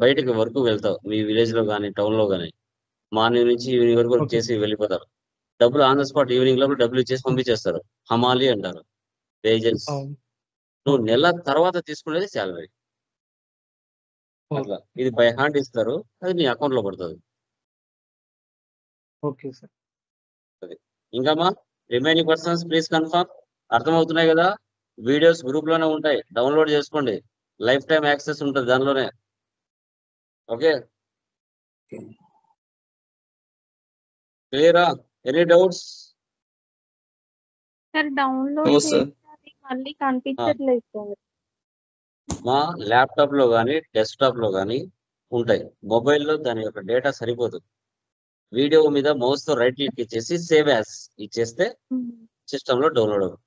B: బయటకి వర్క్ వెళ్తావు, మీ విలేజ్ లో కానీ టౌన్ లో కానీ, మార్నింగ్ నుంచి ఈవినింగ్ వరకు వర్క్
C: ఓకే
B: చేసి వెళ్ళిపోతారు. డబ్బులు ఆన్ ద స్పాట్ ఈవినింగ్ లోపల డబ్బులు ఇచ్చేసి పంపించేస్తారు. హమాలి అంటారు, వేజెస్.
C: అవును
B: నువ్వు
C: ఓకే
B: నెల తర్వాత తీసుకునేది శాలరీ.
C: ఓకే
B: అట్లా ఇది బై హ్యాండ్ ఇస్తారు, అది నీ అకౌంట్ లో పడుతుంది.
C: Okay sir.
B: ఇంకా మా రిమైనింగ్ పర్సన్స్ ప్లీజ్ కన్ఫర్మ్. అర్థమవుతున్నాయి కదా? వీడియోస్ గ్రూప్ లోనే ఉంటాయి, డౌన్లోడ్ చేసుకోండి. లైఫ్ టైం యాక్సెస్ ఉంటుంది దానిలోనే. ఓకే, క్లియరా? Any doubts?
F: Sir download
G: No, sir.
F: చేస్తే అది మళ్ళీ కనిపించట్లేదు సార్.
B: మా ల్యాప్టాప్ లో కానీ డెస్క్టాప్ లో కానీ ఉంటాయి. మొబైల్లో దాని యొక్క డేటా సరిపోదు. వీడియో మీద మౌస్ తో రైట్ క్లిక్ ఇచ్చేసి సేవ్ యాజ్ ఇచ్చేస్తే సిస్టమ్ లో డౌన్లోడ్ అవుతుంది.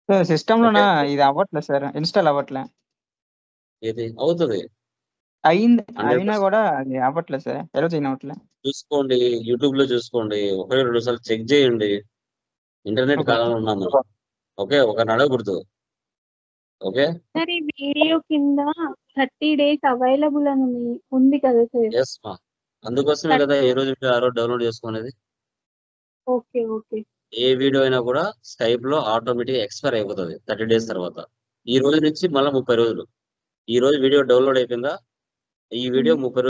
D: సార్ సిస్టమ్ లోన
B: ఓకే,
D: ఇది అవ్వట్లేదు సార్, ఇన్స్టాల్ అవ్వట్లే.
B: ఇది అవుతుంది
D: అయింది,
B: 100%.
D: అయినా కూడా అది అవ్వట్లేదు సార్, ఎలా చేయని అవ్వట్లే.
B: చూసుకోండి, యూట్యూబ్ లో చూసుకోండి, 1-2 సార్లు చెక్ చేయండి. ఇంటర్నెట్
C: ఓకే
B: కాలంలో ఉన్నాం మనం. ఓకే, ఒక అడగకూడదు. ఓకే,
F: సార్ ఈ వీడియో కింద 30 days అవైలబుల్ అని ఉంది కదా సార్.
B: ఎస్ మా, అందుకోసమే కదా ఏ రోజు ఆ రోజు డౌన్లోడ్ చేసుకునేది.
F: ఓకే ఓకే
B: ఏ వీడియో అయినా కూడా స్కైప్ లో ఆటోమేటిక్ ఎక్స్పైర్ అయిపోతుంది 30 days తర్వాత. ఈ రోజు నుంచి మళ్ళీ 30 రోజులు. ఈ రోజు వీడియో డౌన్లోడ్ అయిపోయిందా, ఈ వీడియో 30